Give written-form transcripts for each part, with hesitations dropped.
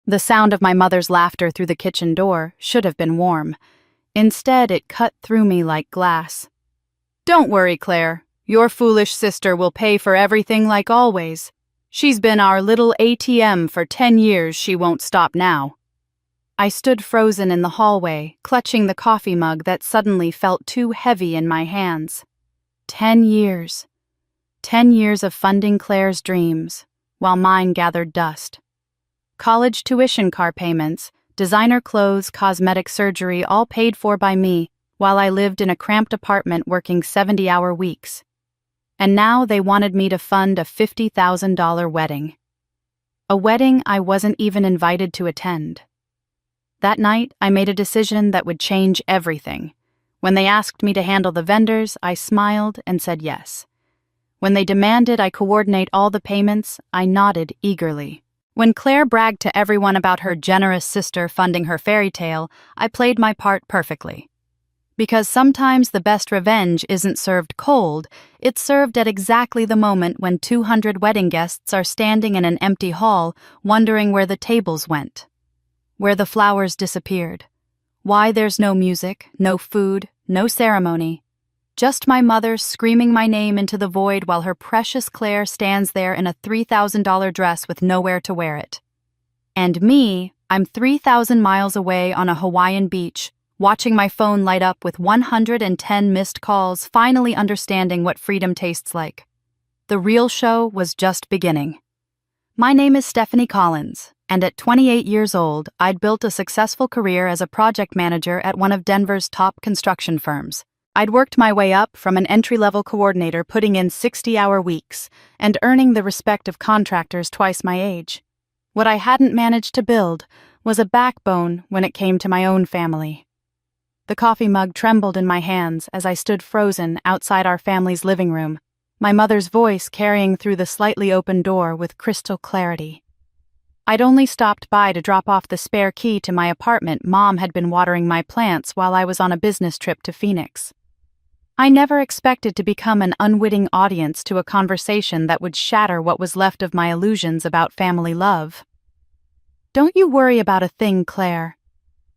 The sound of my mother's laughter through the kitchen door should have been warm. Instead, it cut through me like glass. "Don't worry, Claire. Your foolish sister will pay for everything like always. She's been our little ATM for 10 years, she won't stop now." I stood frozen in the hallway, clutching the coffee mug that suddenly felt too heavy in my hands. 10 years. 10 years of funding Claire's dreams, while mine gathered dust. College tuition car payments, designer clothes, cosmetic surgery, all paid for by me, while I lived in a cramped apartment working 70-hour weeks. And now they wanted me to fund a $50,000 wedding. A wedding I wasn't even invited to attend. That night, I made a decision that would change everything. When they asked me to handle the vendors, I smiled and said yes. When they demanded I coordinate all the payments, I nodded eagerly. When Claire bragged to everyone about her generous sister funding her fairy tale, I played my part perfectly. Because sometimes the best revenge isn't served cold, it's served at exactly the moment when 200 wedding guests are standing in an empty hall, wondering where the tables went, where the flowers disappeared, why there's no music, no food, no ceremony. Just my mother screaming my name into the void while her precious Claire stands there in a $3,000 dress with nowhere to wear it. And me, I'm 3,000 miles away on a Hawaiian beach, watching my phone light up with 110 missed calls, finally understanding what freedom tastes like. The real show was just beginning. My name is Stephanie Collins, and at 28 years old, I'd built a successful career as a project manager at one of Denver's top construction firms. I'd worked my way up from an entry-level coordinator putting in 60-hour weeks and earning the respect of contractors twice my age. What I hadn't managed to build was a backbone when it came to my own family. The coffee mug trembled in my hands as I stood frozen outside our family's living room, my mother's voice carrying through the slightly open door with crystal clarity. I'd only stopped by to drop off the spare key to my apartment. Mom had been watering my plants while I was on a business trip to Phoenix. I never expected to become an unwitting audience to a conversation that would shatter what was left of my illusions about family love. "Don't you worry about a thing, Claire."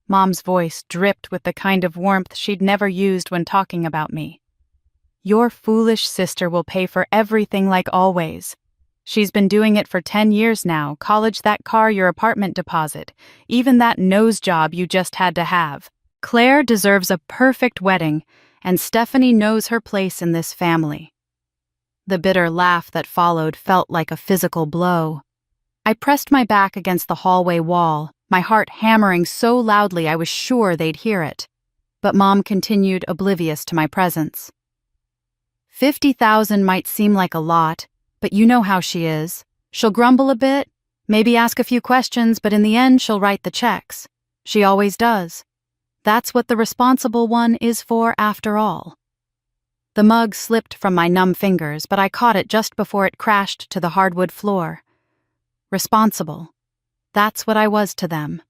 Mom's voice dripped with the kind of warmth she'd never used when talking about me. "Your foolish sister will pay for everything like always. She's been doing it for 10 years now, college, that car, your apartment deposit, even that nose job you just had to have. Claire deserves a perfect wedding, and Stephanie knows her place in this family." The bitter laugh that followed felt like a physical blow. I pressed my back against the hallway wall, my heart hammering so loudly I was sure they'd hear it. But Mom continued, oblivious to my presence. "50,000 might seem like a lot, but you know how she is. She'll grumble a bit, maybe ask a few questions, but in the end she'll write the checks. She always does. That's what the responsible one is for after all." The mug slipped from my numb fingers, but I caught it just before it crashed to the hardwood floor. Responsible. That's what I was to them.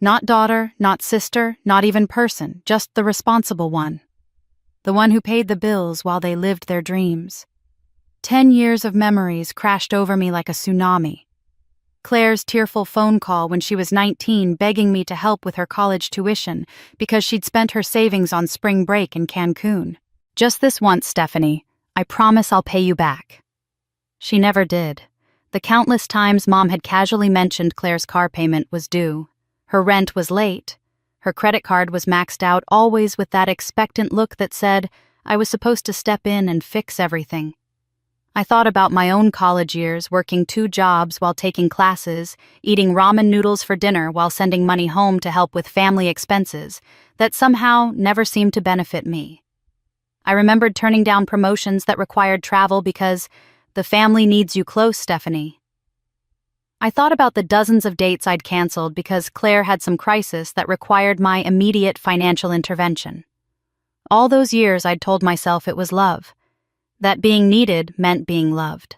Not daughter, not sister, not even person, just the responsible one. The one who paid the bills while they lived their dreams. 10 years of memories crashed over me like a tsunami. Claire's tearful phone call when she was 19 begging me to help with her college tuition because she'd spent her savings on spring break in Cancun. "Just this once, Stephanie. I promise I'll pay you back." She never did. The countless times Mom had casually mentioned Claire's car payment was due. Her rent was late. Her credit card was maxed out, always with that expectant look that said I was supposed to step in and fix everything. I thought about my own college years, working 2 jobs while taking classes, eating ramen noodles for dinner while sending money home to help with family expenses, that somehow never seemed to benefit me. I remembered turning down promotions that required travel because the family needs you close, Stephanie. I thought about the dozens of dates I'd canceled because Claire had some crisis that required my immediate financial intervention. All those years I'd told myself it was love. That being needed meant being loved.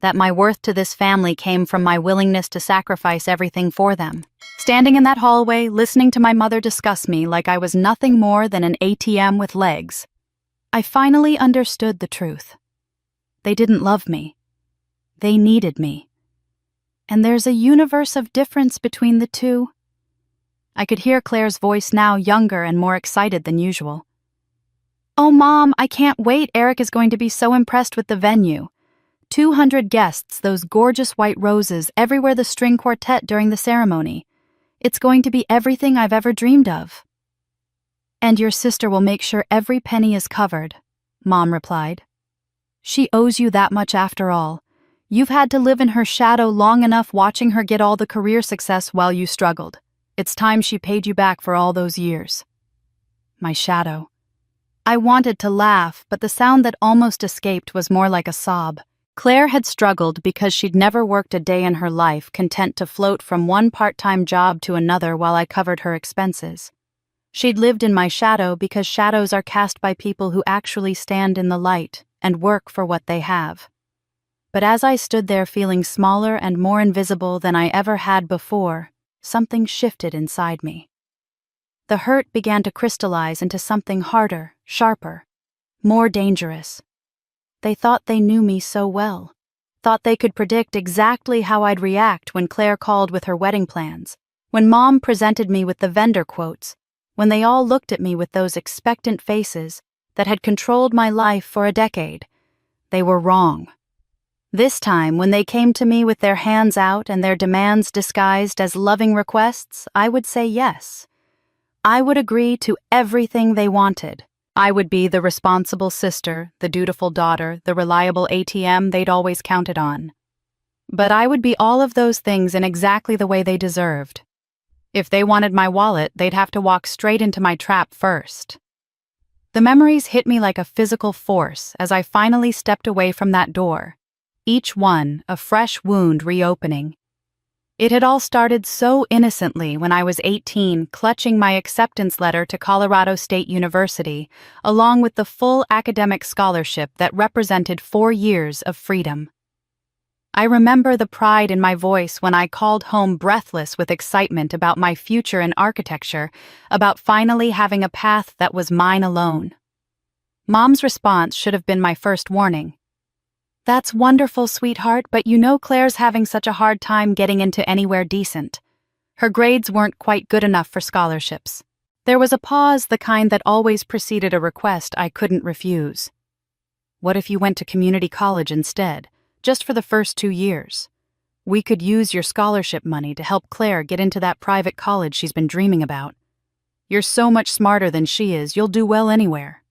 That my worth to this family came from my willingness to sacrifice everything for them. Standing in that hallway, listening to my mother discuss me like I was nothing more than an ATM with legs, I finally understood the truth. They didn't love me. They needed me. And there's a universe of difference between the two. I could hear Claire's voice now, younger and more excited than usual. Oh, Mom, I can't wait. Eric is going to be so impressed with the venue. 200 guests, those gorgeous white roses, everywhere the string quartet during the ceremony. It's going to be everything I've ever dreamed of. And your sister will make sure every penny is covered, Mom replied. She owes you that much after all. You've had to live in her shadow long enough watching her get all the career success while you struggled. It's time she paid you back for all those years. My shadow. I wanted to laugh, but the sound that almost escaped was more like a sob. Claire had struggled because she'd never worked a day in her life, content to float from one part-time job to another while I covered her expenses. She'd lived in my shadow because shadows are cast by people who actually stand in the light and work for what they have. But as I stood there feeling smaller and more invisible than I ever had before, something shifted inside me. The hurt began to crystallize into something harder, sharper, more dangerous. They thought they knew me so well, thought they could predict exactly how I'd react when Claire called with her wedding plans, when Mom presented me with the vendor quotes, when they all looked at me with those expectant faces that had controlled my life for a decade. They were wrong. This time, when they came to me with their hands out and their demands disguised as loving requests, I would say yes. I would agree to everything they wanted. I would be the responsible sister, the dutiful daughter, the reliable ATM they'd always counted on. But I would be all of those things in exactly the way they deserved. If they wanted my wallet, they'd have to walk straight into my trap first. The memories hit me like a physical force as I finally stepped away from that door, each one a fresh wound reopening. It had all started so innocently when I was 18, clutching my acceptance letter to Colorado State University, along with the full academic scholarship that represented 4 years of freedom. I remember the pride in my voice when I called home breathless with excitement about my future in architecture, about finally having a path that was mine alone. Mom's response should have been my first warning. That's wonderful, sweetheart, but you know Claire's having such a hard time getting into anywhere decent. Her grades weren't quite good enough for scholarships. There was a pause, the kind that always preceded a request I couldn't refuse. What if you went to community college instead, just for the first 2 years? We could use your scholarship money to help Claire get into that private college she's been dreaming about. You're so much smarter than she is, you'll do well anywhere.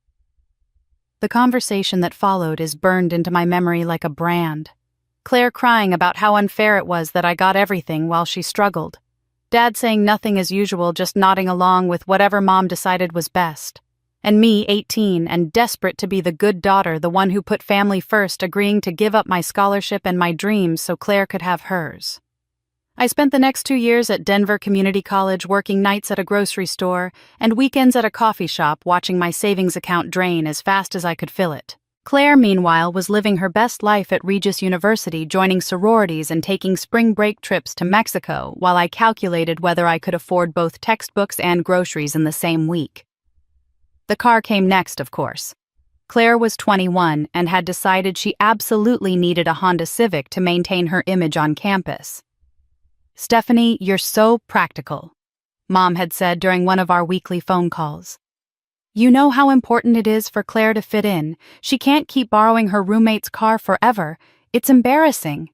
The conversation that followed is burned into my memory like a brand. Claire crying about how unfair it was that I got everything while she struggled. Dad saying nothing as usual, just nodding along with whatever Mom decided was best. And me, 18, and desperate to be the good daughter, the one who put family first, agreeing to give up my scholarship and my dreams so Claire could have hers. I spent the next 2 years at Denver Community College working nights at a grocery store and weekends at a coffee shop watching my savings account drain as fast as I could fill it. Claire, meanwhile, was living her best life at Regis University, joining sororities and taking spring break trips to Mexico while I calculated whether I could afford both textbooks and groceries in the same week. The car came next, of course. Claire was 21 and had decided she absolutely needed a Honda Civic to maintain her image on campus. "Stephanie, you're so practical," Mom had said during one of our weekly phone calls. "You know how important it is for Claire to fit in. She can't keep borrowing her roommate's car forever. It's embarrassing."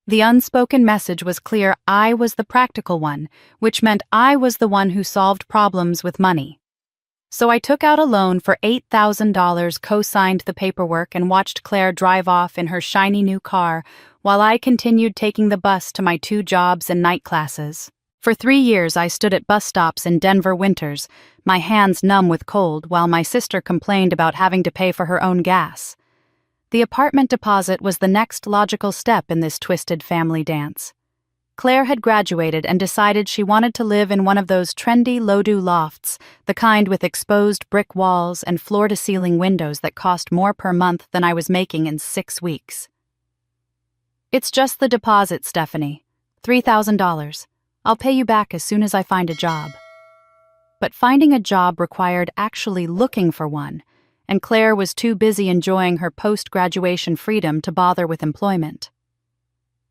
The unspoken message was clear: I was the practical one, which meant I was the one who solved problems with money. So I took out a loan for $8,000, co-signed the paperwork, and watched Claire drive off in her shiny new car while I continued taking the bus to my 2 jobs and night classes. For 3 years I stood at bus stops in Denver winters, my hands numb with cold, while my sister complained about having to pay for her own gas. The apartment deposit was the next logical step in this twisted family dance. Claire had graduated and decided she wanted to live in one of those trendy low-do lofts, the kind with exposed brick walls and floor-to-ceiling windows that cost more per month than I was making in 6 weeks. "It's just the deposit, Stephanie. $3,000. I'll pay you back as soon as I find a job." But finding a job required actually looking for one, and Claire was too busy enjoying her post-graduation freedom to bother with employment.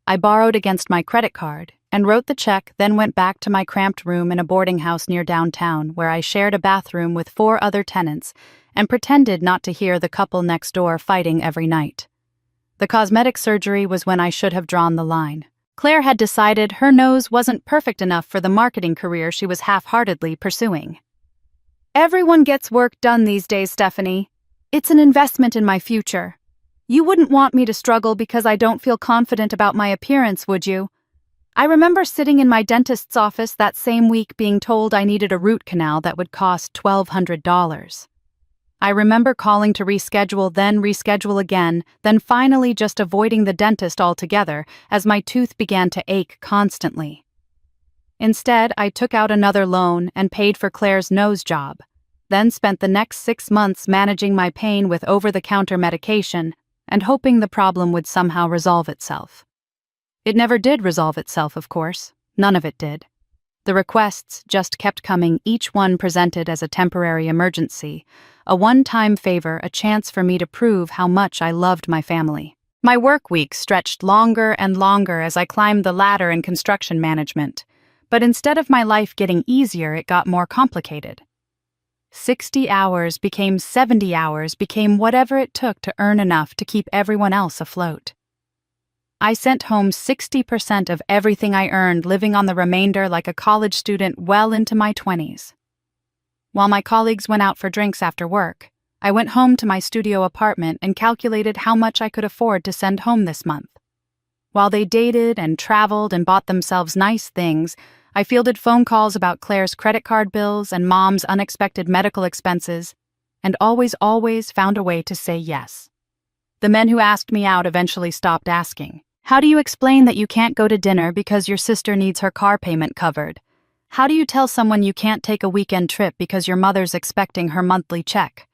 I borrowed against my credit card and wrote the check, then went back to my cramped room in a boarding house near downtown where I shared a bathroom with 4 other tenants and pretended not to hear the couple next door fighting every night. The cosmetic surgery was when I should have drawn the line. Claire had decided her nose wasn't perfect enough for the marketing career she was half-heartedly pursuing. Everyone gets work done these days, Stephanie. It's an investment in my future. You wouldn't want me to struggle because I don't feel confident about my appearance, would you? I remember sitting in my dentist's office that same week being told I needed a root canal that would cost $1,200. I remember calling to reschedule, then reschedule again, then finally just avoiding the dentist altogether as my tooth began to ache constantly. Instead, I took out another loan and paid for Claire's nose job, then spent the next 6 months managing my pain with over-the-counter medication and hoping the problem would somehow resolve itself. It never did resolve itself, of course. None of it did. The requests just kept coming, each one presented as a temporary emergency, a one-time favor, a chance for me to prove how much I loved my family. My work week stretched longer and longer as I climbed the ladder in construction management, but instead of my life getting easier, it got more complicated. 60 hours became 70 hours, became whatever it took to earn enough to keep everyone else afloat. I sent home 60% of everything I earned, living on the remainder like a college student well into my 20s. While my colleagues went out for drinks after work, I went home to my studio apartment and calculated how much I could afford to send home this month. While they dated and traveled and bought themselves nice things, I fielded phone calls about Claire's credit card bills and Mom's unexpected medical expenses, and always found a way to say yes. The men who asked me out eventually stopped asking. How do you explain that you can't go to dinner because your sister needs her car payment covered? How do you tell someone you can't take a weekend trip because your mother's expecting her monthly check?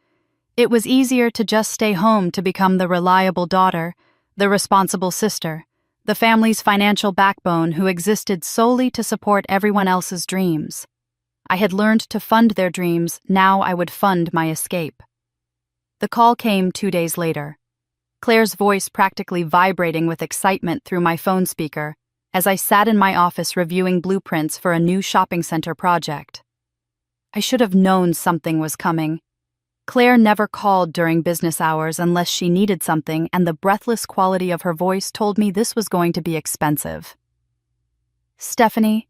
It was easier to just stay home to become the reliable daughter, the responsible sister, the family's financial backbone who existed solely to support everyone else's dreams. I had learned to fund their dreams, now I would fund my escape. The call came 2 days later. Claire's voice practically vibrating with excitement through my phone speaker as I sat in my office reviewing blueprints for a new shopping center project. I should have known something was coming. Claire never called during business hours unless she needed something, and the breathless quality of her voice told me this was going to be expensive. Stephanie,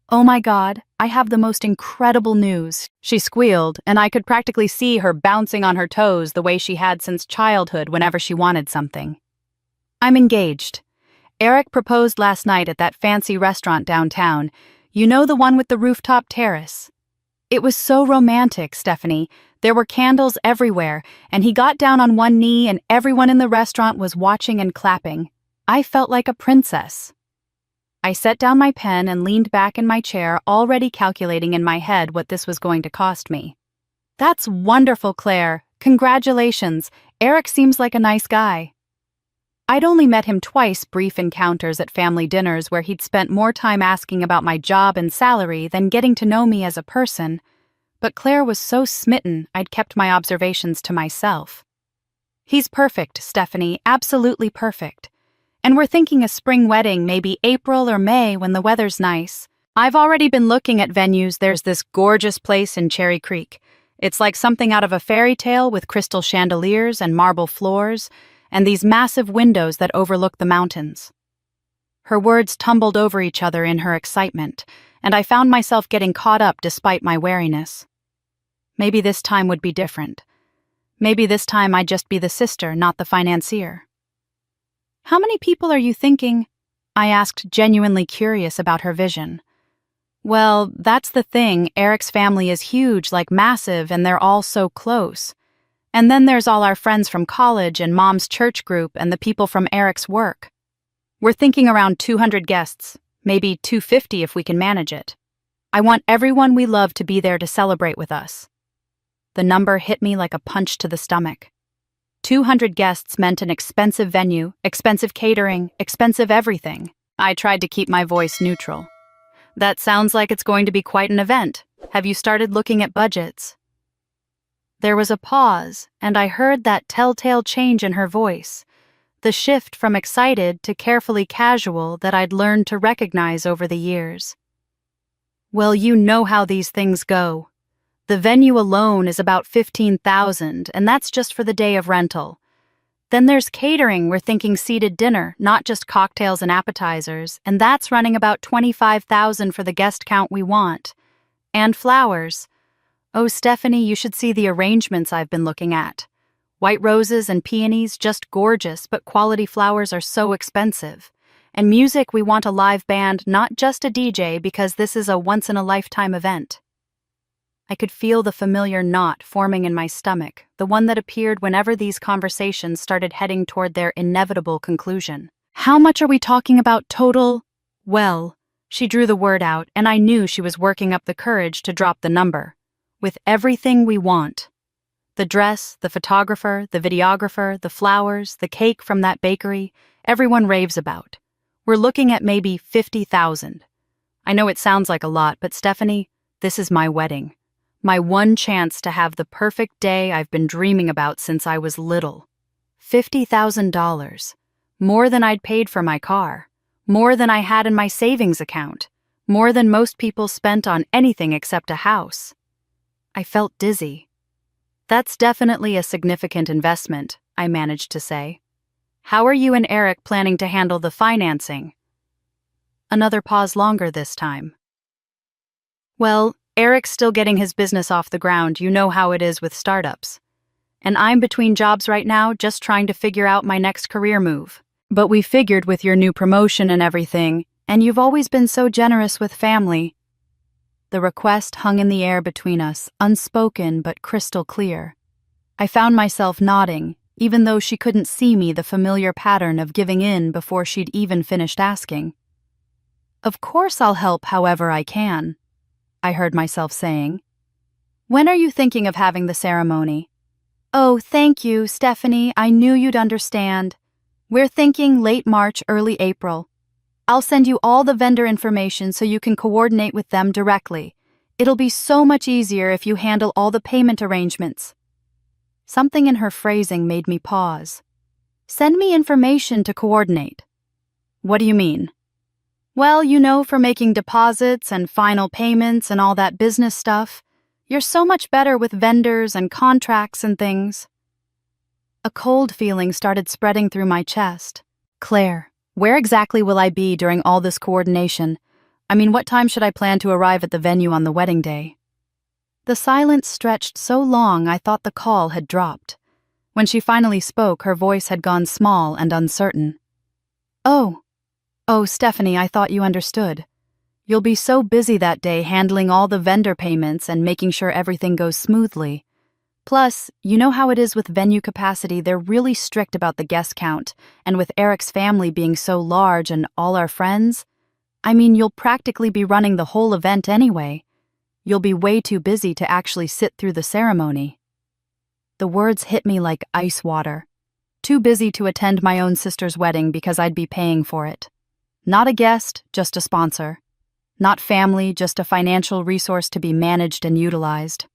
oh my God, I have the most incredible news, she squealed, and I could practically see her bouncing on her toes the way she had since childhood whenever she wanted something. I'm engaged. Eric proposed last night at that fancy restaurant downtown. You know, the one with the rooftop terrace. It was so romantic, Stephanie. There were candles everywhere, and he got down on one knee and everyone in the restaurant was watching and clapping. I felt like a princess. I set down my pen and leaned back in my chair, already calculating in my head what this was going to cost me. That's wonderful, Claire. Congratulations. Eric seems like a nice guy. I'd only met him twice, brief encounters at family dinners where he'd spent more time asking about my job and salary than getting to know me as a person. But Claire was so smitten, I'd kept my observations to myself. He's perfect, Stephanie, absolutely perfect. And we're thinking a spring wedding, maybe April or May when the weather's nice. I've already been looking at venues. There's this gorgeous place in Cherry Creek. It's like something out of a fairy tale with crystal chandeliers and marble floors, and these massive windows that overlook the mountains. Her words tumbled over each other in her excitement, and I found myself getting caught up despite my wariness. Maybe this time would be different. Maybe this time I'd just be the sister, not the financier. How many people are you thinking? I asked, genuinely curious about her vision. Well, that's the thing. Eric's family is huge, like massive, and they're all so close. And then there's all our friends from college and Mom's church group and the people from Eric's work. We're thinking around 200 guests, maybe 250 if we can manage it. I want everyone we love to be there to celebrate with us. The number hit me like a punch to the stomach. 200 guests meant an expensive venue, expensive catering, expensive everything. I tried to keep my voice neutral. That sounds like it's going to be quite an event. Have you started looking at budgets? There was a pause, and I heard that telltale change in her voice. the shift from excited to carefully casual that I'd learned to recognize over the years. Well, you know how these things go. The venue alone is about $15,000, and that's just for the day of rental. Then there's catering, we're thinking seated dinner, not just cocktails and appetizers, and that's running about $25,000 for the guest count we want. And flowers. Oh, Stephanie, you should see the arrangements I've been looking at. White roses and peonies, just gorgeous, but quality flowers are so expensive. And music, we want a live band, not just a DJ, because this is a once-in-a-lifetime event. I could feel the familiar knot forming in my stomach, the one that appeared whenever these conversations started heading toward their inevitable conclusion. How much are we talking about total? Well, she drew the word out, and I knew she was working up the courage to drop the number. With everything we want. The dress, the photographer, the videographer, the flowers, the cake from that bakery, everyone raves about. We're looking at maybe $50,000. I know it sounds like a lot, but Stephanie, this is my wedding. My one chance to have the perfect day I've been dreaming about since I was little. $50,000. More than I'd paid for my car. More than I had in my savings account. More than most people spent on anything except a house. I felt dizzy. That's definitely a significant investment, I managed to say. How are you and Eric planning to handle the financing? Another pause longer this time. Well, Eric's still getting his business off the ground, you know how it is with startups. And I'm between jobs right now, just trying to figure out my next career move. But we figured with your new promotion and everything, and you've always been so generous with family. The request hung in the air between us, unspoken but crystal clear. I found myself nodding, even though she couldn't see me the familiar pattern of giving in before she'd even finished asking. Of course I'll help however I can, I heard myself saying. When are you thinking of having the ceremony? Oh, thank you, Stephanie, I knew you'd understand. We're thinking late March, early April. I'll send you all the vendor information so you can coordinate with them directly. It'll be so much easier if you handle all the payment arrangements. Something in her phrasing made me pause. Send me information to coordinate. What do you mean? Well, you know, for making deposits and final payments and all that business stuff. You're so much better with vendors and contracts and things. A cold feeling started spreading through my chest. Claire, where exactly will I be during all this coordination? I mean, what time should I plan to arrive at the venue on the wedding day? The silence stretched so long I thought the call had dropped. When she finally spoke, her voice had gone small and uncertain. Oh, Stephanie, I thought you understood. You'll be so busy that day handling all the vendor payments and making sure everything goes smoothly. Plus, you know how it is with venue capacity, they're really strict about the guest count, and with Eric's family being so large and all our friends, I mean, you'll practically be running the whole event anyway. You'll be way too busy to actually sit through the ceremony. The words hit me like ice water. Too busy to attend my own sister's wedding because I'd be paying for it. Not a guest, just a sponsor. Not family, just a financial resource to be managed and utilized.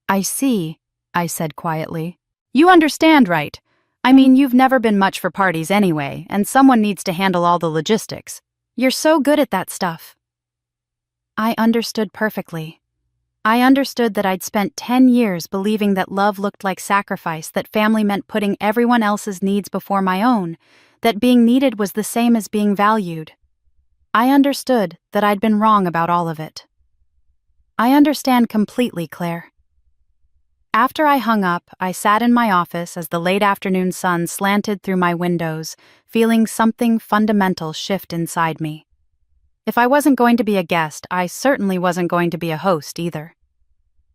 I see, I said quietly. You understand, right? I mean, you've never been much for parties anyway, and someone needs to handle all the logistics. You're so good at that stuff. I understood perfectly. I understood that I'd spent 10 years believing that love looked like sacrifice, that family meant putting everyone else's needs before my own, that being needed was the same as being valued. I understood that I'd been wrong about all of it. I understand completely, Claire. After I hung up, I sat in my office as the late afternoon sun slanted through my windows, feeling something fundamental shift inside me. If I wasn't going to be a guest, I certainly wasn't going to be a host either.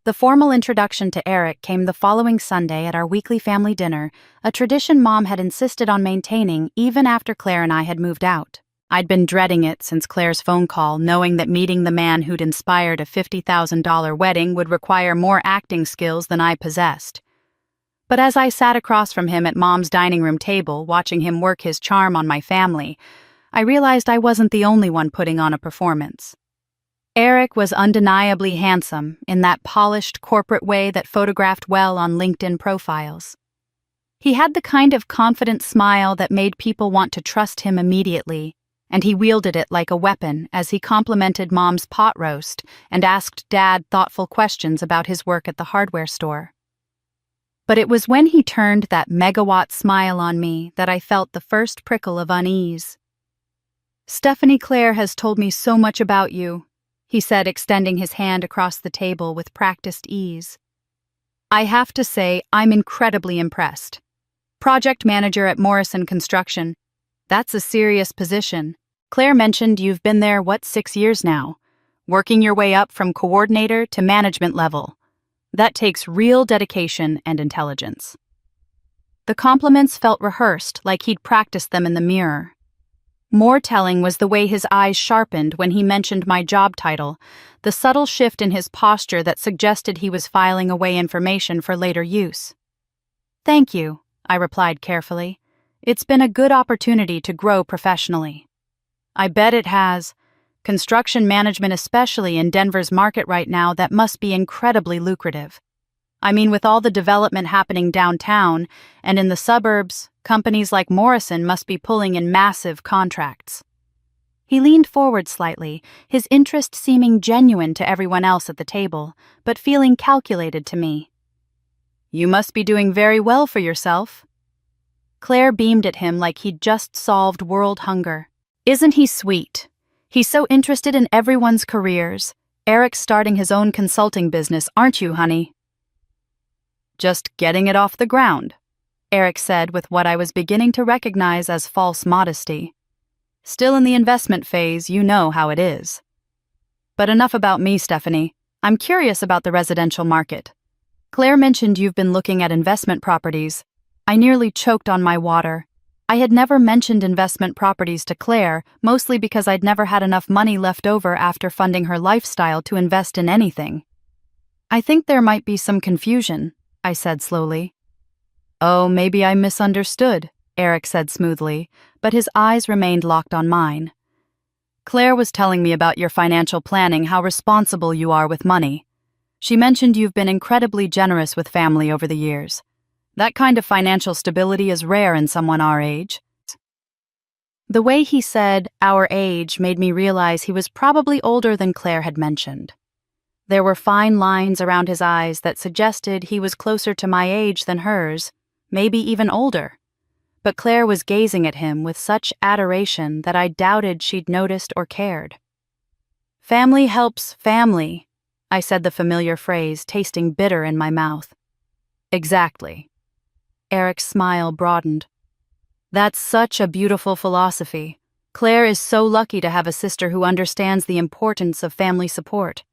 The formal introduction to Eric came the following Sunday at our weekly family dinner, a tradition Mom had insisted on maintaining even after Claire and I had moved out. I'd been dreading it since Claire's phone call, knowing that meeting the man who'd inspired a $50,000 wedding would require more acting skills than I possessed. But as I sat across from him at Mom's dining room table, watching him work his charm on my family, I realized I wasn't the only one putting on a performance. Eric was undeniably handsome in that polished corporate way that photographed well on LinkedIn profiles. He had the kind of confident smile that made people want to trust him immediately, and he wielded it like a weapon as he complimented Mom's pot roast and asked Dad thoughtful questions about his work at the hardware store. But it was when he turned that megawatt smile on me that I felt the first prickle of unease. "Stephanie Claire has told me so much about you," he said, extending his hand across the table with practiced ease. "I have to say, I'm incredibly impressed. Project manager at Morrison Construction. That's a serious position. Claire mentioned you've been there, 6 years now, working your way up from coordinator to management level. That takes real dedication and intelligence." The compliments felt rehearsed, like he'd practiced them in the mirror. More telling was the way his eyes sharpened when he mentioned my job title, the subtle shift in his posture that suggested he was filing away information for later use. "Thank you," I replied carefully. "It's been a good opportunity to grow professionally." "I bet it has. Construction management, especially in Denver's market right now, that must be incredibly lucrative. I mean, with all the development happening downtown and in the suburbs, companies like Morrison must be pulling in massive contracts." He leaned forward slightly, his interest seeming genuine to everyone else at the table, but feeling calculated to me. "You must be doing very well for yourself." Claire beamed at him like he'd just solved world hunger. "Isn't he sweet? He's so interested in everyone's careers. Eric's starting his own consulting business, aren't you, honey?" "Just getting it off the ground," Eric said with what I was beginning to recognize as false modesty. "Still in the investment phase, you know how it is. But enough about me, Stephanie. I'm curious about the residential market. Claire mentioned you've been looking at investment properties." I nearly choked on my water. I had never mentioned investment properties to Claire, mostly because I'd never had enough money left over after funding her lifestyle to invest in anything. "I think there might be some confusion," I said slowly. "Oh, maybe I misunderstood," Eric said smoothly, but his eyes remained locked on mine. "Claire was telling me about your financial planning, how responsible you are with money. She mentioned you've been incredibly generous with family over the years. That kind of financial stability is rare in someone our age." The way he said "our age" made me realize he was probably older than Claire had mentioned. There were fine lines around his eyes that suggested he was closer to my age than hers, maybe even older. But Claire was gazing at him with such adoration that I doubted she'd noticed or cared. "Family helps family," I said the familiar phrase, tasting bitter in my mouth. "Exactly." Eric's smile broadened. "That's such a beautiful philosophy. Claire is so lucky to have a sister who understands the importance of family support.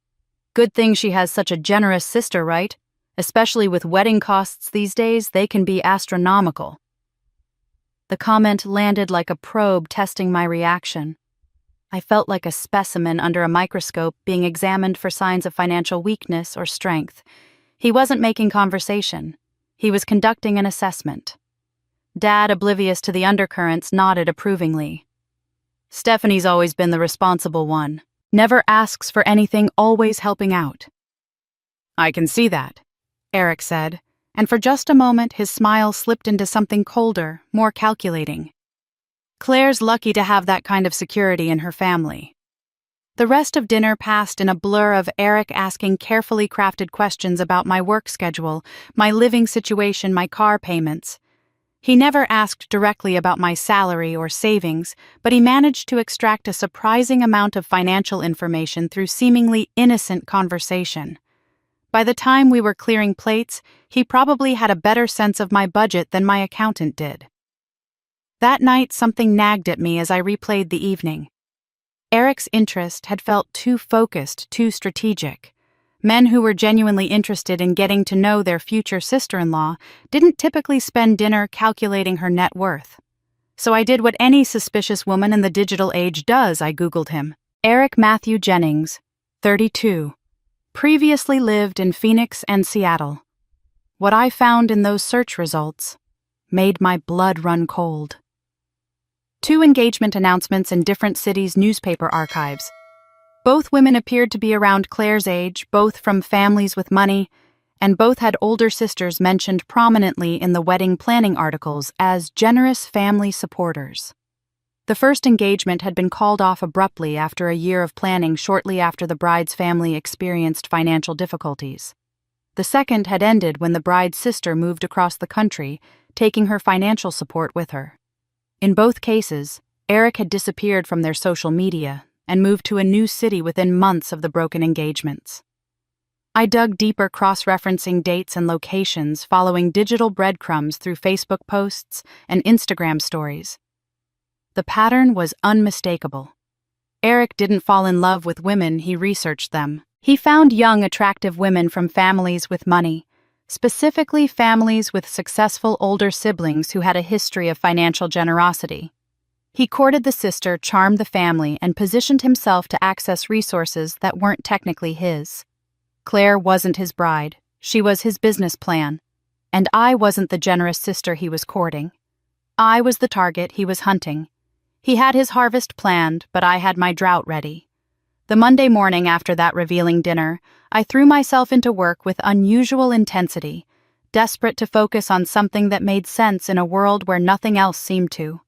Good thing she has such a generous sister, right? Especially with wedding costs these days, they can be astronomical." The comment landed like a probe testing my reaction. I felt like a specimen under a microscope being examined for signs of financial weakness or strength. He wasn't making conversation. He was conducting an assessment. Dad, oblivious to the undercurrents, nodded approvingly. "Stephanie's always been the responsible one. Never asks for anything, always helping out." "I can see that," Eric said, and for just a moment his smile slipped into something colder, more calculating. "Claire's lucky to have that kind of security in her family." The rest of dinner passed in a blur of Eric asking carefully crafted questions about my work schedule, my living situation, my car payments. He never asked directly about my salary or savings, but he managed to extract a surprising amount of financial information through seemingly innocent conversation. By the time we were clearing plates, he probably had a better sense of my budget than my accountant did. That night, something nagged at me as I replayed the evening. Eric's interest had felt too focused, too strategic. Men who were genuinely interested in getting to know their future sister-in-law didn't typically spend dinner calculating her net worth. So I did what any suspicious woman in the digital age does. I Googled him. Eric Matthew Jennings, 32. Previously lived in Phoenix and Seattle. What I found in those search results made my blood run cold. 2 engagement announcements in different cities' newspaper archives. Both women appeared to be around Claire's age, both from families with money, and both had older sisters mentioned prominently in the wedding planning articles as generous family supporters. The first engagement had been called off abruptly after a year of planning shortly after the bride's family experienced financial difficulties. The second had ended when the bride's sister moved across the country, taking her financial support with her. In both cases, Eric had disappeared from their social media and moved to a new city within months of the broken engagements. I dug deeper, cross-referencing dates and locations, following digital breadcrumbs through Facebook posts and Instagram stories. The pattern was unmistakable. Eric didn't fall in love with women, he researched them. He found young, attractive women from families with money, specifically families with successful older siblings who had a history of financial generosity. He courted the sister, charmed the family, and positioned himself to access resources that weren't technically his. Claire wasn't his bride, she was his business plan, and I wasn't the generous sister he was courting. I was the target he was hunting. He had his harvest planned, but I had my drought ready. The Monday morning after that revealing dinner, I threw myself into work with unusual intensity, desperate to focus on something that made sense in a world where nothing else seemed to.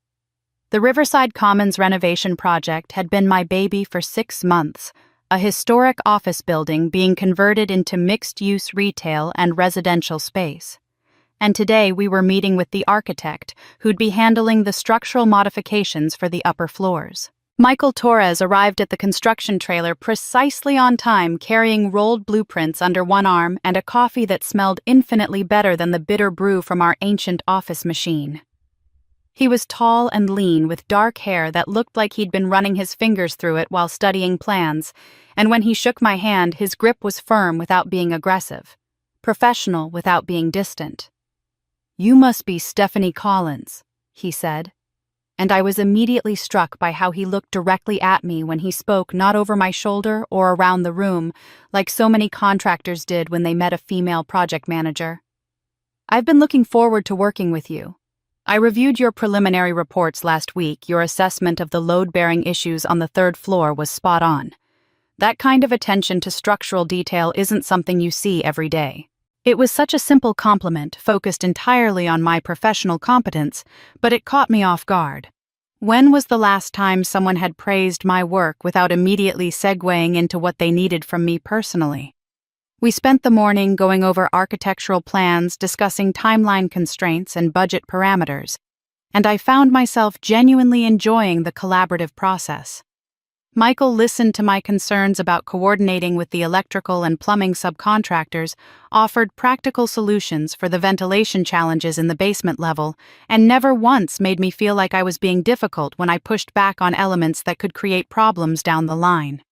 The Riverside Commons renovation project had been my baby for 6 months, a historic office building being converted into mixed-use retail and residential space. And today we were meeting with the architect who'd be handling the structural modifications for the upper floors. Michael Torres arrived at the construction trailer precisely on time, carrying rolled blueprints under one arm and a coffee that smelled infinitely better than the bitter brew from our ancient office machine. He was tall and lean, with dark hair that looked like he'd been running his fingers through it while studying plans, and when he shook my hand, his grip was firm without being aggressive, professional without being distant. "You must be Stephanie Collins," he said. And I was immediately struck by how he looked directly at me when he spoke, not over my shoulder or around the room, like so many contractors did when they met a female project manager. "I've been looking forward to working with you. I reviewed your preliminary reports last week. Your assessment of the load-bearing issues on the 3rd floor was spot on. That kind of attention to structural detail isn't something you see every day." It was such a simple compliment, focused entirely on my professional competence, but it caught me off guard. When was the last time someone had praised my work without immediately segueing into what they needed from me personally? We spent the morning going over architectural plans, discussing timeline constraints and budget parameters, and I found myself genuinely enjoying the collaborative process. Michael listened to my concerns about coordinating with the electrical and plumbing subcontractors, offered practical solutions for the ventilation challenges in the basement level, and never once made me feel like I was being difficult when I pushed back on elements that could create problems down the line.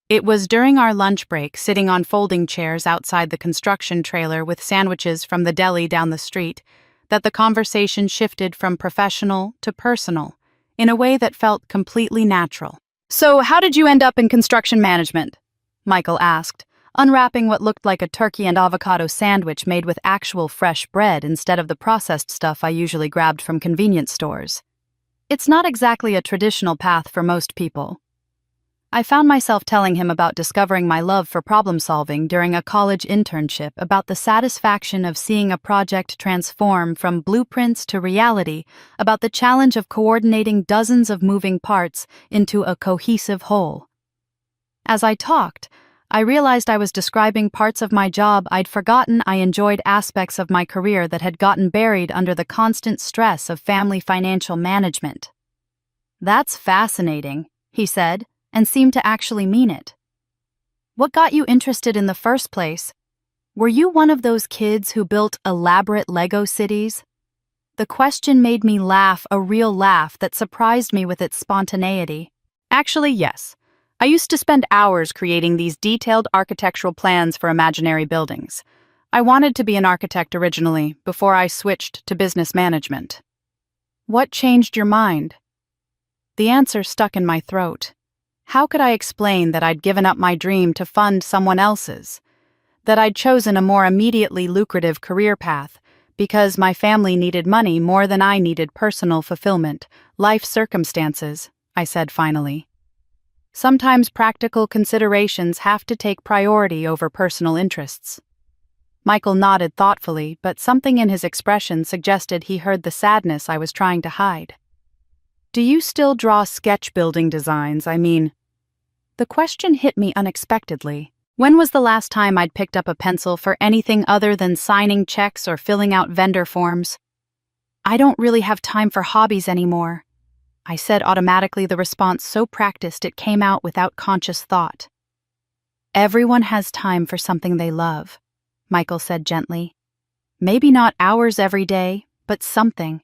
It was during our lunch break, sitting on folding chairs outside the construction trailer with sandwiches from the deli down the street, that the conversation shifted from professional to personal, in a way that felt completely natural. "So, how did you end up in construction management?" Michael asked, unwrapping what looked like a turkey and avocado sandwich made with actual fresh bread instead of the processed stuff I usually grabbed from convenience stores. It's not exactly a traditional path for most people. I found myself telling him about discovering my love for problem-solving during a college internship, about the satisfaction of seeing a project transform from blueprints to reality, about the challenge of coordinating dozens of moving parts into a cohesive whole. As I talked, I realized I was describing parts of my job I'd forgotten. I enjoyed aspects of my career that had gotten buried under the constant stress of family financial management. "That's fascinating," he said, and seemed to actually mean it. "What got you interested in the first place? Were you one of those kids who built elaborate Lego cities?" The question made me laugh, a real laugh that surprised me with its spontaneity. "Actually, yes. I used to spend hours creating these detailed architectural plans for imaginary buildings. I wanted to be an architect originally, before I switched to business management." "What changed your mind?" The answer stuck in my throat. How could I explain that I'd given up my dream to fund someone else's? That I'd chosen a more immediately lucrative career path because my family needed money more than I needed personal fulfillment, life circumstances, I said finally. Sometimes practical considerations have to take priority over personal interests. Michael nodded thoughtfully, but something in his expression suggested he heard the sadness I was trying to hide. Do you still draw sketch building designs, I mean? The question hit me unexpectedly. When was the last time I'd picked up a pencil for anything other than signing checks or filling out vendor forms? I don't really have time for hobbies anymore, I said automatically, the response so practiced it came out without conscious thought. Everyone has time for something they love, Michael said gently. Maybe not hours every day, but something.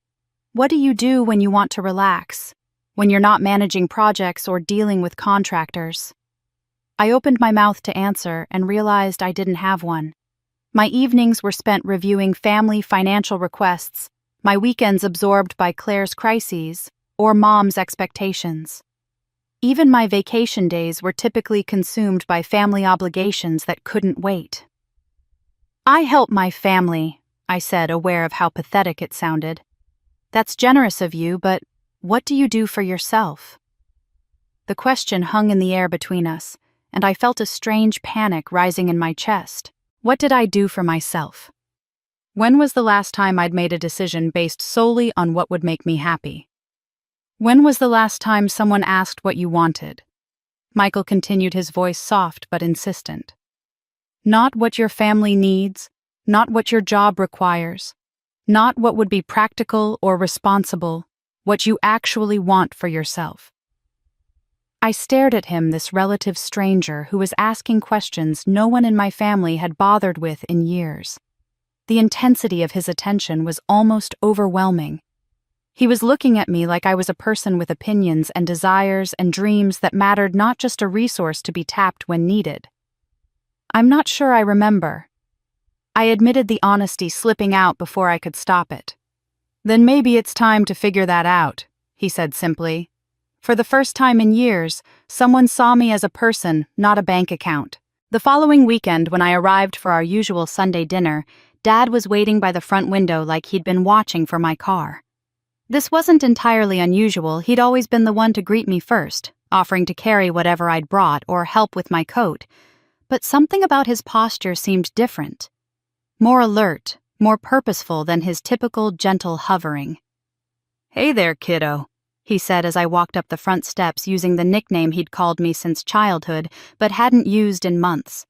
What do you do when you want to relax? When you're not managing projects or dealing with contractors? I opened my mouth to answer and realized I didn't have one. My evenings were spent reviewing family financial requests, my weekends absorbed by Claire's crises or Mom's expectations. Even my vacation days were typically consumed by family obligations that couldn't wait. I help my family, I said, aware of how pathetic it sounded. That's generous of you, but what do you do for yourself? The question hung in the air between us, and I felt a strange panic rising in my chest. What did I do for myself? When was the last time I'd made a decision based solely on what would make me happy? When was the last time someone asked what you wanted? Michael continued, his voice soft but insistent. Not what your family needs, not what your job requires, not what would be practical or responsible, what you actually want for yourself. I stared at him, this relative stranger who was asking questions no one in my family had bothered with in years. The intensity of his attention was almost overwhelming. He was looking at me like I was a person with opinions and desires and dreams that mattered, not just a resource to be tapped when needed. I'm not sure I remember. I admitted, the honesty slipping out before I could stop it. Then maybe it's time to figure that out, he said simply. For the first time in years, someone saw me as a person, not a bank account. The following weekend, when I arrived for our usual Sunday dinner, Dad was waiting by the front window like he'd been watching for my car. This wasn't entirely unusual. He'd always been the one to greet me first, offering to carry whatever I'd brought or help with my coat. But something about his posture seemed different. More alert, more purposeful than his typical gentle hovering. "Hey there, kiddo," he said as I walked up the front steps using the nickname he'd called me since childhood but hadn't used in months.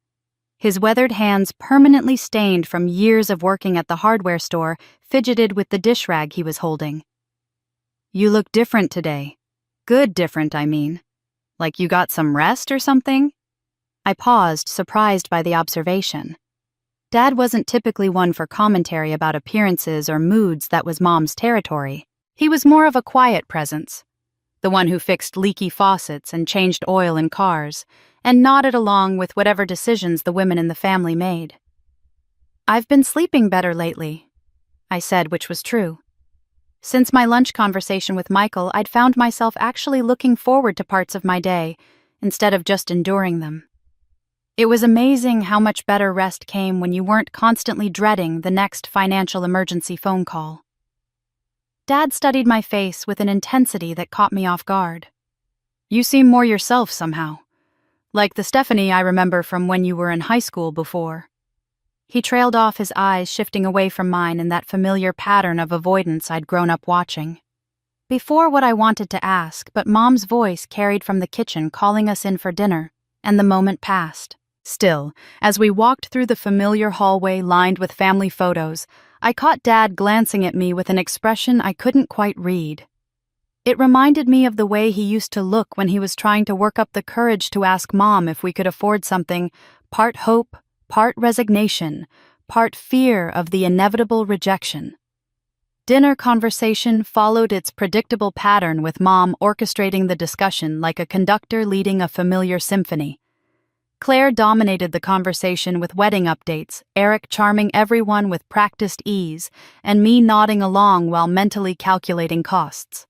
His weathered hands, permanently stained from years of working at the hardware store, fidgeted with the dish rag he was holding. "You look different today. Good different, I mean. Like you got some rest or something?" I paused, surprised by the observation. Dad wasn't typically one for commentary about appearances or moods. That was Mom's territory. He was more of a quiet presence, the one who fixed leaky faucets and changed oil in cars, and nodded along with whatever decisions the women in the family made. "I've been sleeping better lately," I said, which was true. Since my lunch conversation with Michael, I'd found myself actually looking forward to parts of my day, instead of just enduring them. It was amazing how much better rest came when you weren't constantly dreading the next financial emergency phone call. Dad studied my face with an intensity that caught me off guard. "You seem more yourself somehow. Like the Stephanie I remember from when you were in high school before." He trailed off, his eyes shifting away from mine in that familiar pattern of avoidance I'd grown up watching. Before what I wanted to ask, but Mom's voice carried from the kitchen calling us in for dinner, and the moment passed. Still, as we walked through the familiar hallway lined with family photos, I caught Dad glancing at me with an expression I couldn't quite read. It reminded me of the way he used to look when he was trying to work up the courage to ask Mom if we could afford something, part hope, part resignation, part fear of the inevitable rejection. Dinner conversation followed its predictable pattern, with Mom orchestrating the discussion like a conductor leading a familiar symphony. Claire dominated the conversation with wedding updates, Eric charming everyone with practiced ease, and me nodding along while mentally calculating costs.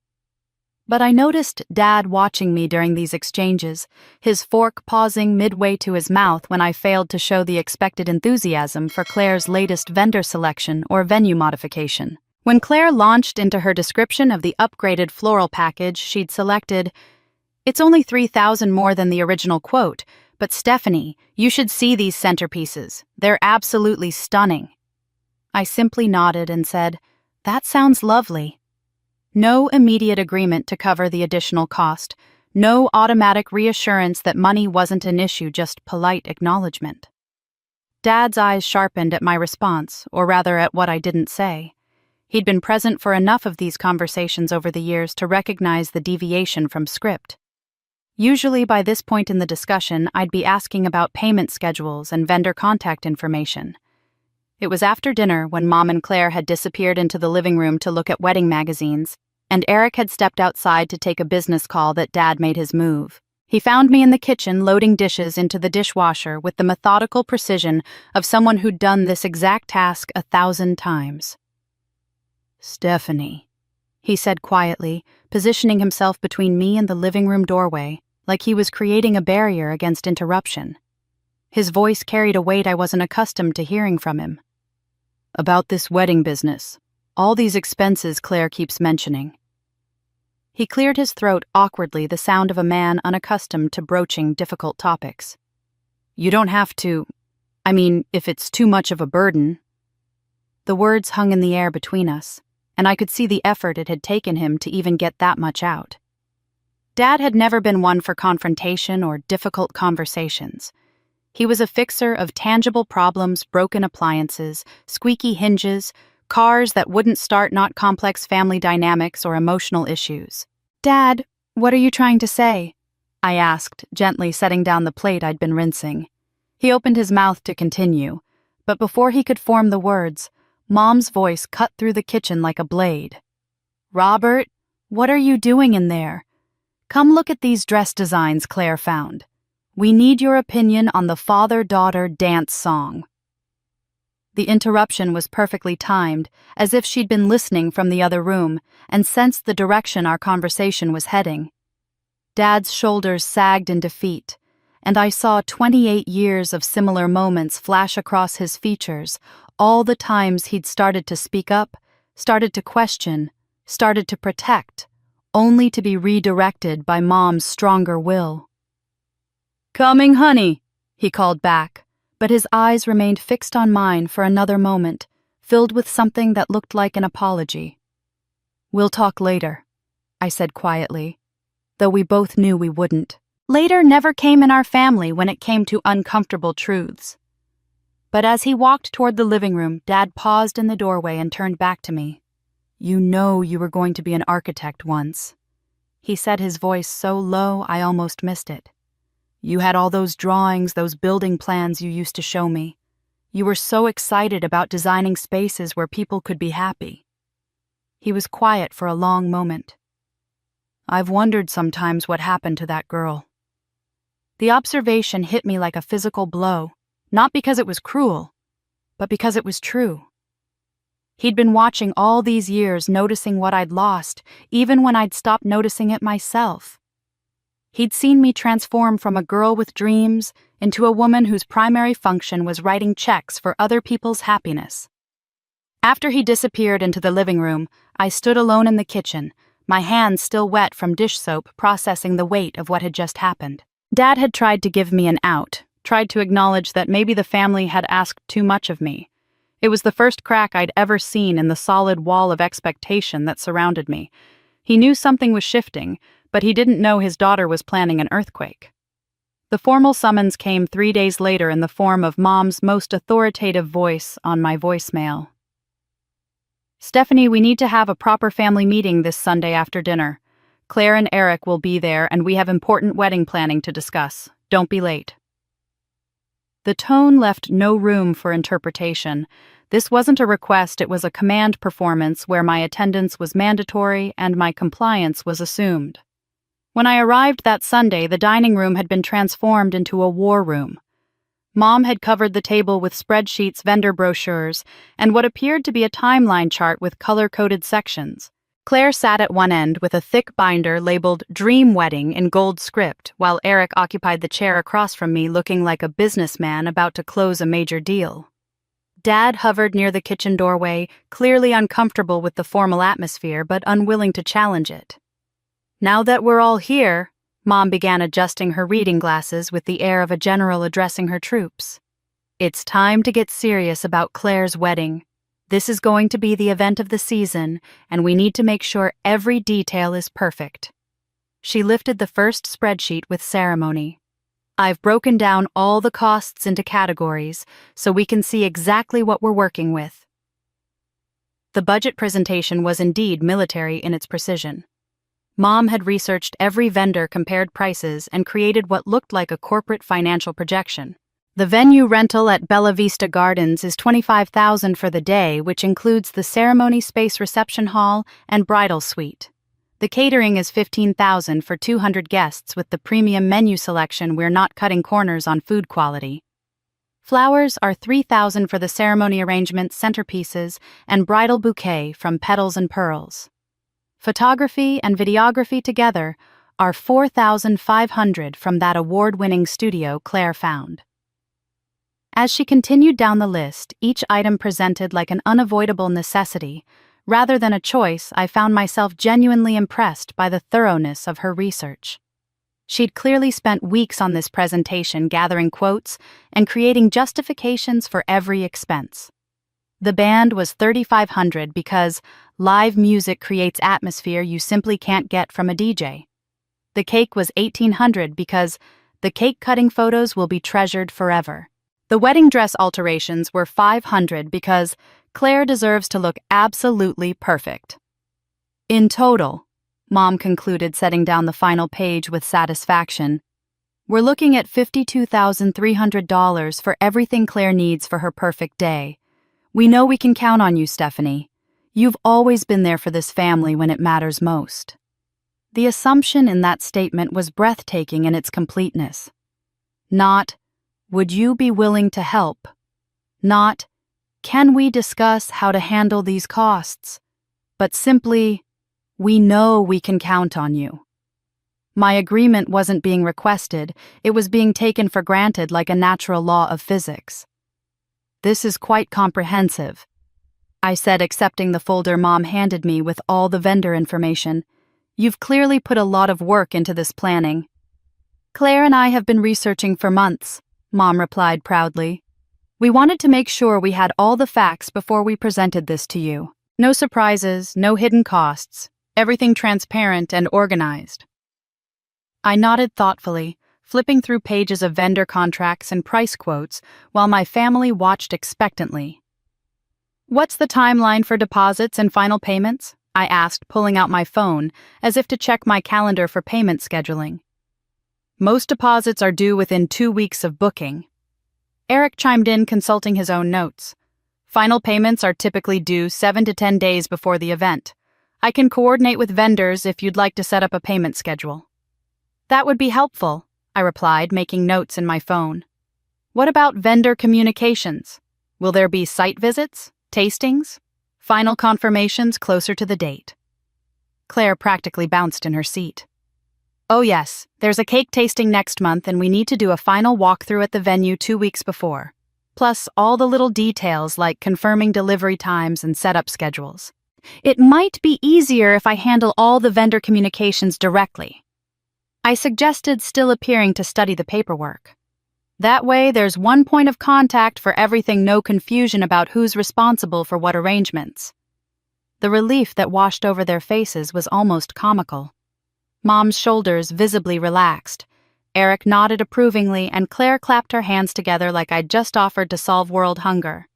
But I noticed Dad watching me during these exchanges, his fork pausing midway to his mouth when I failed to show the expected enthusiasm for Claire's latest vendor selection or venue modification. When Claire launched into her description of the upgraded floral package she'd selected, "It's only $3,000 more than the original quote, But Stephanie, you should see these centerpieces. They're absolutely stunning. I simply nodded and said, "That sounds lovely." No immediate agreement to cover the additional cost. No automatic reassurance that money wasn't an issue, just polite acknowledgement. Dad's eyes sharpened at my response, or rather at what I didn't say. He'd been present for enough of these conversations over the years to recognize the deviation from script. Usually by this point in the discussion, I'd be asking about payment schedules and vendor contact information. It was after dinner when Mom and Claire had disappeared into the living room to look at wedding magazines, and Eric had stepped outside to take a business call that Dad made his move. He found me in the kitchen loading dishes into the dishwasher with the methodical precision of someone who'd done this exact task 1,000 times. "Stephanie," he said quietly, positioning himself between me and the living room doorway, like he was creating a barrier against interruption. His voice carried a weight I wasn't accustomed to hearing from him. "About this wedding business. All these expenses Claire keeps mentioning." He cleared his throat awkwardly, the sound of a man unaccustomed to broaching difficult topics. "You don't have to. If it's too much of a burden." The words hung in the air between us, and I could see the effort it had taken him to even get that much out. Dad had never been one for confrontation or difficult conversations. He was a fixer of tangible problems, broken appliances, squeaky hinges, cars that wouldn't start, not complex family dynamics or emotional issues. "Dad, what are you trying to say?" I asked, gently setting down the plate I'd been rinsing. He opened his mouth to continue, but before he could form the words, Mom's voice cut through the kitchen like a blade. "Robert, what are you doing in there? Come look at these dress designs Claire found. We need your opinion on the father-daughter dance song." The interruption was perfectly timed, as if she'd been listening from the other room and sensed the direction our conversation was heading. Dad's shoulders sagged in defeat, and I saw 28 years of similar moments flash across his features, all the times he'd started to speak up, started to question, started to protect, only to be redirected by Mom's stronger will. "Coming, honey," he called back, but his eyes remained fixed on mine for another moment, filled with something that looked like an apology. "We'll talk later," I said quietly, though we both knew we wouldn't. Later never came in our family when it came to uncomfortable truths. But as he walked toward the living room, Dad paused in the doorway and turned back to me. "You know you were going to be an architect once," he said, his voice so low I almost missed it. "You had all those drawings, those building plans you used to show me. You were so excited about designing spaces where people could be happy." He was quiet for a long moment. "I've wondered sometimes what happened to that girl." The observation hit me like a physical blow, not because it was cruel, but because it was true. He'd been watching all these years, noticing what I'd lost, even when I'd stopped noticing it myself. He'd seen me transform from a girl with dreams into a woman whose primary function was writing checks for other people's happiness. After he disappeared into the living room, I stood alone in the kitchen, my hands still wet from dish soap, processing the weight of what had just happened. Dad had tried to give me an out, tried to acknowledge that maybe the family had asked too much of me. It was the first crack I'd ever seen in the solid wall of expectation that surrounded me. He knew something was shifting, but he didn't know his daughter was planning an earthquake. The formal summons came 3 days later in the form of Mom's most authoritative voice on my voicemail. "Stephanie, we need to have a proper family meeting this Sunday after dinner. Claire and Eric will be there, and we have important wedding planning to discuss. Don't be late." The tone left no room for interpretation. This wasn't a request, it was a command performance where my attendance was mandatory and my compliance was assumed. When I arrived that Sunday, the dining room had been transformed into a war room. Mom had covered the table with spreadsheets, vendor brochures, and what appeared to be a timeline chart with color-coded sections. Claire sat at one end with a thick binder labeled Dream Wedding in gold script, while Eric occupied the chair across from me looking like a businessman about to close a major deal. Dad hovered near the kitchen doorway, clearly uncomfortable with the formal atmosphere but unwilling to challenge it. "Now that we're all here," Mom began adjusting her reading glasses with the air of a general addressing her troops. It's time to get serious about Claire's wedding. This is going to be the event of the season, and we need to make sure every detail is perfect. She lifted the first spreadsheet with ceremony. I've broken down all the costs into categories so we can see exactly what we're working with. The budget presentation was indeed military in its precision. Mom had researched every vendor, compared prices, and created what looked like a corporate financial projection. The venue rental at Bella Vista Gardens is $25,000 for the day, which includes the ceremony space, reception hall, and bridal suite. The catering is $15,000 for 200 guests with the premium menu selection. We're not cutting corners on food quality. Flowers are $3,000 for the ceremony arrangements, centerpieces, and bridal bouquet from Petals and Pearls. Photography and videography together are $4,500 from that award-winning studio Claire found. As she continued down the list, each item presented like an unavoidable necessity. Rather than a choice, I found myself genuinely impressed by the thoroughness of her research. She'd clearly spent weeks on this presentation, gathering quotes and creating justifications for every expense. The band was $3,500 because live music creates atmosphere you simply can't get from a DJ. The cake was $1,800 because the cake-cutting photos will be treasured forever. The wedding dress alterations were $500 because Claire deserves to look absolutely perfect. In total, Mom concluded, setting down the final page with satisfaction, we're looking at $52,300 for everything Claire needs for her perfect day. We know we can count on you, Stephanie. You've always been there for this family when it matters most. The assumption in that statement was breathtaking in its completeness. Not, would you be willing to help? Not, can we discuss how to handle these costs? But simply, we know we can count on you. My agreement wasn't being requested, it was being taken for granted like a natural law of physics. This is quite comprehensive, I said, accepting the folder Mom handed me with all the vendor information. You've clearly put a lot of work into this planning. Claire and I have been researching for months, Mom replied proudly. We wanted to make sure we had all the facts before we presented this to you. No surprises, no hidden costs, everything transparent and organized. I nodded thoughtfully, flipping through pages of vendor contracts and price quotes while my family watched expectantly. What's the timeline for deposits and final payments? I asked, pulling out my phone as if to check my calendar for payment scheduling. Most deposits are due within 2 weeks of booking. Eric chimed in, consulting his own notes. Final payments are typically due 7 to 10 days before the event. I can coordinate with vendors if you'd like to set up a payment schedule. That would be helpful, I replied, making notes in my phone. What about vendor communications? Will there be site visits, tastings, final confirmations closer to the date? Claire practically bounced in her seat. Oh yes, there's a cake tasting next month and we need to do a final walkthrough at the venue 2 weeks before. Plus all the little details like confirming delivery times and setup schedules. It might be easier if I handle all the vendor communications directly, I suggested, still appearing to study the paperwork. That way there's one point of contact for everything, no confusion about who's responsible for what arrangements. The relief that washed over their faces was almost comical. Mom's shoulders visibly relaxed. Eric nodded approvingly and Claire clapped her hands together like I'd just offered to solve world hunger.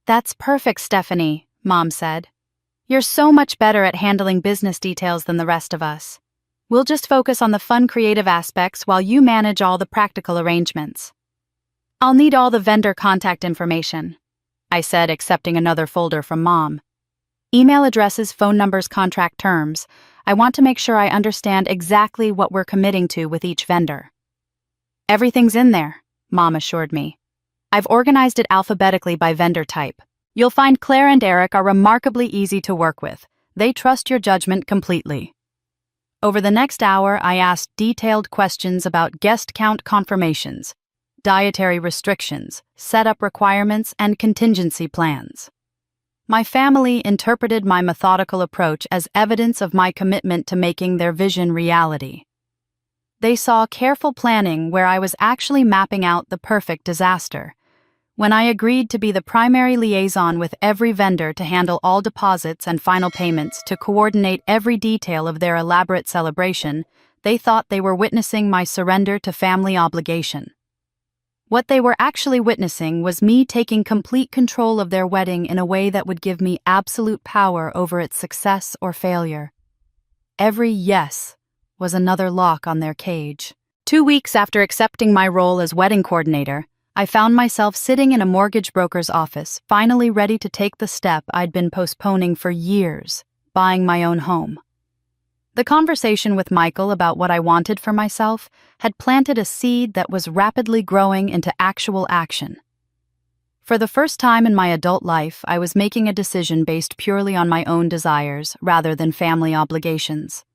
That's perfect, Stephanie, Mom said. You're so much better at handling business details than the rest of us. We'll just focus on the fun, creative aspects while you manage all the practical arrangements. I'll need all the vendor contact information, I said, accepting another folder from Mom. Email addresses, phone numbers, contract terms. I want to make sure I understand exactly what we're committing to with each vendor. Everything's in there, Mom assured me. I've organized it alphabetically by vendor type. You'll find Claire and Eric are remarkably easy to work with. They trust your judgment completely. Over the next hour, I asked detailed questions about guest count confirmations, dietary restrictions, setup requirements, and contingency plans. My family interpreted my methodical approach as evidence of my commitment to making their vision reality. They saw careful planning where I was actually mapping out the perfect disaster. When I agreed to be the primary liaison with every vendor to handle all deposits and final payments to coordinate every detail of their elaborate celebration, they thought they were witnessing my surrender to family obligation. What they were actually witnessing was me taking complete control of their wedding in a way that would give me absolute power over its success or failure. Every yes was another lock on their cage. 2 weeks after accepting my role as wedding coordinator, I found myself sitting in a mortgage broker's office, finally ready to take the step I'd been postponing for years, buying my own home. The conversation with Michael about what I wanted for myself had planted a seed that was rapidly growing into actual action. For the first time in my adult life, I was making a decision based purely on my own desires rather than family obligations.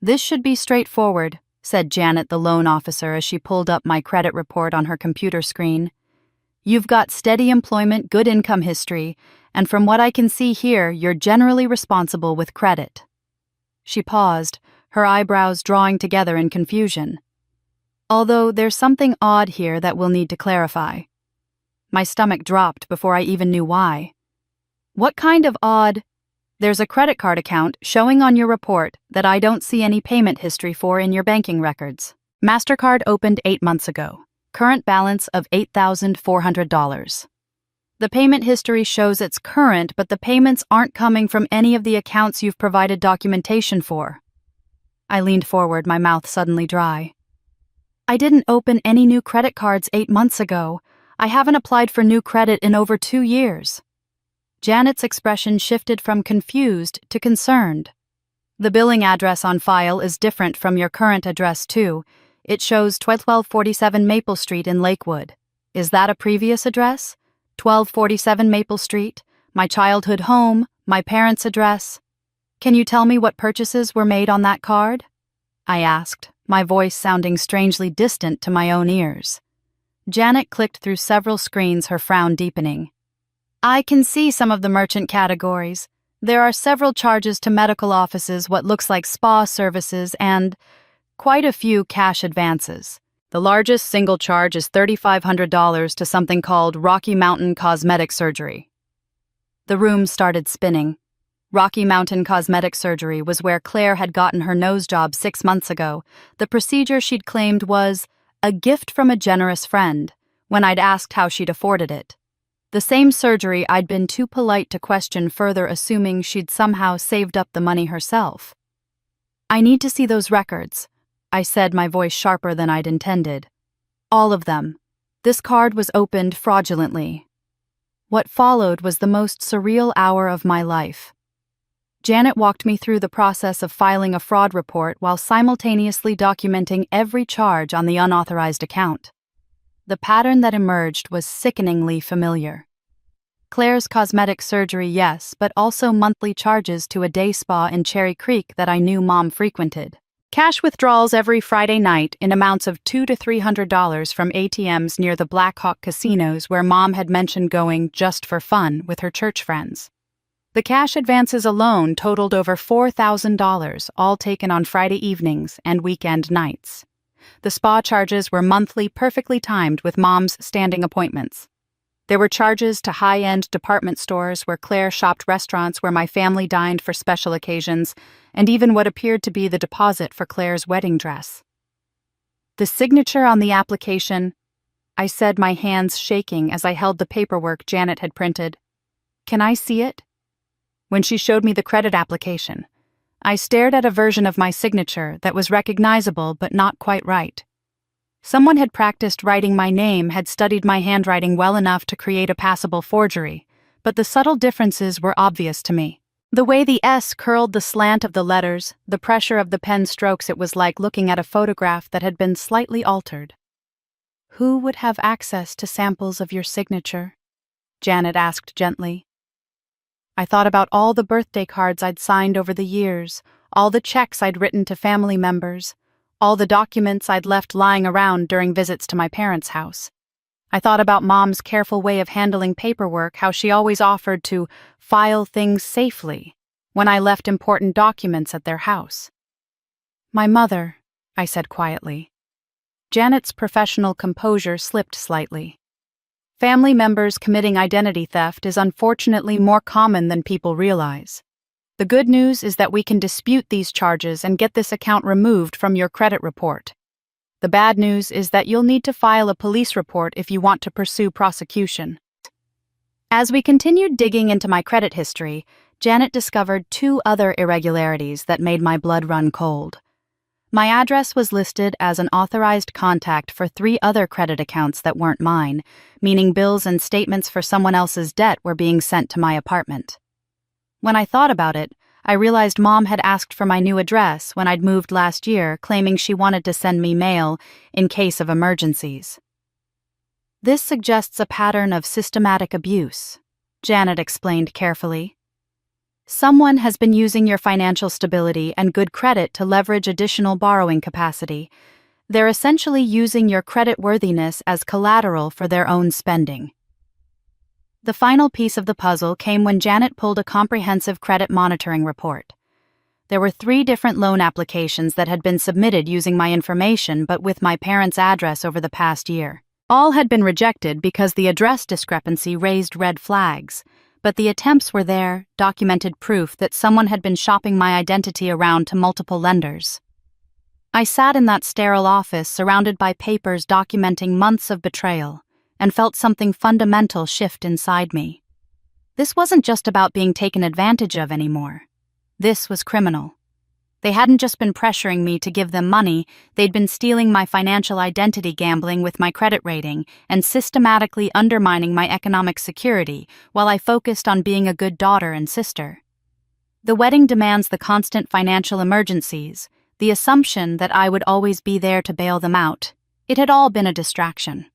"This should be straightforward," said Janet, the loan officer, as she pulled up my credit report on her computer screen. "You've got steady employment, good income history, and from what I can see here, you're generally responsible with credit." She paused, her eyebrows drawing together in confusion. "Although there's something odd here that we'll need to clarify." My stomach dropped before I even knew why. "What kind of odd?" "There's a credit card account showing on your report that I don't see any payment history for in your banking records. MasterCard opened 8 months ago. Current balance of $8,400. The payment history shows it's current, but the payments aren't coming from any of the accounts you've provided documentation for." I leaned forward, my mouth suddenly dry. "I didn't open any new credit cards 8 months ago. I haven't applied for new credit in over 2 years. Janet's expression shifted from confused to concerned. "The billing address on file is different from your current address, too. It shows 1247 Maple Street in Lakewood. Is that a previous address? 1247 Maple Street, my childhood home, my parents' address. Can you tell me what purchases were made on that card?" I asked, my voice sounding strangely distant to my own ears. Janet clicked through several screens, her frown deepening. "I can see some of the merchant categories. There are several charges to medical offices, what looks like spa services, and quite a few cash advances. The largest single charge is $3,500 to something called Rocky Mountain Cosmetic Surgery." The room started spinning. Rocky Mountain Cosmetic Surgery was where Claire had gotten her nose job 6 months ago. The procedure she'd claimed was a gift from a generous friend, when I'd asked how she'd afforded it. The same surgery I'd been too polite to question further, assuming she'd somehow saved up the money herself. "I need to see those records," I said, my voice sharper than I'd intended. "All of them. This card was opened fraudulently." What followed was the most surreal hour of my life. Janet walked me through the process of filing a fraud report while simultaneously documenting every charge on the unauthorized account. The pattern that emerged was sickeningly familiar. Claire's cosmetic surgery, yes, but also monthly charges to a day spa in Cherry Creek that I knew Mom frequented. Cash withdrawals every Friday night in amounts of $200 to $300 from ATMs near the Black Hawk casinos where Mom had mentioned going just for fun with her church friends. The cash advances alone totaled over $4,000, all taken on Friday evenings and weekend nights. The spa charges were monthly, perfectly timed with Mom's standing appointments. There were charges to high-end department stores where Claire shopped, restaurants where my family dined for special occasions, and even what appeared to be the deposit for Claire's wedding dress. "The signature on the application," I said, my hands shaking as I held the paperwork Janet had printed. "Can I see it?" When she showed me the credit application, I stared at a version of my signature that was recognizable but not quite right. Someone had practiced writing my name, had studied my handwriting well enough to create a passable forgery, but the subtle differences were obvious to me. The way the S curled the slant of the letters, the pressure of the pen strokes, it was like looking at a photograph that had been slightly altered. "Who would have access to samples of your signature?" Janet asked gently. I thought about all the birthday cards I'd signed over the years, all the checks I'd written to family members, all the documents I'd left lying around during visits to my parents' house. I thought about Mom's careful way of handling paperwork, how she always offered to file things safely when I left important documents at their house. "My mother," I said quietly. Janet's professional composure slipped slightly. Family members committing identity theft is unfortunately more common than people realize. The good news is that we can dispute these charges and get this account removed from your credit report. The bad news is that you'll need to file a police report if you want to pursue prosecution. As we continued digging into my credit history, Janet discovered 2 other irregularities that made my blood run cold. My address was listed as an authorized contact for 3 other credit accounts that weren't mine, meaning bills and statements for someone else's debt were being sent to my apartment. When I thought about it, I realized Mom had asked for my new address when I'd moved last year, claiming she wanted to send me mail in case of emergencies. This suggests a pattern of systematic abuse, Janet explained carefully. Someone has been using your financial stability and good credit to leverage additional borrowing capacity. They're essentially using your creditworthiness as collateral for their own spending. The final piece of the puzzle came when Janet pulled a comprehensive credit monitoring report. There were 3 different loan applications that had been submitted using my information but with my parents' address over the past year. All had been rejected because the address discrepancy raised red flags, but the attempts were there, documented proof that someone had been shopping my identity around to multiple lenders. I sat in that sterile office surrounded by papers documenting months of betrayal, and felt something fundamental shift inside me. This wasn't just about being taken advantage of anymore. This was criminal. They hadn't just been pressuring me to give them money, they'd been stealing my financial identity, gambling with my credit rating, and systematically undermining my economic security while I focused on being a good daughter and sister. The wedding demands the constant financial emergencies, the assumption that I would always be there to bail them out. It had all been a distraction.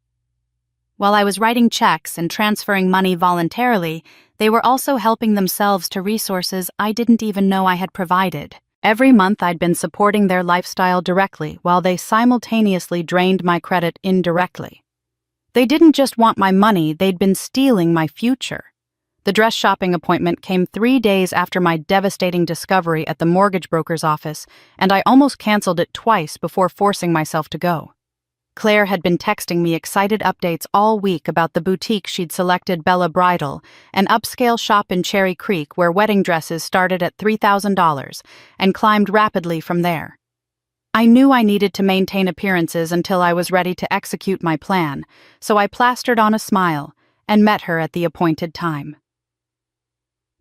While I was writing checks and transferring money voluntarily, they were also helping themselves to resources I didn't even know I had provided. Every month I'd been supporting their lifestyle directly while they simultaneously drained my credit indirectly. They didn't just want my money, they'd been stealing my future. The dress shopping appointment came 3 days after my devastating discovery at the mortgage broker's office, and I almost canceled it twice before forcing myself to go. Claire had been texting me excited updates all week about the boutique she'd selected, Bella Bridal, an upscale shop in Cherry Creek where wedding dresses started at $3,000 and climbed rapidly from there. I knew I needed to maintain appearances until I was ready to execute my plan, so I plastered on a smile and met her at the appointed time.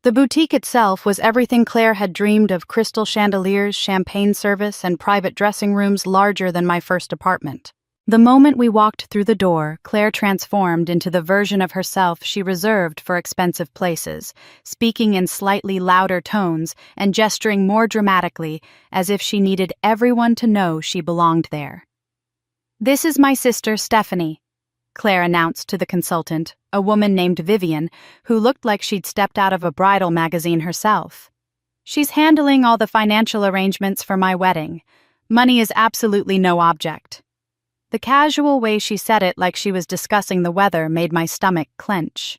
The boutique itself was everything Claire had dreamed of: crystal chandeliers, champagne service, and private dressing rooms larger than my first apartment. The moment we walked through the door, Claire transformed into the version of herself she reserved for expensive places, speaking in slightly louder tones and gesturing more dramatically, as if she needed everyone to know she belonged there. "This is my sister, Stephanie," Claire announced to the consultant, a woman named Vivian, who looked like she'd stepped out of a bridal magazine herself. "She's handling all the financial arrangements for my wedding. Money is absolutely no object." The casual way she said it, like she was discussing the weather, made my stomach clench.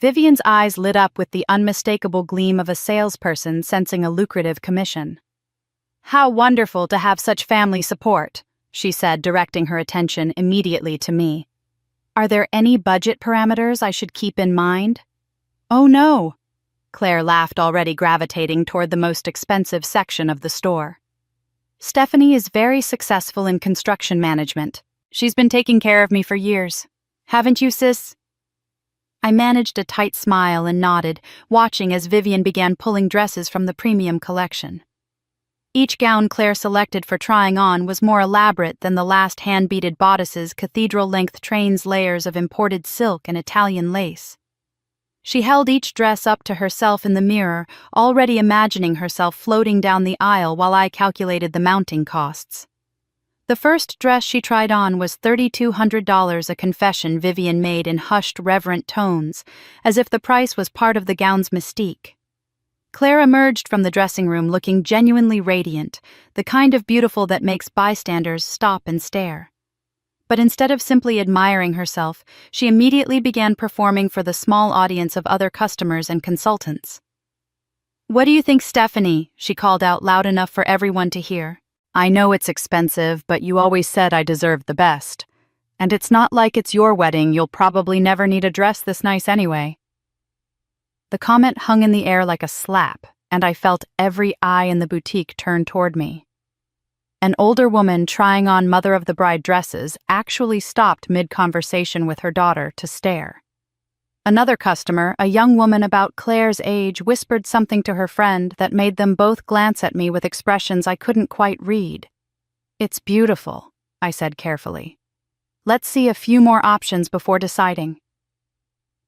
Vivian's eyes lit up with the unmistakable gleam of a salesperson sensing a lucrative commission. "How wonderful to have such family support," she said, directing her attention immediately to me. "Are there any budget parameters I should keep in mind?" "Oh no," Claire laughed, already gravitating toward the most expensive section of the store. "Stephanie is very successful in construction management. She's been taking care of me for years. Haven't you, sis?" I managed a tight smile and nodded, watching as Vivian began pulling dresses from the premium collection. Each gown Claire selected for trying on was more elaborate than the last hand-beaded bodices, cathedral-length trains, layers of imported silk and Italian lace. She held each dress up to herself in the mirror, already imagining herself floating down the aisle while I calculated the mounting costs. The first dress she tried on was $3,200, a confession Vivian made in hushed, reverent tones, as if the price was part of the gown's mystique. Claire emerged from the dressing room looking genuinely radiant, the kind of beautiful that makes bystanders stop and stare. But instead of simply admiring herself, she immediately began performing for the small audience of other customers and consultants. "What do you think, Stephanie?" she called out loud enough for everyone to hear. I know it's expensive, but you always said I deserved the best. And it's not like it's your wedding, you'll probably never need a dress this nice anyway. The comment hung in the air like a slap, and I felt every eye in the boutique turn toward me. An older woman trying on mother-of-the-bride dresses actually stopped mid-conversation with her daughter to stare. Another customer, a young woman about Claire's age, whispered something to her friend that made them both glance at me with expressions I couldn't quite read. "It's beautiful," I said carefully. "Let's see a few more options before deciding."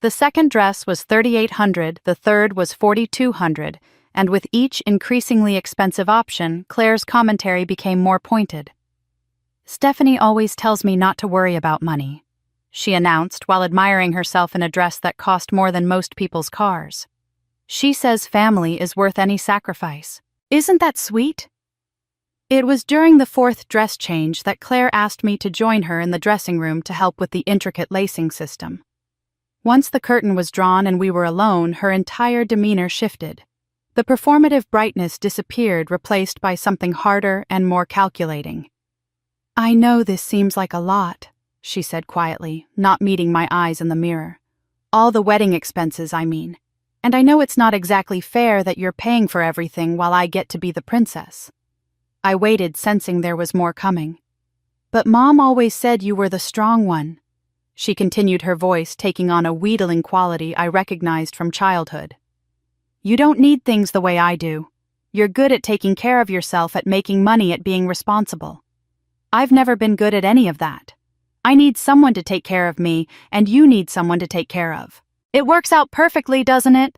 The second dress was $3,800, the third was $4,200, and with each increasingly expensive option, Claire's commentary became more pointed. "Stephanie always tells me not to worry about money," she announced while admiring herself in a dress that cost more than most people's cars. "She says family is worth any sacrifice. Isn't that sweet?" It was during the fourth dress change that Claire asked me to join her in the dressing room to help with the intricate lacing system. Once the curtain was drawn and we were alone, her entire demeanor shifted. The performative brightness disappeared, replaced by something harder and more calculating. "I know this seems like a lot," she said quietly, not meeting my eyes in the mirror. "All the wedding expenses, I mean. And I know it's not exactly fair that you're paying for everything while I get to be the princess." I waited, sensing there was more coming. "But Mom always said you were the strong one," she continued, her voice taking on a wheedling quality I recognized from childhood. "You don't need things the way I do. You're good at taking care of yourself, at making money, at being responsible. I've never been good at any of that. I need someone to take care of me, and you need someone to take care of. It works out perfectly, doesn't it?"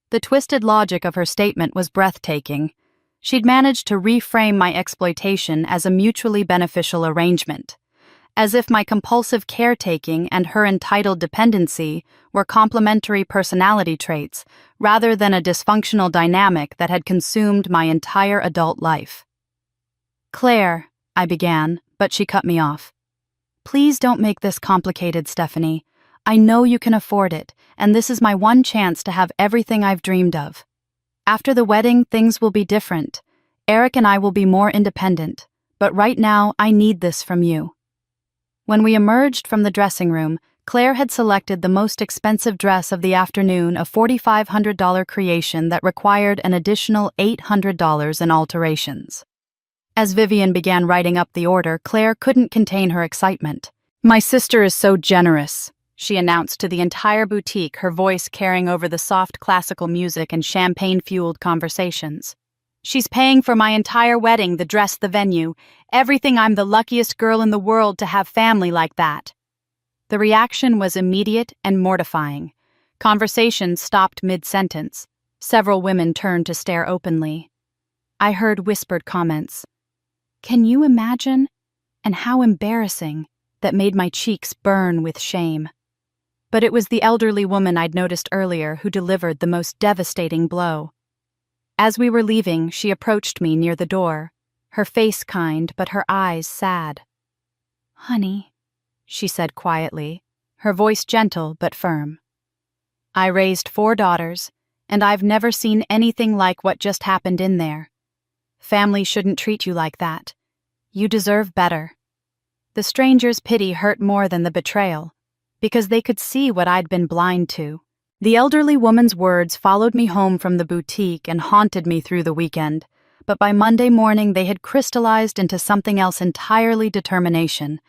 The twisted logic of her statement was breathtaking. She'd managed to reframe my exploitation as a mutually beneficial arrangement, as if my compulsive caretaking and her entitled dependency were complementary personality traits rather than a dysfunctional dynamic that had consumed my entire adult life. "Claire," I began, but she cut me off. "Please don't make this complicated, Stephanie. I know you can afford it, and this is my one chance to have everything I've dreamed of. After the wedding, things will be different. Eric and I will be more independent, but right now, I need this from you." When we emerged from the dressing room, Claire had selected the most expensive dress of the afternoon, a $4,500 creation that required an additional $800 in alterations. As Vivian began writing up the order, Claire couldn't contain her excitement. "My sister is so generous," she announced to the entire boutique, her voice carrying over the soft classical music and champagne-fueled conversations. "She's paying for my entire wedding, the dress, the venue, everything. I'm the luckiest girl in the world to have family like that." The reaction was immediate and mortifying. Conversation stopped mid-sentence. Several women turned to stare openly. I heard whispered comments. "Can you imagine?" and "How embarrassing," that made my cheeks burn with shame. But it was the elderly woman I'd noticed earlier who delivered the most devastating blow. As we were leaving, she approached me near the door, her face kind but her eyes sad. "Honey," she said quietly, her voice gentle but firm. "I raised 4 daughters, and I've never seen anything like what just happened in there. Family shouldn't treat you like that. You deserve better." The stranger's pity hurt more than the betrayal, because they could see what I'd been blind to. The elderly woman's words followed me home from the boutique and haunted me through the weekend, but by Monday morning they had crystallized into something else entirely: determination.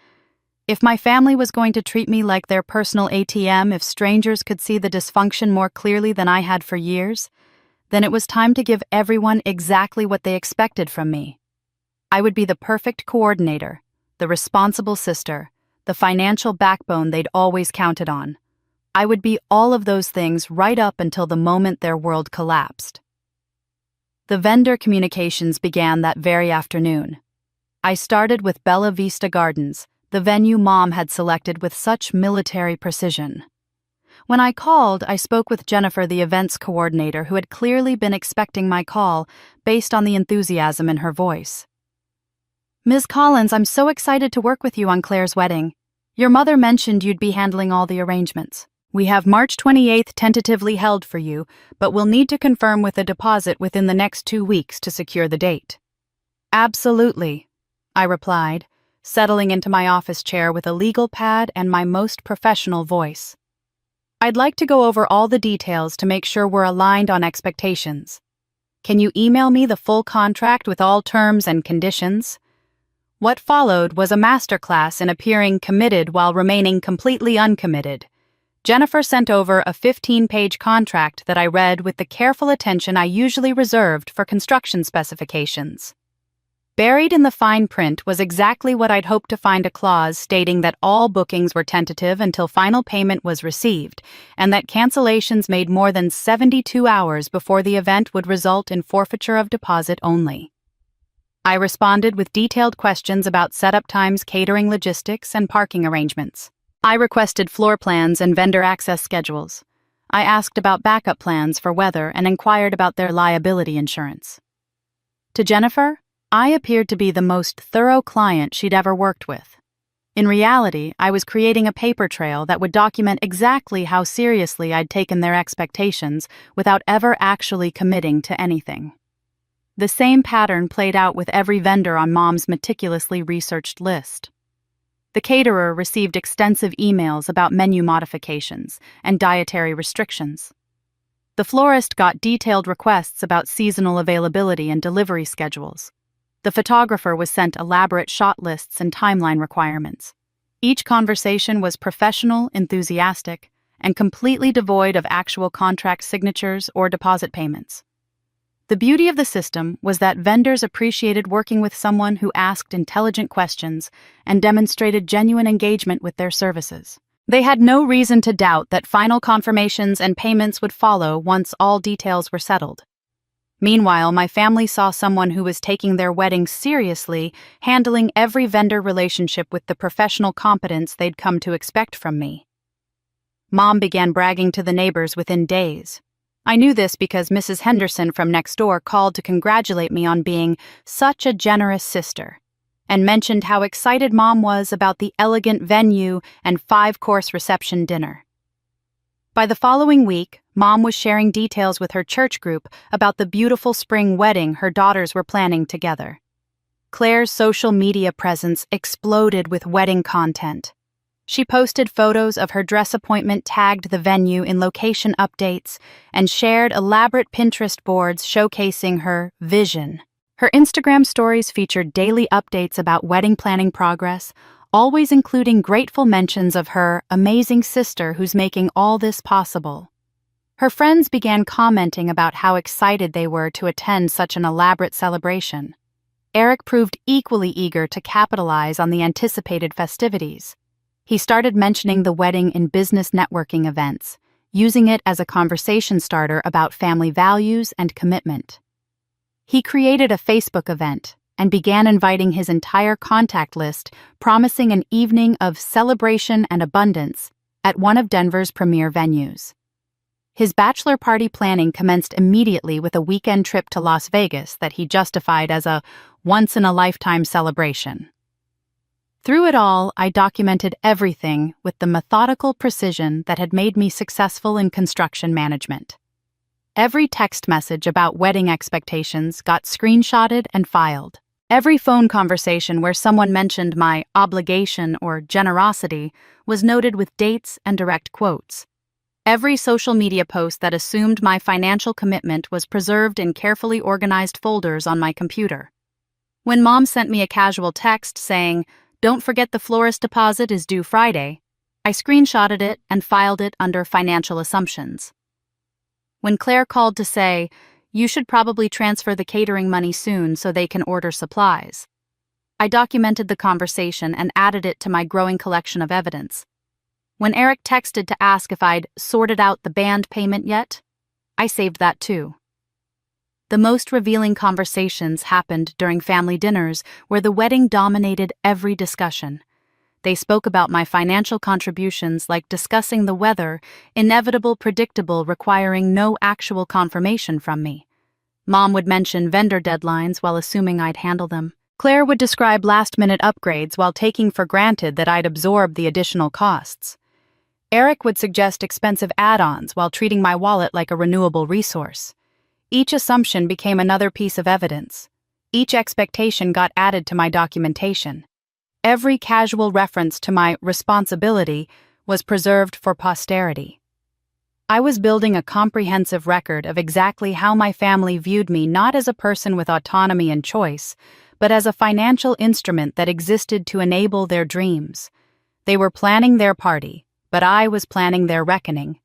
If my family was going to treat me like their personal ATM, if strangers could see the dysfunction more clearly than I had for years, then it was time to give everyone exactly what they expected from me. I would be the perfect coordinator, the responsible sister, the financial backbone they'd always counted on. I would be all of those things right up until the moment their world collapsed. The vendor communications began that very afternoon. I started with Bella Vista Gardens, the venue Mom had selected with such military precision. When I called, I spoke with Jennifer, the events coordinator, who had clearly been expecting my call based on the enthusiasm in her voice. "Ms. Collins, I'm so excited to work with you on Claire's wedding. Your mother mentioned you'd be handling all the arrangements. We have March 28th tentatively held for you, but we'll need to confirm with a deposit within the next 2 weeks to secure the date." Absolutely, I replied, settling into my office chair with a legal pad and my most professional voice. I'd like to go over all the details to make sure we're aligned on expectations. Can you email me the full contract with all terms and conditions? What followed was a masterclass in appearing committed while remaining completely uncommitted. Jennifer sent over a 15-page contract that I read with the careful attention I usually reserved for construction specifications. Buried in the fine print was exactly what I'd hoped to find: a clause stating that all bookings were tentative until final payment was received, and that cancellations made more than 72 hours before the event would result in forfeiture of deposit only. I responded with detailed questions about setup times, catering logistics, and parking arrangements. I requested floor plans and vendor access schedules. I asked about backup plans for weather and inquired about their liability insurance. To Jennifer, I appeared to be the most thorough client she'd ever worked with. In reality, I was creating a paper trail that would document exactly how seriously I'd taken their expectations without ever actually committing to anything. The same pattern played out with every vendor on Mom's meticulously researched list. The caterer received extensive emails about menu modifications and dietary restrictions. The florist got detailed requests about seasonal availability and delivery schedules. The photographer was sent elaborate shot lists and timeline requirements. Each conversation was professional, enthusiastic, and completely devoid of actual contract signatures or deposit payments. The beauty of the system was that vendors appreciated working with someone who asked intelligent questions and demonstrated genuine engagement with their services. They had no reason to doubt that final confirmations and payments would follow once all details were settled. Meanwhile, my family saw someone who was taking their wedding seriously, handling every vendor relationship with the professional competence they'd come to expect from me. Mom began bragging to the neighbors within days. I knew this because Mrs. Henderson from next door called to congratulate me on being such a generous sister, and mentioned how excited Mom was about the elegant venue and 5-course reception dinner. By the following week, Mom was sharing details with her church group about the beautiful spring wedding her daughters were planning together. Claire's social media presence exploded with wedding content. She posted photos of her dress appointment, tagged the venue in location updates, and shared elaborate Pinterest boards showcasing her vision. Her Instagram stories featured daily updates about wedding planning progress, always including grateful mentions of her amazing sister who's making all this possible. Her friends began commenting about how excited they were to attend such an elaborate celebration. Eric proved equally eager to capitalize on the anticipated festivities. He started mentioning the wedding in business networking events, using it as a conversation starter about family values and commitment. He created a Facebook event and began inviting his entire contact list, promising an evening of celebration and abundance at one of Denver's premier venues. His bachelor party planning commenced immediately with a weekend trip to Las Vegas that he justified as a once-in-a-lifetime celebration. Through it all, I documented everything with the methodical precision that had made me successful in construction management. Every text message about wedding expectations got screenshotted and filed. Every phone conversation where someone mentioned my obligation or generosity was noted with dates and direct quotes. Every social media post that assumed my financial commitment was preserved in carefully organized folders on my computer. When Mom sent me a casual text saying, "Don't forget the florist deposit is due Friday," I screenshotted it and filed it under financial assumptions. When Claire called to say, "You should probably transfer the catering money soon so they can order supplies," I documented the conversation and added it to my growing collection of evidence. When Eric texted to ask if I'd sorted out the band payment yet, I saved that too. The most revealing conversations happened during family dinners where the wedding dominated every discussion. They spoke about my financial contributions like discussing the weather, inevitable, predictable, requiring no actual confirmation from me. Mom would mention vendor deadlines while assuming I'd handle them. Claire would describe last-minute upgrades while taking for granted that I'd absorb the additional costs. Eric would suggest expensive add-ons while treating my wallet like a renewable resource. Each assumption became another piece of evidence. Each expectation got added to my documentation. Every casual reference to my responsibility was preserved for posterity. I was building a comprehensive record of exactly how my family viewed me, not as a person with autonomy and choice, but as a financial instrument that existed to enable their dreams. They were planning their party, but I was planning their reckoning.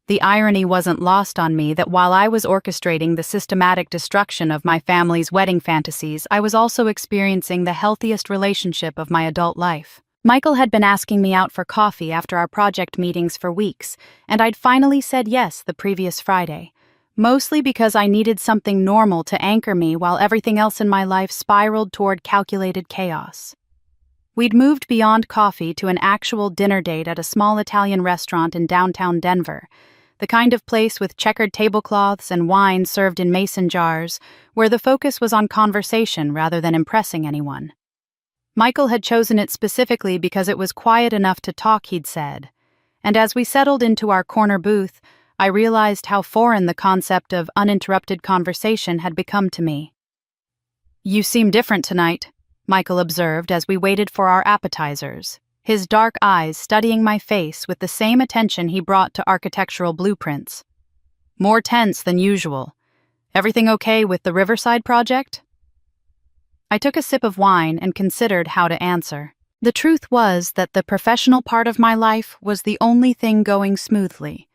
The irony wasn't lost on me that while I was orchestrating the systematic destruction of my family's wedding fantasies, I was also experiencing the healthiest relationship of my adult life. Michael had been asking me out for coffee after our project meetings for weeks, and I'd finally said yes the previous Friday, mostly because I needed something normal to anchor me while everything else in my life spiraled toward calculated chaos. We'd moved beyond coffee to an actual dinner date at a small Italian restaurant in downtown Denver, the kind of place with checkered tablecloths and wine served in mason jars, where the focus was on conversation rather than impressing anyone. Michael had chosen it specifically because it was quiet enough to talk, he'd said, and as we settled into our corner booth, I realized how foreign the concept of uninterrupted conversation had become to me. "You seem different tonight," Michael observed as we waited for our appetizers, his dark eyes studying my face with the same attention he brought to architectural blueprints. "More tense than usual. Everything okay with the Riverside project?" I took a sip of wine and considered how to answer. The truth was that the professional part of my life was the only thing going smoothly.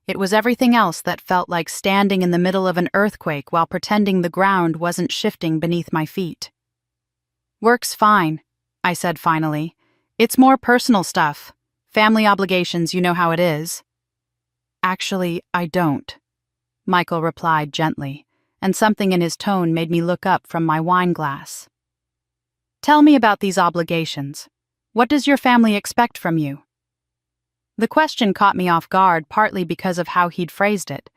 It was everything else that felt like standing in the middle of an earthquake while pretending the ground wasn't shifting beneath my feet. "Work's fine," I said finally. "It's more personal stuff. Family obligations, you know how it is." "Actually, I don't," Michael replied gently, and something in his tone made me look up from my wine glass. "Tell me about these obligations. What does your family expect from you?" The question caught me off guard, partly because of how he'd phrased it.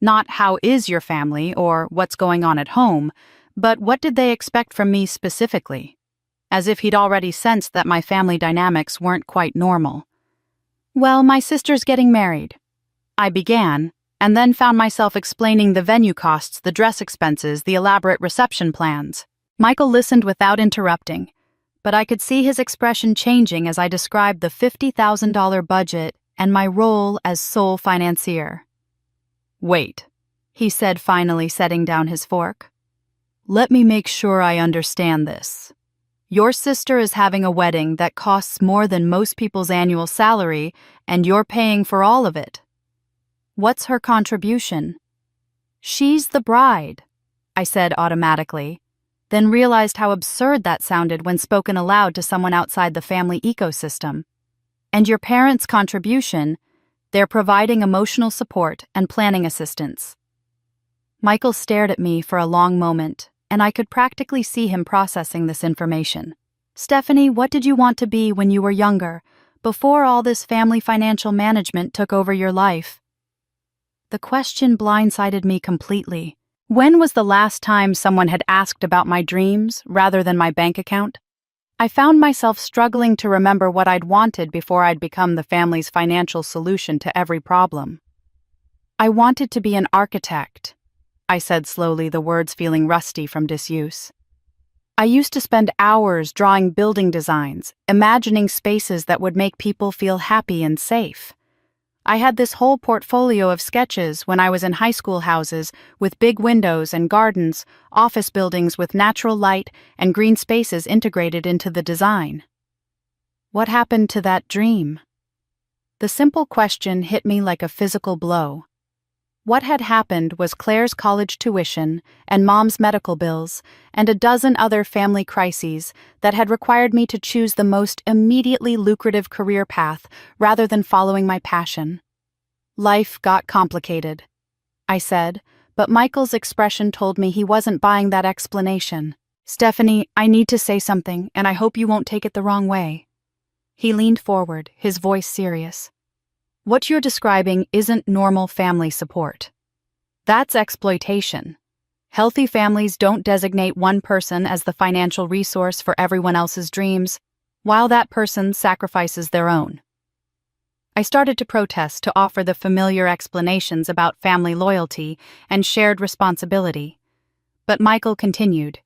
Not "how is your family" or "what's going on at home," but what did they expect from me specifically? As if he'd already sensed that my family dynamics weren't quite normal. "Well, my sister's getting married," I began, and then found myself explaining the venue costs, the dress expenses, the elaborate reception plans. Michael listened without interrupting, but I could see his expression changing as I described the $50,000 budget and my role as sole financier. "Wait," he said, finally setting down his fork. "Let me make sure I understand this. Your sister is having a wedding that costs more than most people's annual salary, and you're paying for all of it. What's her contribution?" "She's the bride," I said automatically, then realized how absurd that sounded when spoken aloud to someone outside the family ecosystem. "And your parents' contribution, they're providing emotional support and planning assistance." Michael stared at me for a long moment, and I could practically see him processing this information. "Stephanie, what did you want to be when you were younger, before all this family financial management took over your life?" The question blindsided me completely. When was the last time someone had asked about my dreams rather than my bank account? I found myself struggling to remember what I'd wanted before I'd become the family's financial solution to every problem. "I wanted to be an architect," I said slowly, the words feeling rusty from disuse. "I used to spend hours drawing building designs, imagining spaces that would make people feel happy and safe. I had this whole portfolio of sketches when I was in high school, houses with big windows and gardens, office buildings with natural light and green spaces integrated into the design. What happened to that dream?" The simple question hit me like a physical blow. What had happened was Claire's college tuition and Mom's medical bills and a dozen other family crises that had required me to choose the most immediately lucrative career path rather than following my passion. "Life got complicated," I said, but Michael's expression told me he wasn't buying that explanation. "Stephanie, I need to say something, and I hope you won't take it the wrong way." He leaned forward, his voice serious. "What you're describing isn't normal family support. That's exploitation. Healthy families don't designate one person as the financial resource for everyone else's dreams, while that person sacrifices their own." I started to protest, to offer the familiar explanations about family loyalty and shared responsibility. But Michael continued,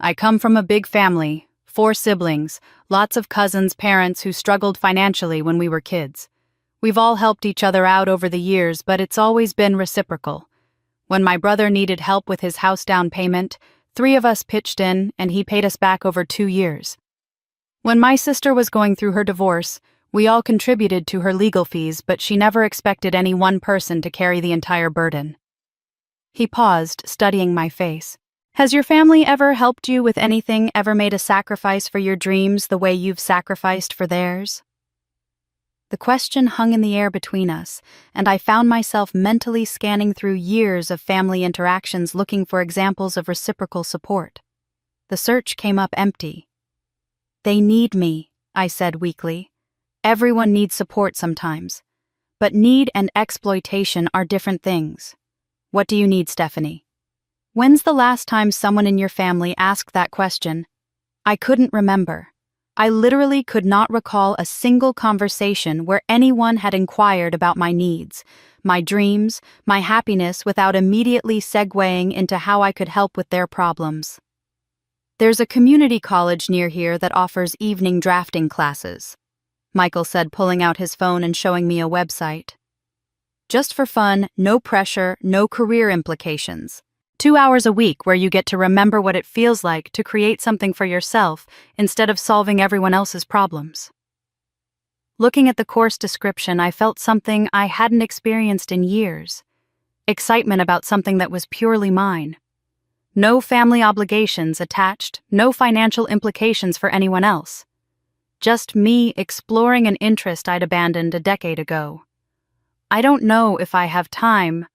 I come from a big family, 4 siblings, lots of cousins, parents who struggled financially when we were kids. We've all helped each other out over the years, but it's always been reciprocal. When my brother needed help with his house down payment, 3 of us pitched in and he paid us back over 2 years. When my sister was going through her divorce, we all contributed to her legal fees, but she never expected any one person to carry the entire burden. He paused, studying my face. Has your family ever helped you with anything, ever made a sacrifice for your dreams the way you've sacrificed for theirs? The question hung in the air between us, and I found myself mentally scanning through years of family interactions looking for examples of reciprocal support. The search came up empty. They need me, I said weakly. Everyone needs support sometimes. But need and exploitation are different things. What do you need, Stephanie? When's the last time someone in your family asked that question? I couldn't remember. I literally could not recall a single conversation where anyone had inquired about my needs, my dreams, my happiness without immediately segueing into how I could help with their problems. There's a community college near here that offers evening drafting classes, Michael said, pulling out his phone and showing me a website. Just for fun, no pressure, no career implications. 2 hours a week where you get to remember what it feels like to create something for yourself instead of solving everyone else's problems. Looking at the course description, I felt something I hadn't experienced in years. Excitement about something that was purely mine. No family obligations attached, no financial implications for anyone else. Just me exploring an interest I'd abandoned a decade ago. I don't know if I have time.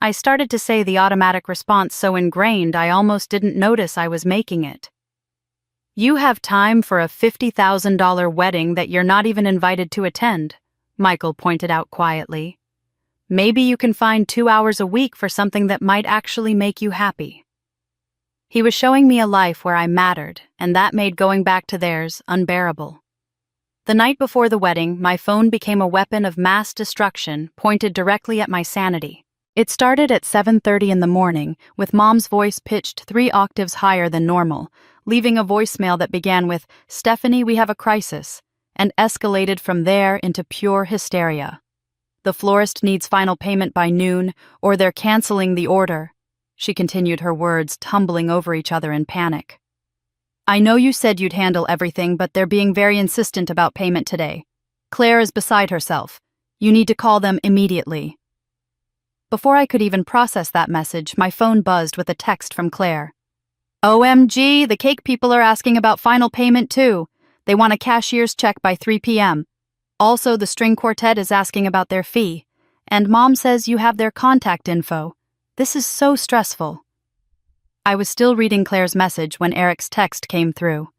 I started to say the automatic response so ingrained I almost didn't notice I was making it. You have time for a $50,000 wedding that you're not even invited to attend, Michael pointed out quietly. Maybe you can find 2 hours a week for something that might actually make you happy. He was showing me a life where I mattered, and that made going back to theirs unbearable. The night before the wedding, my phone became a weapon of mass destruction pointed directly at my sanity. It started at 7:30 in the morning, with Mom's voice pitched 3 octaves higher than normal, leaving a voicemail that began with, "Stephanie, we have a crisis," and escalated from there into pure hysteria. "The florist needs final payment by noon, or they're canceling the order," she continued, her words tumbling over each other in panic. "I know you said you'd handle everything, but they're being very insistent about payment today. Claire is beside herself. You need to call them immediately." Before I could even process that message, my phone buzzed with a text from Claire. "OMG, the cake people are asking about final payment too. They want a cashier's check by 3 p.m. Also, the string quartet is asking about their fee. And Mom says you have their contact info. This is so stressful." I was still reading Claire's message when Eric's text came through.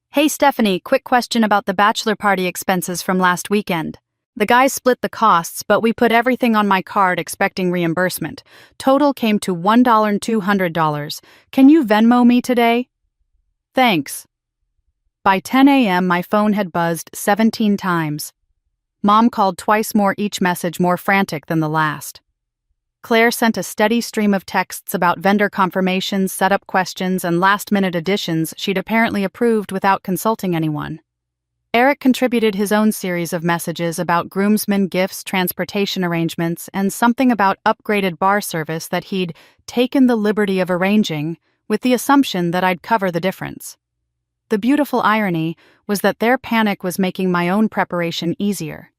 "Hey Stephanie, quick question about the bachelor party expenses from last weekend. The guys split the costs, but we put everything on my card expecting reimbursement. Total came to $1,200. Can you Venmo me today? Thanks." By 10 a.m., my phone had buzzed 17 times. Mom called twice more, each message more frantic than the last. Claire sent a steady stream of texts about vendor confirmations, setup questions, and last-minute additions she'd apparently approved without consulting anyone. Eric contributed his own series of messages about groomsmen gifts, transportation arrangements, and something about upgraded bar service that he'd taken the liberty of arranging, with the assumption that I'd cover the difference. The beautiful irony was that their panic was making my own preparation easier.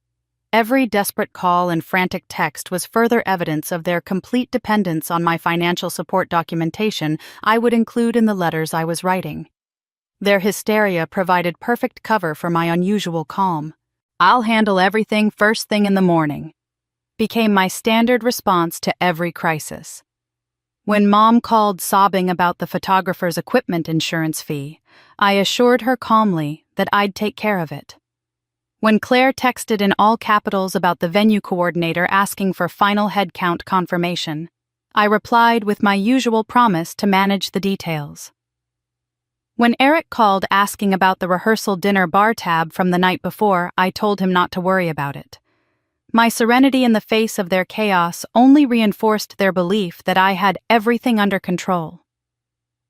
Every desperate call and frantic text was further evidence of their complete dependence on my financial support documentation I would include in the letters I was writing. Their hysteria provided perfect cover for my unusual calm. "I'll handle everything first thing in the morning," became my standard response to every crisis. When Mom called sobbing about the photographer's equipment insurance fee, I assured her calmly that I'd take care of it. When Claire texted in all capitals about the venue coordinator asking for final headcount confirmation, I replied with my usual promise to manage the details. When Eric called asking about the rehearsal dinner bar tab from the night before, I told him not to worry about it. My serenity in the face of their chaos only reinforced their belief that I had everything under control.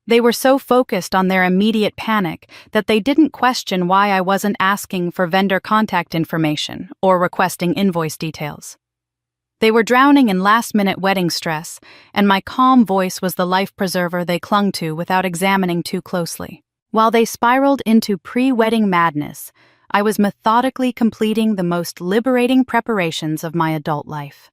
They were so focused on their immediate panic that they didn't question why I wasn't asking for vendor contact information or requesting invoice details. They were drowning in last-minute wedding stress, and my calm voice was the life preserver they clung to without examining too closely. While they spiraled into pre-wedding madness, I was methodically completing the most liberating preparations of my adult life.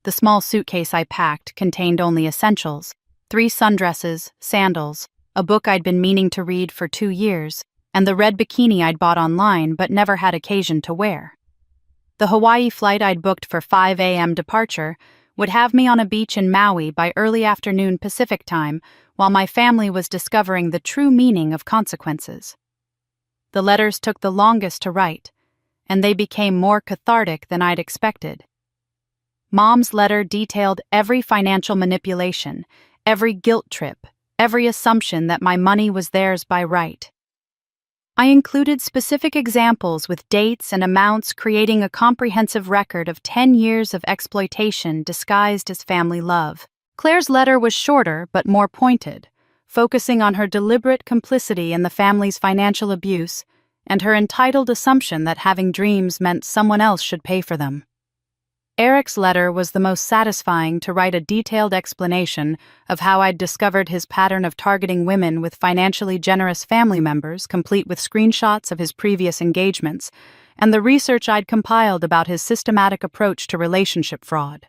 The small suitcase I packed contained only essentials: 3 sundresses, sandals, a book I'd been meaning to read for 2 years, and the red bikini I'd bought online but never had occasion to wear. The Hawaii flight I'd booked for 5 a.m. departure would have me on a beach in Maui by early afternoon Pacific time, while my family was discovering the true meaning of consequences. The letters took the longest to write, and they became more cathartic than I'd expected. Mom's letter detailed every financial manipulation, every guilt trip, every assumption that my money was theirs by right. I included specific examples with dates and amounts, creating a comprehensive record of 10 years of exploitation disguised as family love. Claire's letter was shorter but more pointed, focusing on her deliberate complicity in the family's financial abuse and her entitled assumption that having dreams meant someone else should pay for them. Eric's letter was the most satisfying, to write a detailed explanation of how I'd discovered his pattern of targeting women with financially generous family members, complete with screenshots of his previous engagements, and the research I'd compiled about his systematic approach to relationship fraud.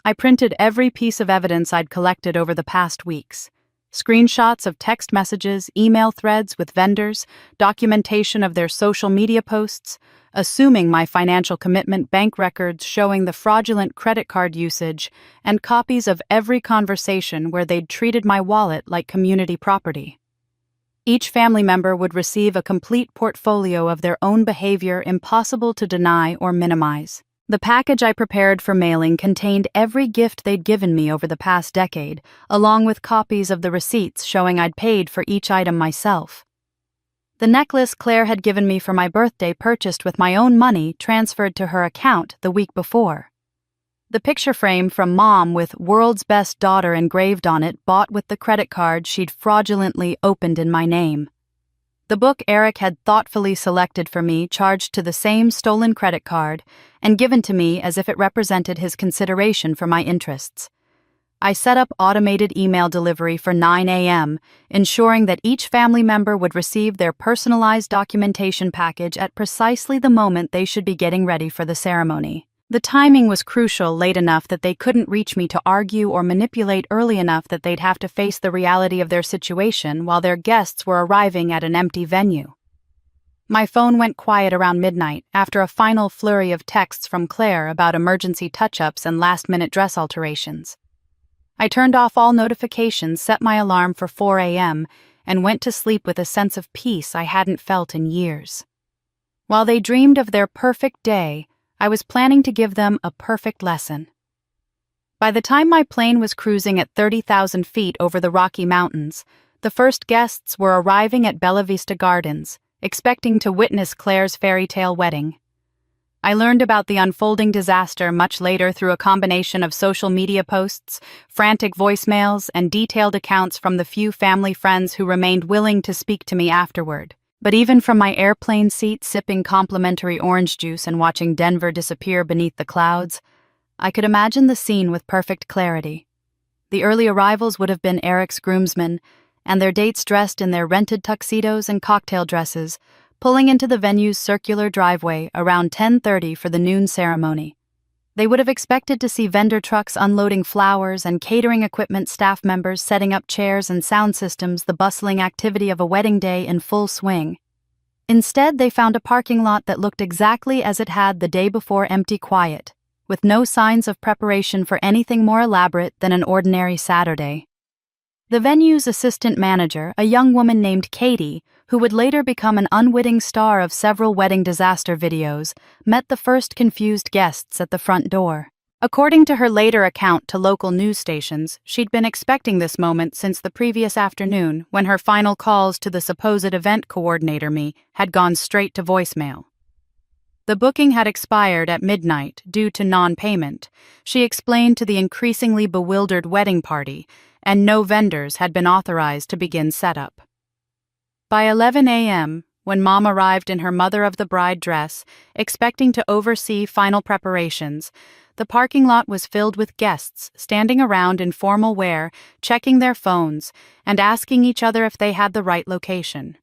I printed every piece of evidence I'd collected over the past weeks: screenshots of text messages, email threads with vendors, documentation of their social media posts, assuming my financial commitment bank records showing the fraudulent credit card usage, and copies of every conversation where they'd treated my wallet like community property. Each family member would receive a complete portfolio of their own behavior, impossible to deny or minimize. The package I prepared for mailing contained every gift they'd given me over the past decade, along with copies of the receipts showing I'd paid for each item myself. The necklace Claire had given me for my birthday, purchased with my own money, transferred to her account the week before. The picture frame from Mom with "World's Best Daughter" engraved on it, bought with the credit card she'd fraudulently opened in my name. The book Eric had thoughtfully selected for me, charged to the same stolen credit card, and given to me as if it represented his consideration for my interests. I set up automated email delivery for 9 a.m., ensuring that each family member would receive their personalized documentation package at precisely the moment they should be getting ready for the ceremony. The timing was crucial, late enough that they couldn't reach me to argue, or manipulate early enough that they'd have to face the reality of their situation while their guests were arriving at an empty venue. My phone went quiet around midnight, after a final flurry of texts from Claire about emergency touch-ups and last-minute dress alterations. I turned off all notifications, set my alarm for 4 a.m., and went to sleep with a sense of peace I hadn't felt in years. While they dreamed of their perfect day, I was planning to give them a perfect lesson. By the time my plane was cruising at 30,000 feet over the Rocky Mountains, the first guests were arriving at Bella Vista Gardens, expecting to witness Claire's fairy tale wedding. I learned about the unfolding disaster much later through a combination of social media posts, frantic voicemails, and detailed accounts from the few family friends who remained willing to speak to me afterward. But even from my airplane seat, sipping complimentary orange juice and watching Denver disappear beneath the clouds, I could imagine the scene with perfect clarity. The early arrivals would have been Eric's groomsmen, and their dates dressed in their rented tuxedos and cocktail dresses, pulling into the venue's circular driveway around 10:30 for the noon ceremony. They would have expected to see vendor trucks unloading flowers and catering equipment, staff members setting up chairs and sound systems, the bustling activity of a wedding day in full swing. Instead, they found a parking lot that looked exactly as it had the day before, empty, quiet, with no signs of preparation for anything more elaborate than an ordinary Saturday. The venue's assistant manager, a young woman named Katie, who would later become an unwitting star of several wedding disaster videos, met the first confused guests at the front door. According to her later account to local news stations, she'd been expecting this moment since the previous afternoon, when her final calls to the supposed event coordinator had gone straight to voicemail. The booking had expired at midnight due to non-payment, she explained to the increasingly bewildered wedding party, and no vendors had been authorized to begin setup. By 11 a.m., when Mom arrived in her mother-of-the-bride dress, expecting to oversee final preparations, the parking lot was filled with guests standing around in formal wear, checking their phones, and asking each other if they had the right location.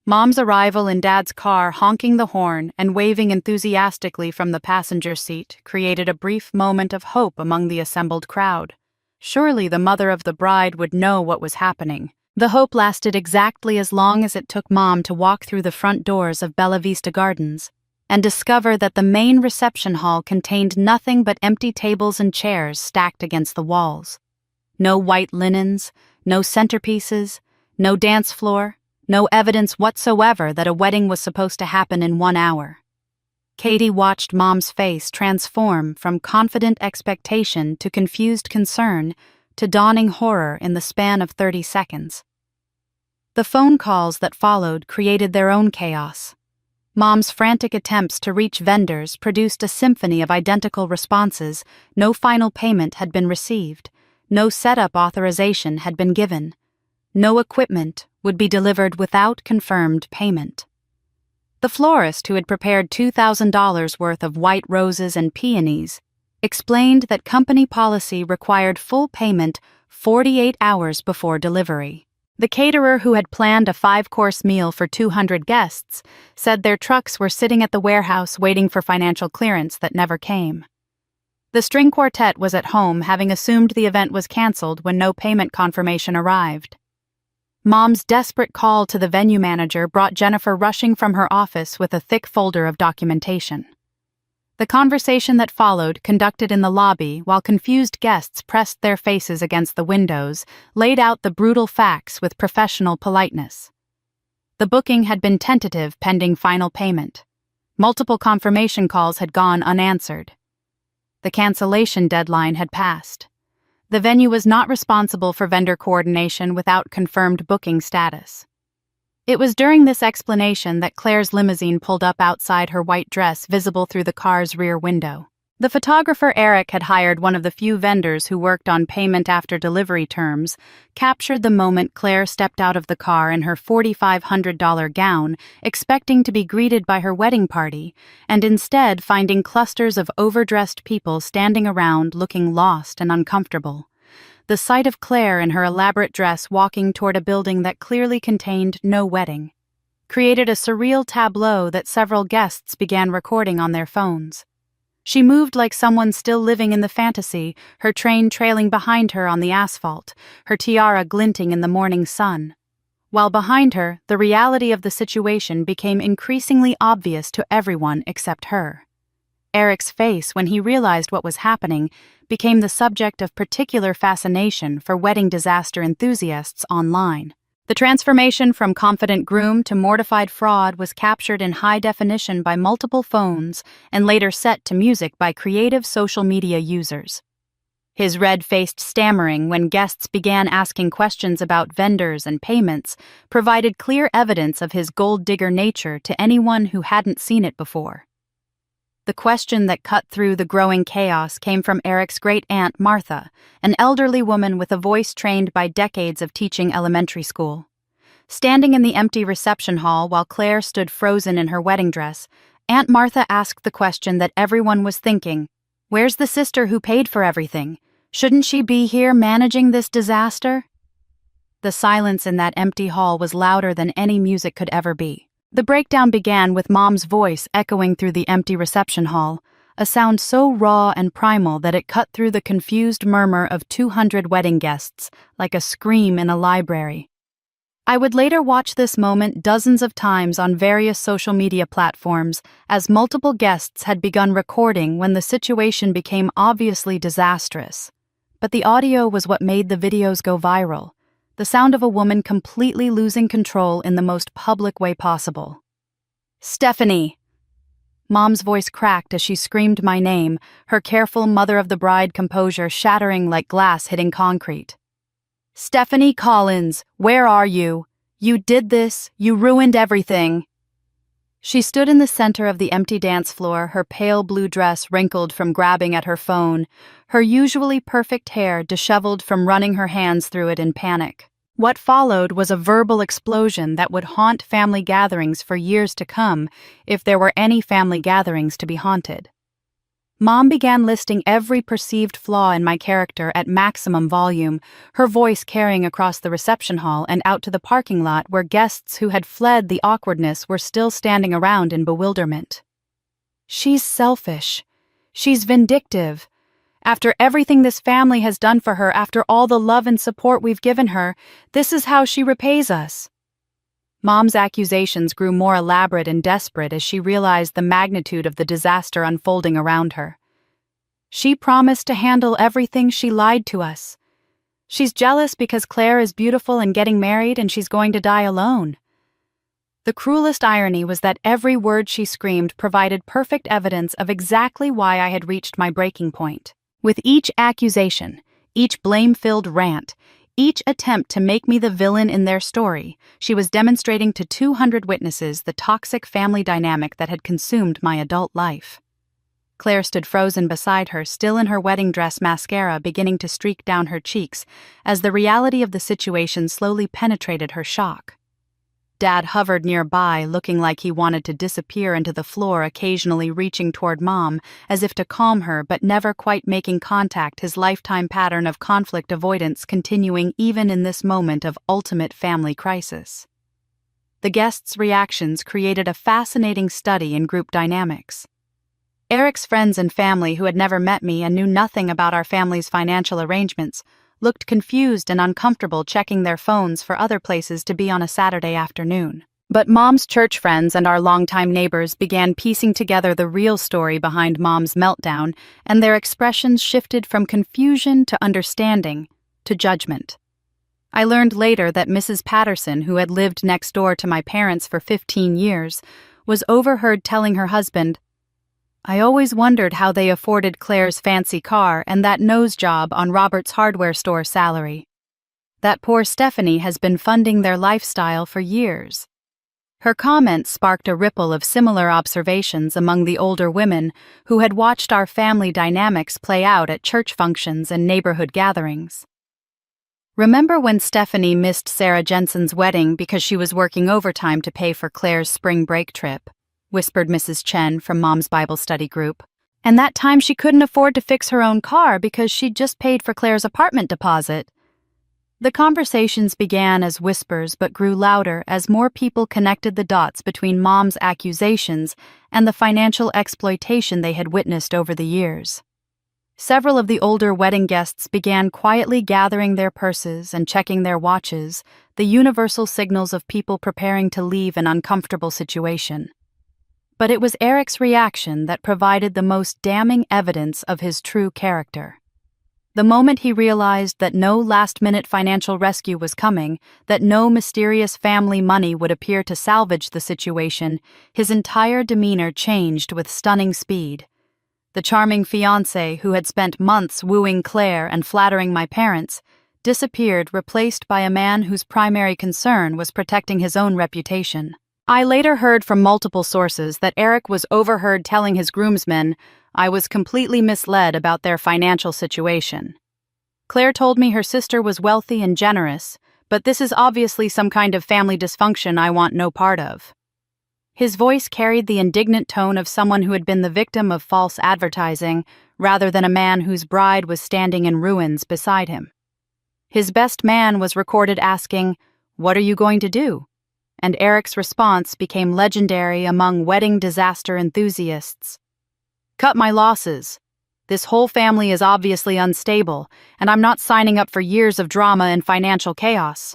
Mom's arrival in Dad's car, honking the horn and waving enthusiastically from the passenger seat, created a brief moment of hope among the assembled crowd. Surely the mother of the bride would know what was happening. The hope lasted exactly as long as it took Mom to walk through the front doors of Bella Vista Gardens and discover that the main reception hall contained nothing but empty tables and chairs stacked against the walls. No white linens, no centerpieces, no dance floor, no evidence whatsoever that a wedding was supposed to happen in 1 hour. Katie watched Mom's face transform from confident expectation to confused concern to dawning horror in the span of 30 seconds. The phone calls that followed created their own chaos. Mom's frantic attempts to reach vendors produced a symphony of identical responses. No final payment had been received. No setup authorization had been given. No equipment would be delivered without confirmed payment. The florist, who had prepared $2,000 worth of white roses and peonies, explained that company policy required full payment 48 hours before delivery. The caterer, who had planned a 5-course meal for 200 guests, said their trucks were sitting at the warehouse waiting for financial clearance that never came. The string quartet was at home, having assumed the event was canceled when no payment confirmation arrived. Mom's desperate call to the venue manager brought Jennifer rushing from her office with a thick folder of documentation. The conversation that followed, conducted in the lobby while confused guests pressed their faces against the windows, laid out the brutal facts with professional politeness. The booking had been tentative pending final payment. Multiple confirmation calls had gone unanswered. The cancellation deadline had passed. The venue was not responsible for vendor coordination without confirmed booking status. It was during this explanation that Claire's limousine pulled up outside her white dress, visible through the car's rear window. The photographer Eric had hired, one of the few vendors who worked on payment after delivery terms, captured the moment Claire stepped out of the car in her $4,500 gown, expecting to be greeted by her wedding party, and instead finding clusters of overdressed people standing around looking lost and uncomfortable. The sight of Claire in her elaborate dress walking toward a building that clearly contained no wedding created a surreal tableau that several guests began recording on their phones. She moved like someone still living in the fantasy, her train trailing behind her on the asphalt, her tiara glinting in the morning sun. While behind her, the reality of the situation became increasingly obvious to everyone except her. Eric's face, when he realized what was happening, became the subject of particular fascination for wedding disaster enthusiasts online. The transformation from confident groom to mortified fraud was captured in high definition by multiple phones and later set to music by creative social media users. His red-faced stammering when guests began asking questions about vendors and payments provided clear evidence of his gold-digger nature to anyone who hadn't seen it before. The question that cut through the growing chaos came from Eric's great-aunt Martha, an elderly woman with a voice trained by decades of teaching elementary school. Standing in the empty reception hall while Claire stood frozen in her wedding dress, Aunt Martha asked the question that everyone was thinking: where's the sister who paid for everything? Shouldn't she be here managing this disaster? The silence in that empty hall was louder than any music could ever be. The breakdown began with Mom's voice echoing through the empty reception hall, a sound so raw and primal that it cut through the confused murmur of 200 wedding guests like a scream in a library. I would later watch this moment dozens of times on various social media platforms, as multiple guests had begun recording when the situation became obviously disastrous. But the audio was what made the videos go viral. The sound of a woman completely losing control in the most public way possible. "Stephanie!" Mom's voice cracked as she screamed my name, her careful mother-of-the-bride composure shattering like glass hitting concrete. "Stephanie Collins, where are you? You did this, you ruined everything." She stood in the center of the empty dance floor, her pale blue dress wrinkled from grabbing at her phone, her usually perfect hair disheveled from running her hands through it in panic. What followed was a verbal explosion that would haunt family gatherings for years to come, if there were any family gatherings to be haunted. Mom began listing every perceived flaw in my character at maximum volume, her voice carrying across the reception hall and out to the parking lot where guests who had fled the awkwardness were still standing around in bewilderment. She's selfish. She's vindictive. After everything this family has done for her, after all the love and support we've given her, this is how she repays us. Mom's accusations grew more elaborate and desperate as she realized the magnitude of the disaster unfolding around her. She promised to handle everything, she lied to us. She's jealous because Claire is beautiful and getting married and she's going to die alone. The cruelest irony was that every word she screamed provided perfect evidence of exactly why I had reached my breaking point. With each accusation, each blame-filled rant, each attempt to make me the villain in their story, she was demonstrating to 200 witnesses the toxic family dynamic that had consumed my adult life. Claire stood frozen beside her, still in her wedding dress, mascara beginning to streak down her cheeks, as the reality of the situation slowly penetrated her shock. Dad hovered nearby, looking like he wanted to disappear into the floor, occasionally reaching toward Mom, as if to calm her but never quite making contact, his lifetime pattern of conflict avoidance continuing even in this moment of ultimate family crisis. The guests' reactions created a fascinating study in group dynamics. Eric's friends and family, who had never met me and knew nothing about our family's financial arrangements, looked confused and uncomfortable, checking their phones for other places to be on a Saturday afternoon. But Mom's church friends and our longtime neighbors began piecing together the real story behind Mom's meltdown, and their expressions shifted from confusion to understanding to judgment. I learned later that Mrs. Patterson, who had lived next door to my parents for 15 years, was overheard telling her husband, "I always wondered how they afforded Claire's fancy car and that nose job on Robert's hardware store salary. That poor Stephanie has been funding their lifestyle for years." Her comments sparked a ripple of similar observations among the older women who had watched our family dynamics play out at church functions and neighborhood gatherings. "Remember when Stephanie missed Sarah Jensen's wedding because she was working overtime to pay for Claire's spring break trip?" whispered Mrs. Chen from Mom's Bible study group. "And that time she couldn't afford to fix her own car because she'd just paid for Claire's apartment deposit." The conversations began as whispers but grew louder as more people connected the dots between Mom's accusations and the financial exploitation they had witnessed over the years. Several of the older wedding guests began quietly gathering their purses and checking their watches, the universal signals of people preparing to leave an uncomfortable situation. But it was Eric's reaction that provided the most damning evidence of his true character. The moment he realized that no last-minute financial rescue was coming, that no mysterious family money would appear to salvage the situation, his entire demeanor changed with stunning speed. The charming fiancé, who had spent months wooing Claire and flattering my parents, disappeared, replaced by a man whose primary concern was protecting his own reputation. I later heard from multiple sources that Eric was overheard telling his groomsmen, "I was completely misled about their financial situation. Claire told me her sister was wealthy and generous, but this is obviously some kind of family dysfunction I want no part of." His voice carried the indignant tone of someone who had been the victim of false advertising, rather than a man whose bride was standing in ruins beside him. His best man was recorded asking, "What are you going to do?" And Eric's response became legendary among wedding disaster enthusiasts. "Cut my losses. This whole family is obviously unstable, and I'm not signing up for years of drama and financial chaos."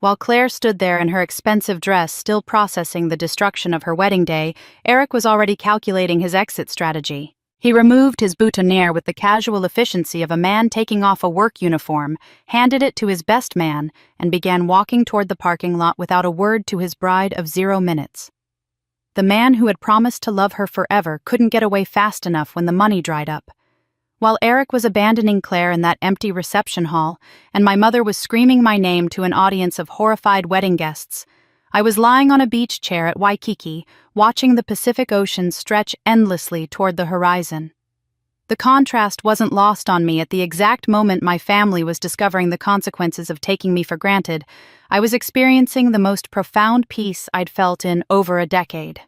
While Claire stood there in her expensive dress, still processing the destruction of her wedding day, Eric was already calculating his exit strategy. He removed his boutonniere with the casual efficiency of a man taking off a work uniform, handed it to his best man, and began walking toward the parking lot without a word to his bride of 0 minutes. The man who had promised to love her forever couldn't get away fast enough when the money dried up. While Eric was abandoning Claire in that empty reception hall, and my mother was screaming my name to an audience of horrified wedding guests, I was lying on a beach chair at Waikiki, watching the Pacific Ocean stretch endlessly toward the horizon. The contrast wasn't lost on me at the exact moment my family was discovering the consequences of taking me for granted. I was experiencing the most profound peace I'd felt in over a decade.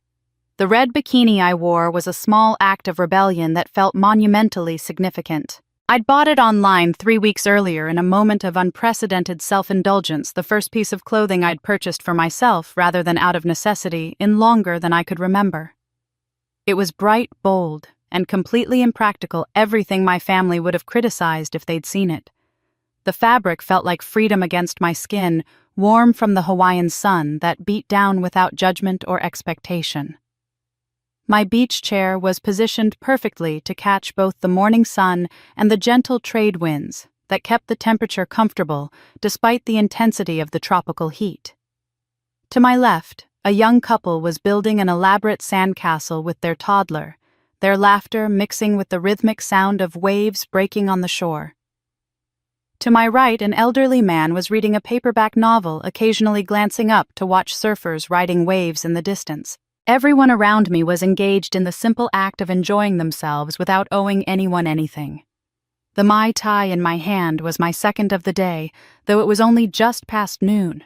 The red bikini I wore was a small act of rebellion that felt monumentally significant. I'd bought it online 3 weeks earlier in a moment of unprecedented self-indulgence, the first piece of clothing I'd purchased for myself rather than out of necessity in longer than I could remember. It was bright, bold, and completely impractical, everything my family would have criticized if they'd seen it. The fabric felt like freedom against my skin, warm from the Hawaiian sun that beat down without judgment or expectation. My beach chair was positioned perfectly to catch both the morning sun and the gentle trade winds that kept the temperature comfortable despite the intensity of the tropical heat. To my left, a young couple was building an elaborate sandcastle with their toddler, their laughter mixing with the rhythmic sound of waves breaking on the shore. To my right, an elderly man was reading a paperback novel, occasionally glancing up to watch surfers riding waves in the distance. Everyone around me was engaged in the simple act of enjoying themselves without owing anyone anything. The Mai Tai in my hand was my second of the day, though it was only just past noon.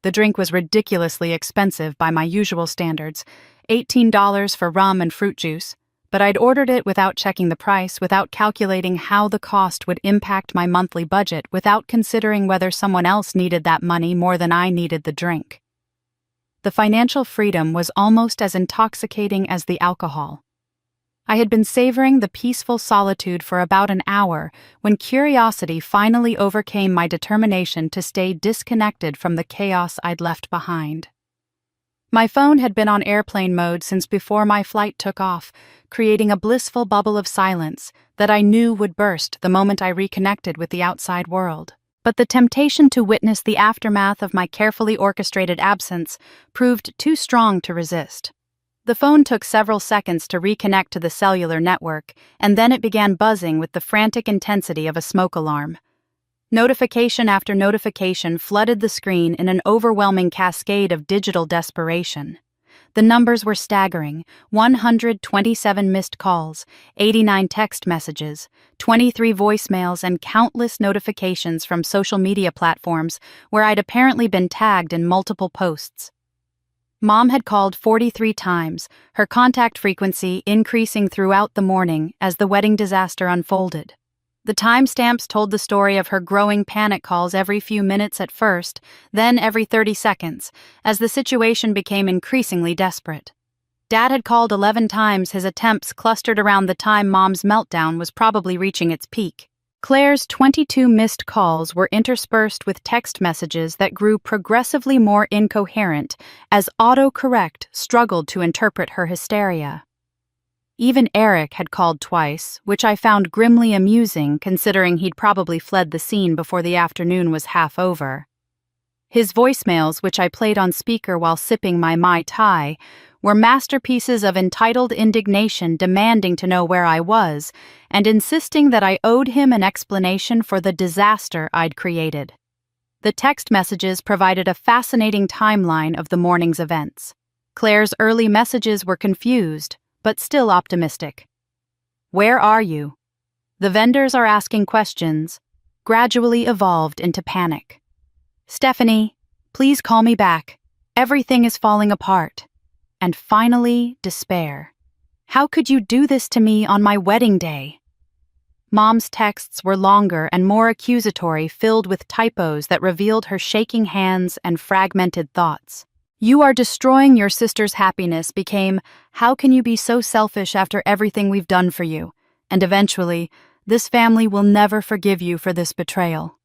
The drink was ridiculously expensive by my usual standards, $18 for rum and fruit juice, but I'd ordered it without checking the price, without calculating how the cost would impact my monthly budget, without considering whether someone else needed that money more than I needed the drink. The financial freedom was almost as intoxicating as the alcohol. I had been savoring the peaceful solitude for about an hour when curiosity finally overcame my determination to stay disconnected from the chaos I'd left behind. My phone had been on airplane mode since before my flight took off, creating a blissful bubble of silence that I knew would burst the moment I reconnected with the outside world. But the temptation to witness the aftermath of my carefully orchestrated absence proved too strong to resist. The phone took several seconds to reconnect to the cellular network, and then it began buzzing with the frantic intensity of a smoke alarm. Notification after notification flooded the screen in an overwhelming cascade of digital desperation. The numbers were staggering: 127 missed calls, 89 text messages, 23 voicemails, and countless notifications from social media platforms where I'd apparently been tagged in multiple posts. Mom had called 43 times, her contact frequency increasing throughout the morning as the wedding disaster unfolded. The timestamps told the story of her growing panic calls every few minutes at first, then every 30 seconds, as the situation became increasingly desperate. Dad had called 11 times, his attempts clustered around the time Mom's meltdown was probably reaching its peak. Claire's 22 missed calls were interspersed with text messages that grew progressively more incoherent as autocorrect struggled to interpret her hysteria. Even Eric had called twice, which I found grimly amusing considering he'd probably fled the scene before the afternoon was half over. His voicemails, which I played on speaker while sipping my Mai Tai, were masterpieces of entitled indignation demanding to know where I was and insisting that I owed him an explanation for the disaster I'd created. The text messages provided a fascinating timeline of the morning's events. Claire's early messages were confused, but still optimistic. "Where are you?" "The vendors are asking questions," gradually evolved into panic. "Stephanie, please call me back. Everything is falling apart." And finally, despair. "How could you do this to me on my wedding day?" Mom's texts were longer and more accusatory, filled with typos that revealed her shaking hands and fragmented thoughts. "You are destroying your sister's happiness" became, "How can you be so selfish after everything we've done for you?" And eventually, "This family will never forgive you for this betrayal."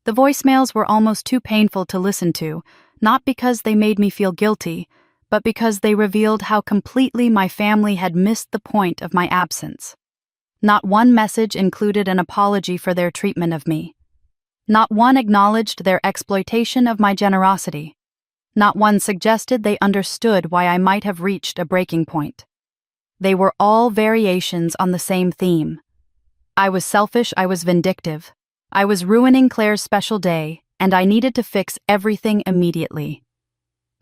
The voicemails were almost too painful to listen to, not because they made me feel guilty, but because they revealed how completely my family had missed the point of my absence. Not one message included an apology for their treatment of me. Not one acknowledged their exploitation of my generosity. Not one suggested they understood why I might have reached a breaking point. They were all variations on the same theme. I was selfish, I was vindictive. I was ruining Claire's special day, and I needed to fix everything immediately.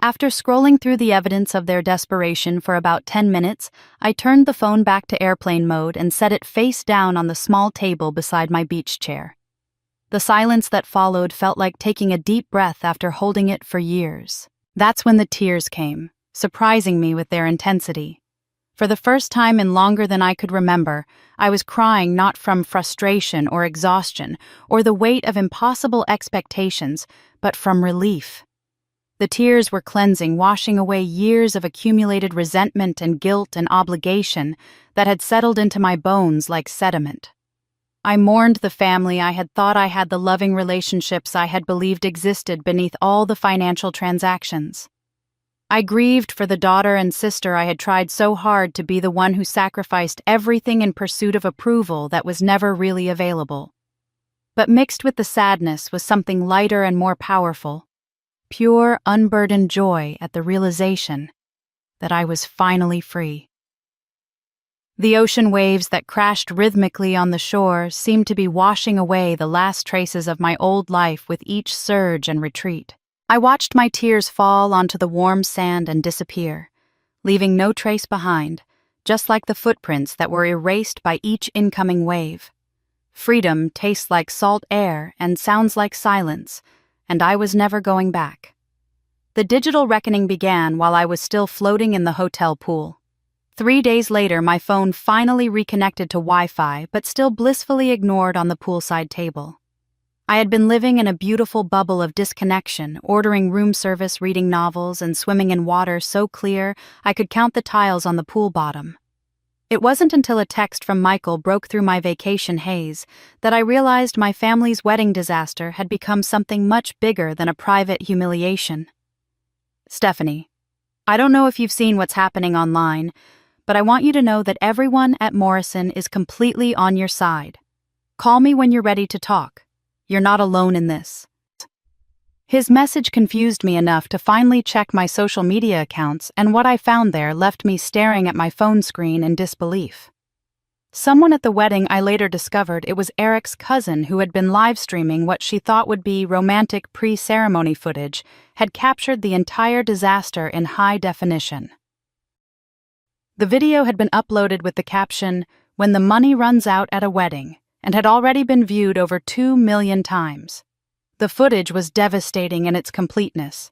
After scrolling through the evidence of their desperation for about 10 minutes, I turned the phone back to airplane mode and set it face down on the small table beside my beach chair. The silence that followed felt like taking a deep breath after holding it for years. That's when the tears came, surprising me with their intensity. For the first time in longer than I could remember, I was crying not from frustration or exhaustion or the weight of impossible expectations, but from relief. The tears were cleansing, washing away years of accumulated resentment and guilt and obligation that had settled into my bones like sediment. I mourned the family I had thought I had, the loving relationships I had believed existed beneath all the financial transactions. I grieved for the daughter and sister I had tried so hard to be the one who sacrificed everything in pursuit of approval that was never really available. But mixed with the sadness was something lighter and more powerful. Pure, unburdened joy at the realization that I was finally free. The ocean waves that crashed rhythmically on the shore seemed to be washing away the last traces of my old life with each surge and retreat. I watched my tears fall onto the warm sand and disappear, leaving no trace behind, just like the footprints that were erased by each incoming wave. Freedom tastes like salt air and sounds like silence, and I was never going back. The digital reckoning began while I was still floating in the hotel pool. 3 days later, my phone finally reconnected to Wi-Fi, but still blissfully ignored on the poolside table. I had been living in a beautiful bubble of disconnection, ordering room service, reading novels, and swimming in water so clear I could count the tiles on the pool bottom. It wasn't until a text from Michael broke through my vacation haze that I realized my family's wedding disaster had become something much bigger than a private humiliation. Stephanie, I don't know if you've seen what's happening online, but I want you to know that everyone at Morrison is completely on your side. Call me when you're ready to talk. You're not alone in this. His message confused me enough to finally check my social media accounts, and what I found there left me staring at my phone screen in disbelief. Someone at the wedding, I later discovered it was Eric's cousin who had been live streaming what she thought would be romantic pre-ceremony footage, had captured the entire disaster in high definition. The video had been uploaded with the caption, "When the money runs out at a wedding," and had already been viewed over 2 million times. The footage was devastating in its completeness.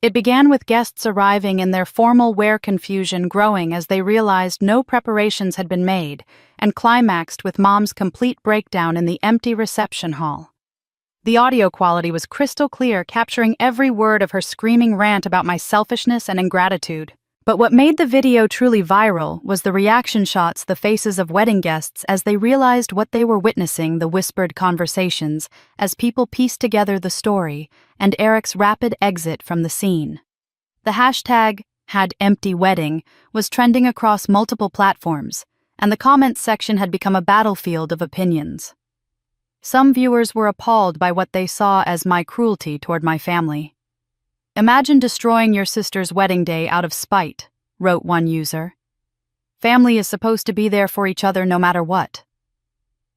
It began with guests arriving and their formal wear confusion growing as they realized no preparations had been made, and climaxed with Mom's complete breakdown in the empty reception hall. The audio quality was crystal clear, capturing every word of her screaming rant about my selfishness and ingratitude. But what made the video truly viral was the reaction shots, the faces of wedding guests as they realized what they were witnessing, the whispered conversations, as people pieced together the story, and Eric's rapid exit from the scene. The hashtag #HadEmptyWedding was trending across multiple platforms, and the comments section had become a battlefield of opinions. Some viewers were appalled by what they saw as my cruelty toward my family. "Imagine destroying your sister's wedding day out of spite," wrote one user. "Family is supposed to be there for each other no matter what."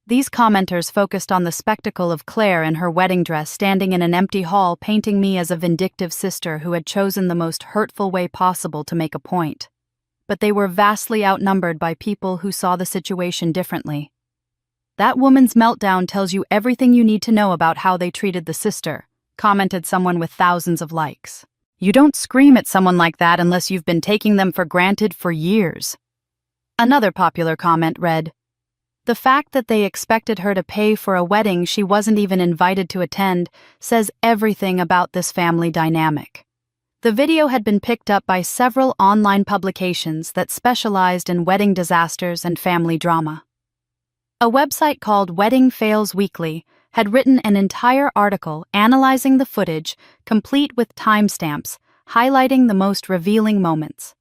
These commenters focused on the spectacle of Claire in her wedding dress standing in an empty hall, painting me as a vindictive sister who had chosen the most hurtful way possible to make a point. But they were vastly outnumbered by people who saw the situation differently. "That woman's meltdown tells you everything you need to know about how they treated the sister," commented someone with thousands of likes. "You don't scream at someone like that unless you've been taking them for granted for years." Another popular comment read, "The fact that they expected her to pay for a wedding she wasn't even invited to attend says everything about this family dynamic." The video had been picked up by several online publications that specialized in wedding disasters and family drama. A website called Wedding Fails Weekly had written an entire article analyzing the footage, complete with timestamps, highlighting the most revealing moments.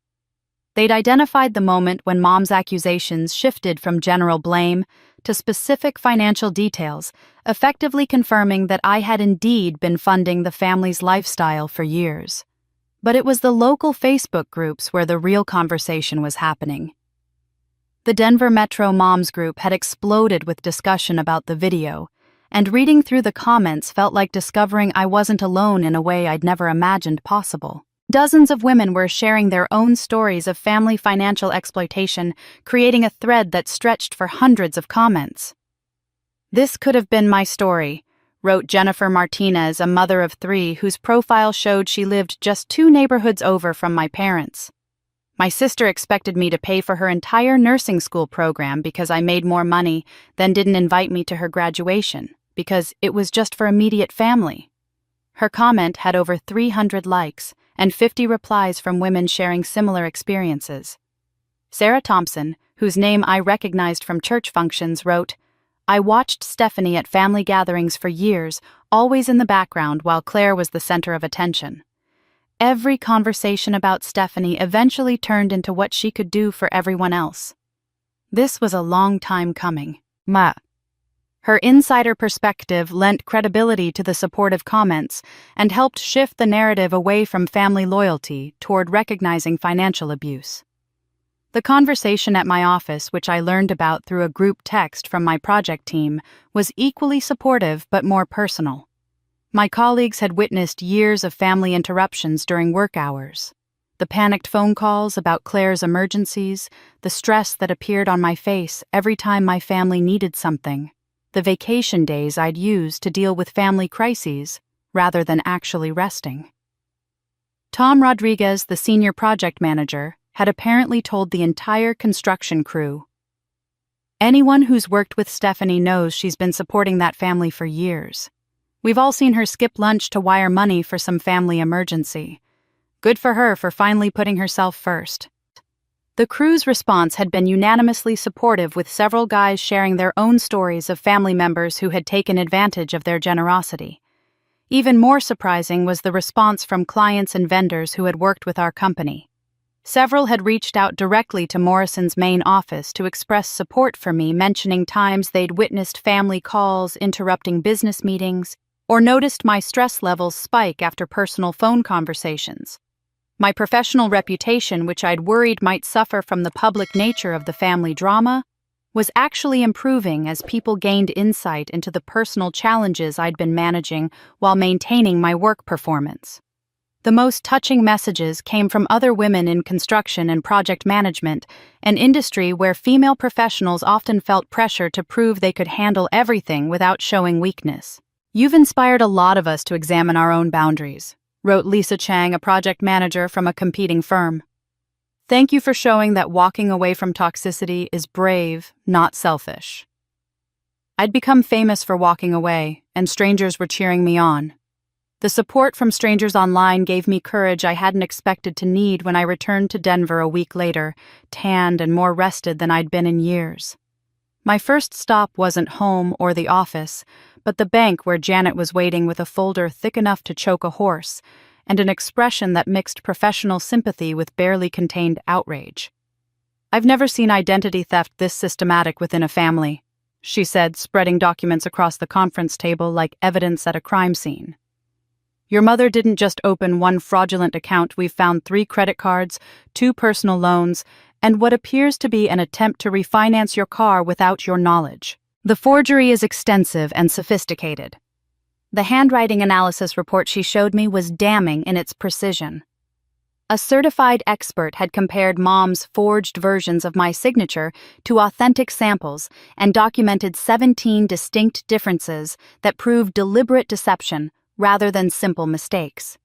They'd identified the moment when Mom's accusations shifted from general blame to specific financial details, effectively confirming that I had indeed been funding the family's lifestyle for years. But it was the local Facebook groups where the real conversation was happening. The Denver Metro Moms group had exploded with discussion about the video, and reading through the comments felt like discovering I wasn't alone in a way I'd never imagined possible. Dozens of women were sharing their own stories of family financial exploitation, creating a thread that stretched for hundreds of comments. "This could have been my story," wrote Jennifer Martinez, a mother of 3 whose profile showed she lived just 2 neighborhoods over from my parents. "My sister expected me to pay for her entire nursing school program because I made more money, then didn't invite me to her graduation, because it was just for immediate family." Her comment had over 300 likes and 50 replies from women sharing similar experiences. Sarah Thompson, whose name I recognized from church functions, wrote, "I watched Stephanie at family gatherings for years, always in the background while Claire was the center of attention. Every conversation about Stephanie eventually turned into what she could do for everyone else. This was a long time coming." Her insider perspective lent credibility to the supportive comments and helped shift the narrative away from family loyalty toward recognizing financial abuse. The conversation at my office, which I learned about through a group text from my project team, was equally supportive but more personal. My colleagues had witnessed years of family interruptions during work hours. The panicked phone calls about Claire's emergencies, the stress that appeared on my face every time my family needed something, the vacation days I'd use to deal with family crises rather than actually resting. Tom Rodriguez, the senior project manager, had apparently told the entire construction crew, "Anyone who's worked with Stephanie knows she's been supporting that family for years. We've all seen her skip lunch to wire money for some family emergency. Good for her for finally putting herself first." The crew's response had been unanimously supportive, with several guys sharing their own stories of family members who had taken advantage of their generosity. Even more surprising was the response from clients and vendors who had worked with our company. Several had reached out directly to Morrison's main office to express support for me, mentioning times they'd witnessed family calls interrupting business meetings or noticed my stress levels spike after personal phone conversations. My professional reputation, which I'd worried might suffer from the public nature of the family drama, was actually improving as people gained insight into the personal challenges I'd been managing while maintaining my work performance. The most touching messages came from other women in construction and project management, an industry where female professionals often felt pressure to prove they could handle everything without showing weakness. "You've inspired a lot of us to examine our own boundaries," wrote Lisa Chang, a project manager from a competing firm. "Thank you for showing that walking away from toxicity is brave, not selfish." I'd become famous for walking away, and strangers were cheering me on. The support from strangers online gave me courage I hadn't expected to need when I returned to Denver a week later, tanned and more rested than I'd been in years. My first stop wasn't home or the office, but the bank where Janet was waiting with a folder thick enough to choke a horse, and an expression that mixed professional sympathy with barely contained outrage. "I've never seen identity theft this systematic within a family," she said, spreading documents across the conference table like evidence at a crime scene. "Your mother didn't just open one fraudulent account. We've found 3 credit cards, 2 personal loans, and what appears to be an attempt to refinance your car without your knowledge. The forgery is extensive and sophisticated." The handwriting analysis report she showed me was damning in its precision. A certified expert had compared Mom's forged versions of my signature to authentic samples and documented 17 distinct differences that proved deliberate deception rather than simple mistakes.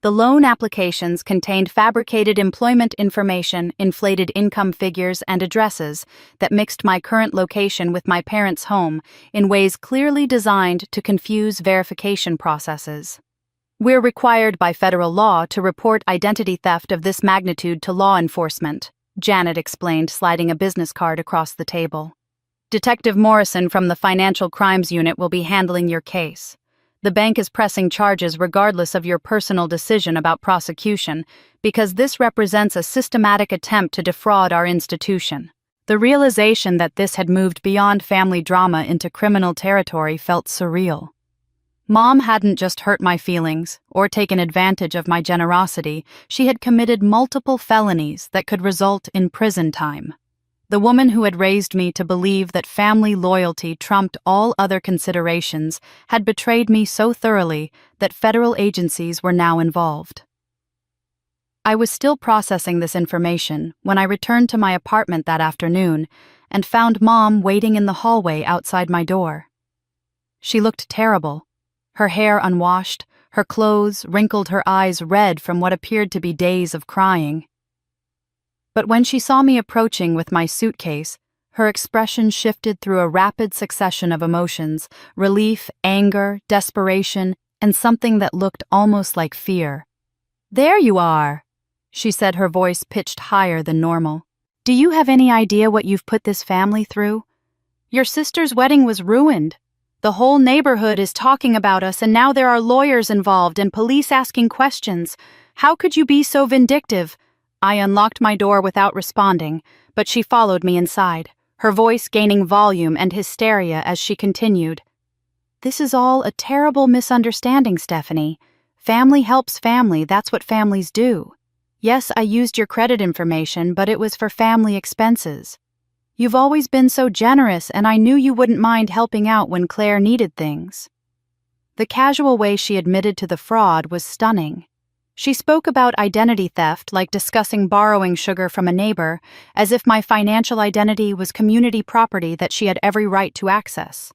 The loan applications contained fabricated employment information, inflated income figures, and addresses that mixed my current location with my parents' home in ways clearly designed to confuse verification processes. "We're required by federal law to report identity theft of this magnitude to law enforcement," Janet explained, sliding a business card across the table. "Detective Morrison from the Financial Crimes Unit will be handling your case. The bank is pressing charges regardless of your personal decision about prosecution, because this represents a systematic attempt to defraud our institution." The realization that this had moved beyond family drama into criminal territory felt surreal. Mom hadn't just hurt my feelings or taken advantage of my generosity, she had committed multiple felonies that could result in prison time. The woman who had raised me to believe that family loyalty trumped all other considerations had betrayed me so thoroughly that federal agencies were now involved. I was still processing this information when I returned to my apartment that afternoon and found Mom waiting in the hallway outside my door. She looked terrible, her hair unwashed, her clothes wrinkled, her eyes red from what appeared to be days of crying. But when she saw me approaching with my suitcase, her expression shifted through a rapid succession of emotions: relief, anger, desperation, and something that looked almost like fear. "There you are," she said, her voice pitched higher than normal. "Do you have any idea what you've put this family through? Your sister's wedding was ruined. The whole neighborhood is talking about us, and now there are lawyers involved and police asking questions. How could you be so vindictive?" I unlocked my door without responding, but she followed me inside, her voice gaining volume and hysteria as she continued. "This is all a terrible misunderstanding, Stephanie. Family helps family, that's what families do. Yes, I used your credit information, but it was for family expenses. You've always been so generous, and I knew you wouldn't mind helping out when Claire needed things." The casual way she admitted to the fraud was stunning. She spoke about identity theft like discussing borrowing sugar from a neighbor, as if my financial identity was community property that she had every right to access.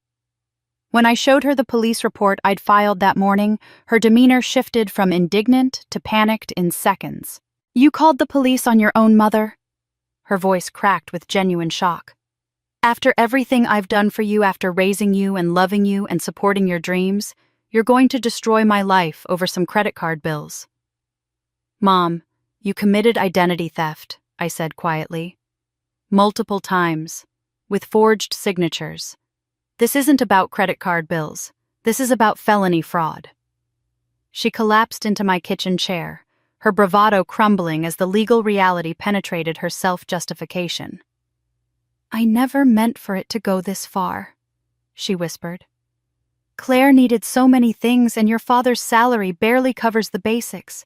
When I showed her the police report I'd filed that morning, her demeanor shifted from indignant to panicked in seconds. "You called the police on your own mother?" Her voice cracked with genuine shock. "After everything I've done for you, after raising you and loving you and supporting your dreams, you're going to destroy my life over some credit card bills." "Mom, you committed identity theft," I said quietly. "Multiple times, with forged signatures. This isn't about credit card bills. This is about felony fraud." She collapsed into my kitchen chair, her bravado crumbling as the legal reality penetrated her self-justification. "I never meant for it to go this far," she whispered. "Claire needed so many things, and your father's salary barely covers the basics.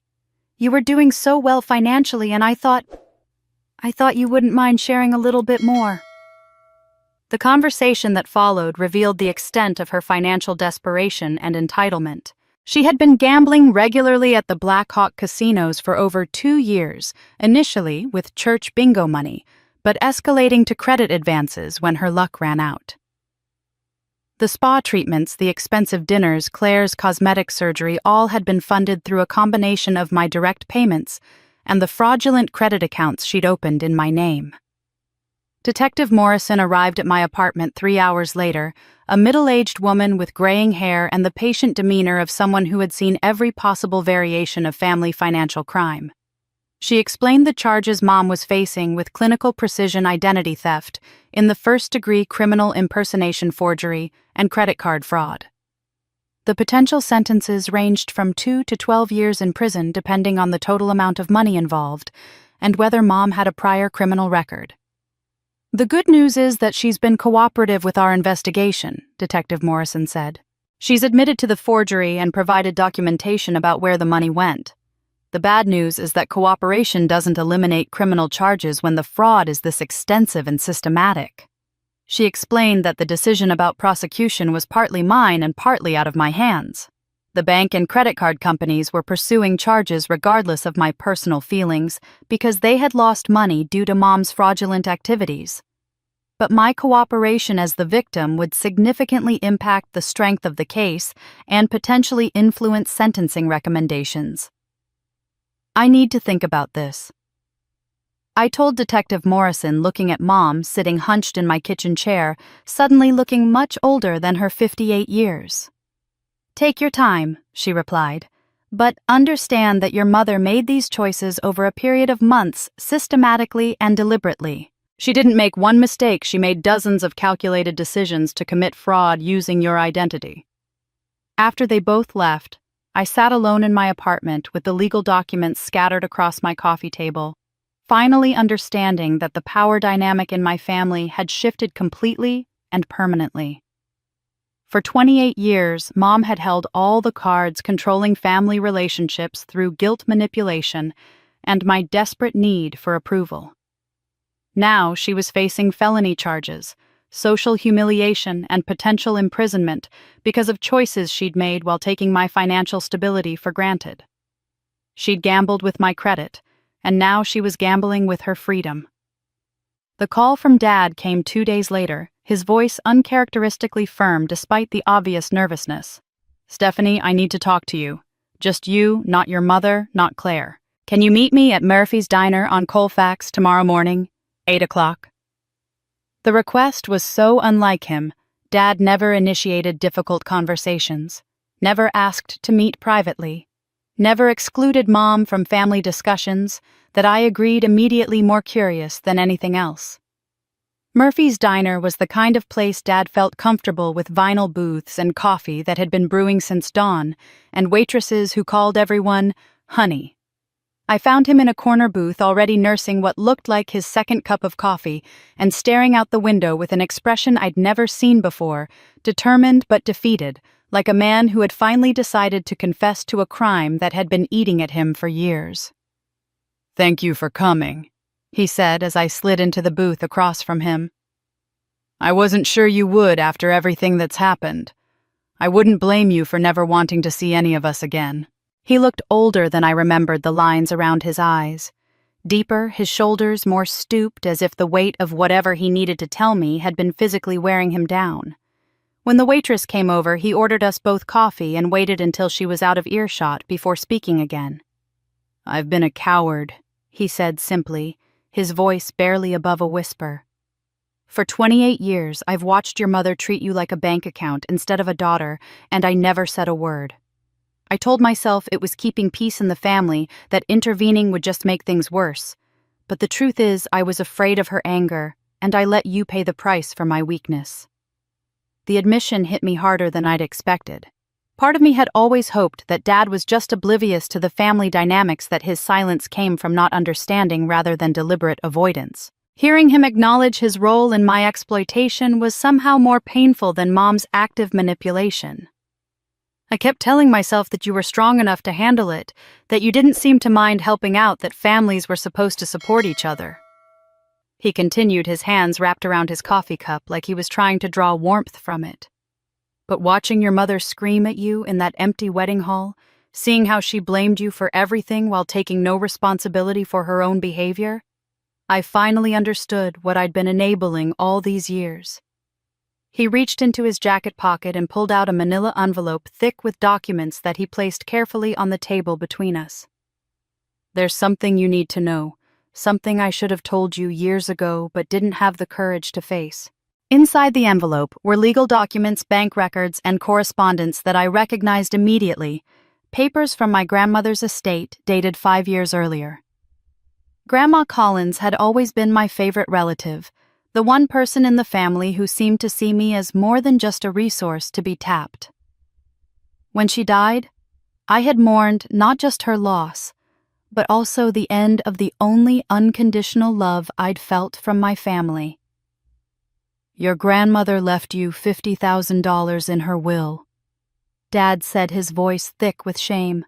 You were doing so well financially, and I thought you wouldn't mind sharing a little bit more." The conversation that followed revealed the extent of her financial desperation and entitlement. She had been gambling regularly at the Black Hawk casinos for over 2 years, initially with church bingo money, but escalating to credit advances when her luck ran out. The spa treatments, the expensive dinners, Claire's cosmetic surgery, all had been funded through a combination of my direct payments and the fraudulent credit accounts she'd opened in my name. Detective Morrison arrived at my apartment 3 hours later, a middle-aged woman with graying hair and the patient demeanor of someone who had seen every possible variation of family financial crime. She explained the charges Mom was facing with clinical precision: identity theft, in the first-degree criminal impersonation forgery, and credit card fraud. The potential sentences ranged from 2 to 12 years in prison depending on the total amount of money involved and whether Mom had a prior criminal record. "The good news is that she's been cooperative with our investigation," Detective Morrison said. "She's admitted to the forgery and provided documentation about where the money went. The bad news is that cooperation doesn't eliminate criminal charges when the fraud is this extensive and systematic." She explained that the decision about prosecution was partly mine and partly out of my hands. The bank and credit card companies were pursuing charges regardless of my personal feelings because they had lost money due to Mom's fraudulent activities. But my cooperation as the victim would significantly impact the strength of the case and potentially influence sentencing recommendations. "I need to think about this," I told Detective Morrison, looking at Mom sitting hunched in my kitchen chair, suddenly looking much older than her 58 years. "Take your time," she replied, "but understand that your mother made these choices over a period of months, systematically and deliberately. She didn't make one mistake, she made dozens of calculated decisions to commit fraud using your identity." After they both left, I sat alone in my apartment with the legal documents scattered across my coffee table, finally understanding that the power dynamic in my family had shifted completely and permanently. For 28 years, Mom had held all the cards controlling family relationships through guilt manipulation and my desperate need for approval. Now she was facing felony charges, social humiliation, and potential imprisonment because of choices she'd made while taking my financial stability for granted. She'd gambled with my credit, and now she was gambling with her freedom. The call from Dad came 2 days later, his voice uncharacteristically firm despite the obvious nervousness. "Stephanie, I need to talk to you. Just you, not your mother, not Claire. Can you meet me at Murphy's Diner on Colfax tomorrow morning, 8 o'clock?" The request was so unlike him. Dad never initiated difficult conversations, never asked to meet privately, never excluded Mom from family discussions, that I agreed immediately more curious than anything else. Murphy's Diner was the kind of place Dad felt comfortable with, vinyl booths and coffee that had been brewing since dawn, and waitresses who called everyone honey. I found him in a corner booth already nursing what looked like his second cup of coffee and staring out the window with an expression I'd never seen before, determined but defeated, like a man who had finally decided to confess to a crime that had been eating at him for years. "Thank you for coming," he said as I slid into the booth across from him. "I wasn't sure you would after everything that's happened. I wouldn't blame you for never wanting to see any of us again." He looked older than I remembered, the lines around his eyes. Deeper, his shoulders more stooped, as if the weight of whatever he needed to tell me had been physically wearing him down. When the waitress came over, he ordered us both coffee and waited until she was out of earshot before speaking again. "I've been a coward," he said simply, his voice barely above a whisper. "For 28 years, I've watched your mother treat you like a bank account instead of a daughter, and I never said a word. I told myself it was keeping peace in the family, that intervening would just make things worse. But the truth is, I was afraid of her anger, and I let you pay the price for my weakness." The admission hit me harder than I'd expected. Part of me had always hoped that Dad was just oblivious to the family dynamics that his silence came from not understanding rather than deliberate avoidance. Hearing him acknowledge his role in my exploitation was somehow more painful than Mom's active manipulation. "I kept telling myself that you were strong enough to handle it, that you didn't seem to mind helping out, that families were supposed to support each other." He continued, his hands wrapped around his coffee cup like he was trying to draw warmth from it. "But watching your mother scream at you in that empty wedding hall, seeing how she blamed you for everything while taking no responsibility for her own behavior, I finally understood what I'd been enabling all these years." He reached into his jacket pocket and pulled out a manila envelope thick with documents that he placed carefully on the table between us. "There's something you need to know, something I should have told you years ago but didn't have the courage to face." Inside the envelope were legal documents, bank records, and correspondence that I recognized immediately, papers from my grandmother's estate dated 5 years earlier. Grandma Collins had always been my favorite relative, the one person in the family who seemed to see me as more than just a resource to be tapped. When she died, I had mourned not just her loss, but also the end of the only unconditional love I'd felt from my family. "Your grandmother left you $50,000 in her will," Dad said, his voice thick with shame.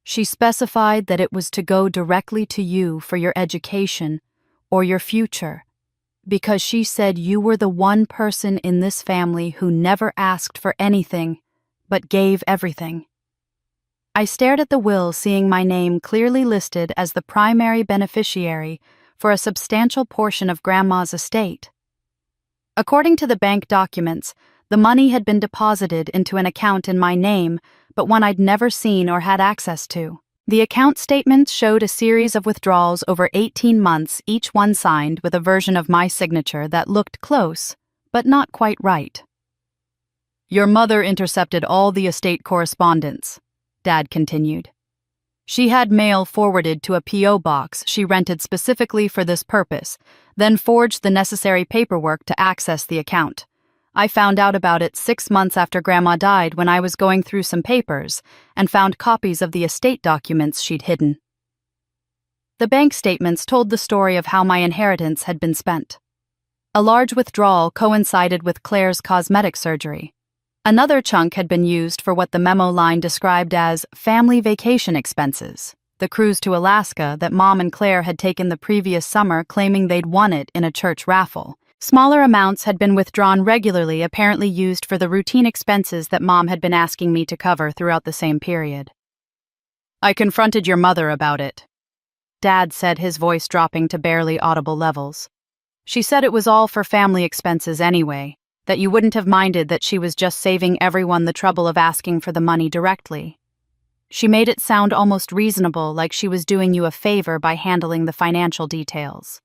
"She specified that it was to go directly to you for your education or your future, because she said you were the one person in this family who never asked for anything, but gave everything." I stared at the will, seeing my name clearly listed as the primary beneficiary for a substantial portion of Grandma's estate. According to the bank documents, the money had been deposited into an account in my name, but one I'd never seen or had access to. The account statements showed a series of withdrawals over 18 months, each one signed with a version of my signature that looked close, but not quite right. "Your mother intercepted all the estate correspondence," Dad continued. "She had mail forwarded to a P.O. box she rented specifically for this purpose, then forged the necessary paperwork to access the account. I found out about it 6 months after Grandma died when I was going through some papers and found copies of the estate documents she'd hidden." The bank statements told the story of how my inheritance had been spent. A large withdrawal coincided with Claire's cosmetic surgery. Another chunk had been used for what the memo line described as family vacation expenses, the cruise to Alaska that Mom and Claire had taken the previous summer, claiming they'd won it in a church raffle. Smaller amounts had been withdrawn regularly, apparently used for the routine expenses that Mom had been asking me to cover throughout the same period. "I confronted your mother about it." Dad said, his voice dropping to barely audible levels. She said it was all for family expenses anyway, that you wouldn't have minded that she was just saving everyone the trouble of asking for the money directly. She made it sound almost reasonable, like she was doing you a favor by handling the financial details.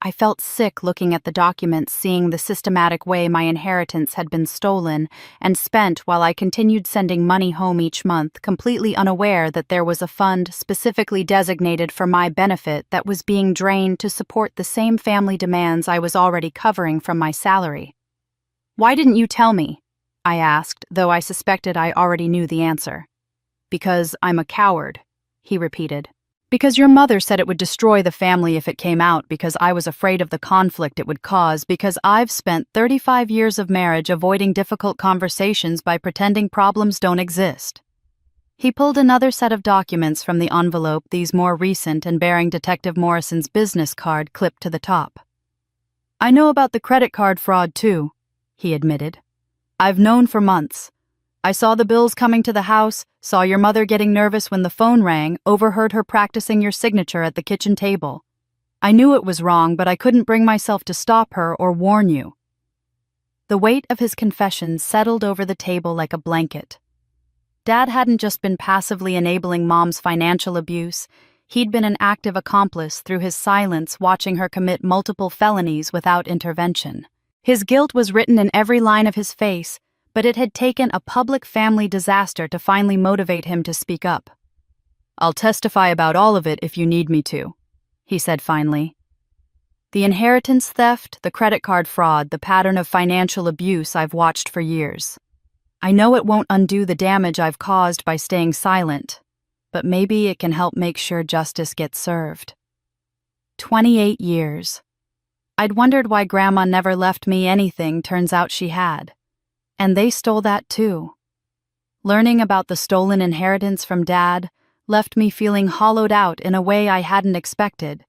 I felt sick looking at the documents, seeing the systematic way my inheritance had been stolen and spent while I continued sending money home each month, completely unaware that there was a fund specifically designated for my benefit that was being drained to support the same family demands I was already covering from my salary. "Why didn't you tell me?" I asked, though I suspected I already knew the answer. "Because I'm a coward," he repeated. "Because your mother said it would destroy the family if it came out, because I was afraid of the conflict it would cause, because I've spent 35 years of marriage avoiding difficult conversations by pretending problems don't exist." He pulled another set of documents from the envelope, these more recent and bearing Detective Morrison's business card clipped to the top. "I know about the credit card fraud too," he admitted. "I've known for months. I saw the bills coming to the house, saw your mother getting nervous when the phone rang, overheard her practicing your signature at the kitchen table. I knew it was wrong, but I couldn't bring myself to stop her or warn you." The weight of his confession settled over the table like a blanket. Dad hadn't just been passively enabling Mom's financial abuse, he'd been an active accomplice through his silence, watching her commit multiple felonies without intervention. His guilt was written in every line of his face, but it had taken a public family disaster to finally motivate him to speak up. "I'll testify about all of it if you need me to," he said finally. "The inheritance theft, the credit card fraud, the pattern of financial abuse I've watched for years. I know it won't undo the damage I've caused by staying silent, but maybe it can help make sure justice gets served. 28 years. I'd wondered why Grandma never left me anything, turns out she had. And they stole that too. Learning about the stolen inheritance from Dad left me feeling hollowed out in a way I hadn't expected,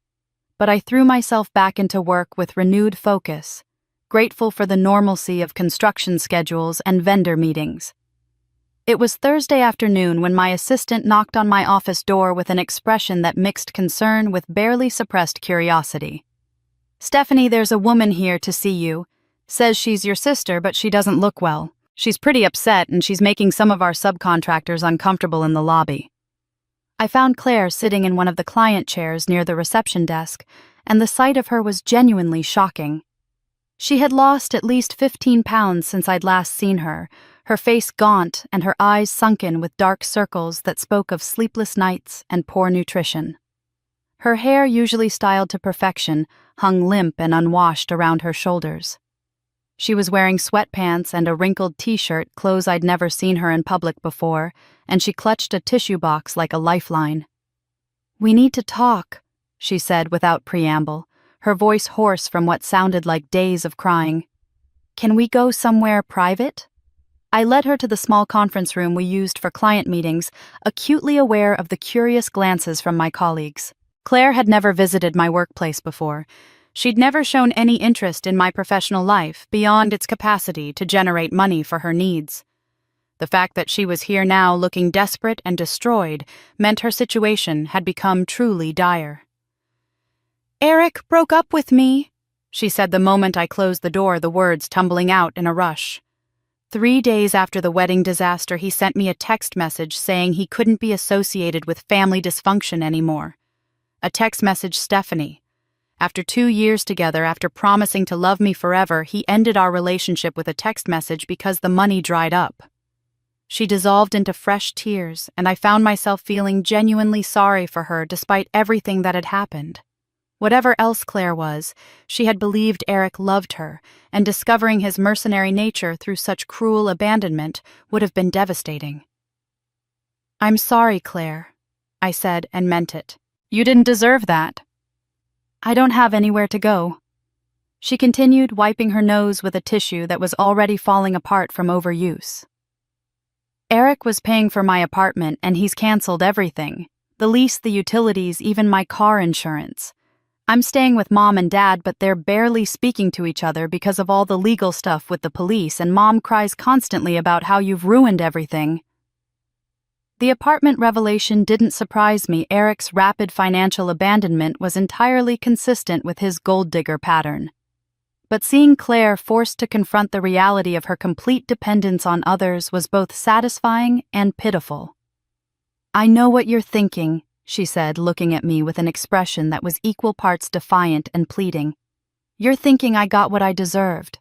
but I threw myself back into work with renewed focus, grateful for the normalcy of construction schedules and vendor meetings. It was Thursday afternoon when my assistant knocked on my office door with an expression that mixed concern with barely suppressed curiosity. "Stephanie, there's a woman here to see you. Says she's your sister, but she doesn't look well. She's pretty upset, and she's making some of our subcontractors uncomfortable in the lobby." I found Claire sitting in one of the client chairs near the reception desk, and the sight of her was genuinely shocking. She had lost at least 15 pounds since I'd last seen her face gaunt and her eyes sunken with dark circles that spoke of sleepless nights and poor nutrition. Her hair, usually styled to perfection, hung limp and unwashed around her shoulders. She was wearing sweatpants and a wrinkled t-shirt, clothes I'd never seen her in public before, and she clutched a tissue box like a lifeline. "We need to talk," she said without preamble, her voice hoarse from what sounded like days of crying. "Can we go somewhere private?" I led her to the small conference room we used for client meetings, acutely aware of the curious glances from my colleagues. Claire had never visited my workplace before. She'd never shown any interest in my professional life beyond its capacity to generate money for her needs. The fact that she was here now looking desperate and destroyed meant her situation had become truly dire. "Eric broke up with me," she said the moment I closed the door, the words tumbling out in a rush. 3 days after the wedding disaster, he sent me a text message saying he couldn't be associated with family dysfunction anymore. A text message, Stephanie. After 2 years together, after promising to love me forever, he ended our relationship with a text message because the money dried up. She dissolved into fresh tears, and I found myself feeling genuinely sorry for her despite everything that had happened. Whatever else Claire was, she had believed Eric loved her, and discovering his mercenary nature through such cruel abandonment would have been devastating. "I'm sorry, Claire," I said and meant it. "You didn't deserve that." "I don't have anywhere to go," she continued, wiping her nose with a tissue that was already falling apart from overuse. "Eric was paying for my apartment, and he's canceled everything. The lease, the utilities, even my car insurance. I'm staying with Mom and Dad, but they're barely speaking to each other because of all the legal stuff with the police, and Mom cries constantly about how you've ruined everything." The apartment revelation didn't surprise me. Eric's rapid financial abandonment was entirely consistent with his gold digger pattern. But seeing Claire forced to confront the reality of her complete dependence on others was both satisfying and pitiful. "I know what you're thinking," she said, looking at me with an expression that was equal parts defiant and pleading. "You're thinking I got what I deserved.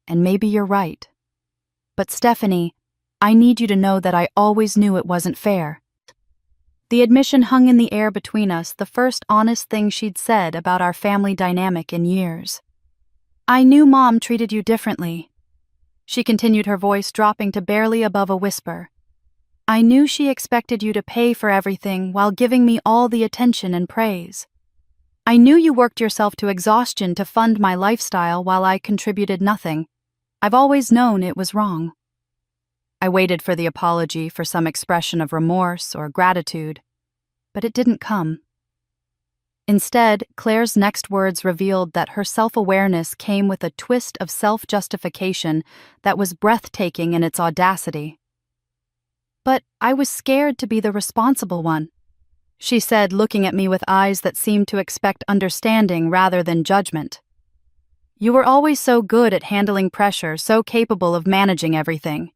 And maybe you're right. But Stephanie, I need you to know that I always knew it wasn't fair." The admission hung in the air between us, the first honest thing she'd said about our family dynamic in years. "I knew Mom treated you differently," she continued, her voice dropping to barely above a whisper. "I knew she expected you to pay for everything while giving me all the attention and praise. I knew you worked yourself to exhaustion to fund my lifestyle while I contributed nothing. I've always known it was wrong." I waited for the apology, for some expression of remorse or gratitude, but it didn't come. Instead, Claire's next words revealed that her self-awareness came with a twist of self-justification that was breathtaking in its audacity. "But I was scared to be the responsible one," she said, looking at me with eyes that seemed to expect understanding rather than judgment. "You were always so good at handling pressure, so capable of managing everything.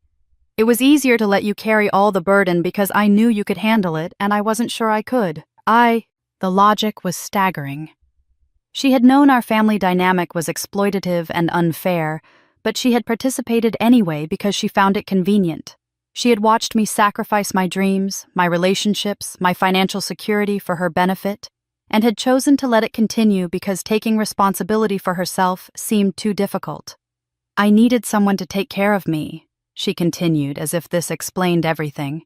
It was easier to let you carry all the burden because I knew you could handle it, and I wasn't sure I could. The logic was staggering. She had known our family dynamic was exploitative and unfair, but she had participated anyway because she found it convenient. She had watched me sacrifice my dreams, my relationships, my financial security for her benefit, and had chosen to let it continue because taking responsibility for herself seemed too difficult. "I needed someone to take care of me," she continued, as if this explained everything.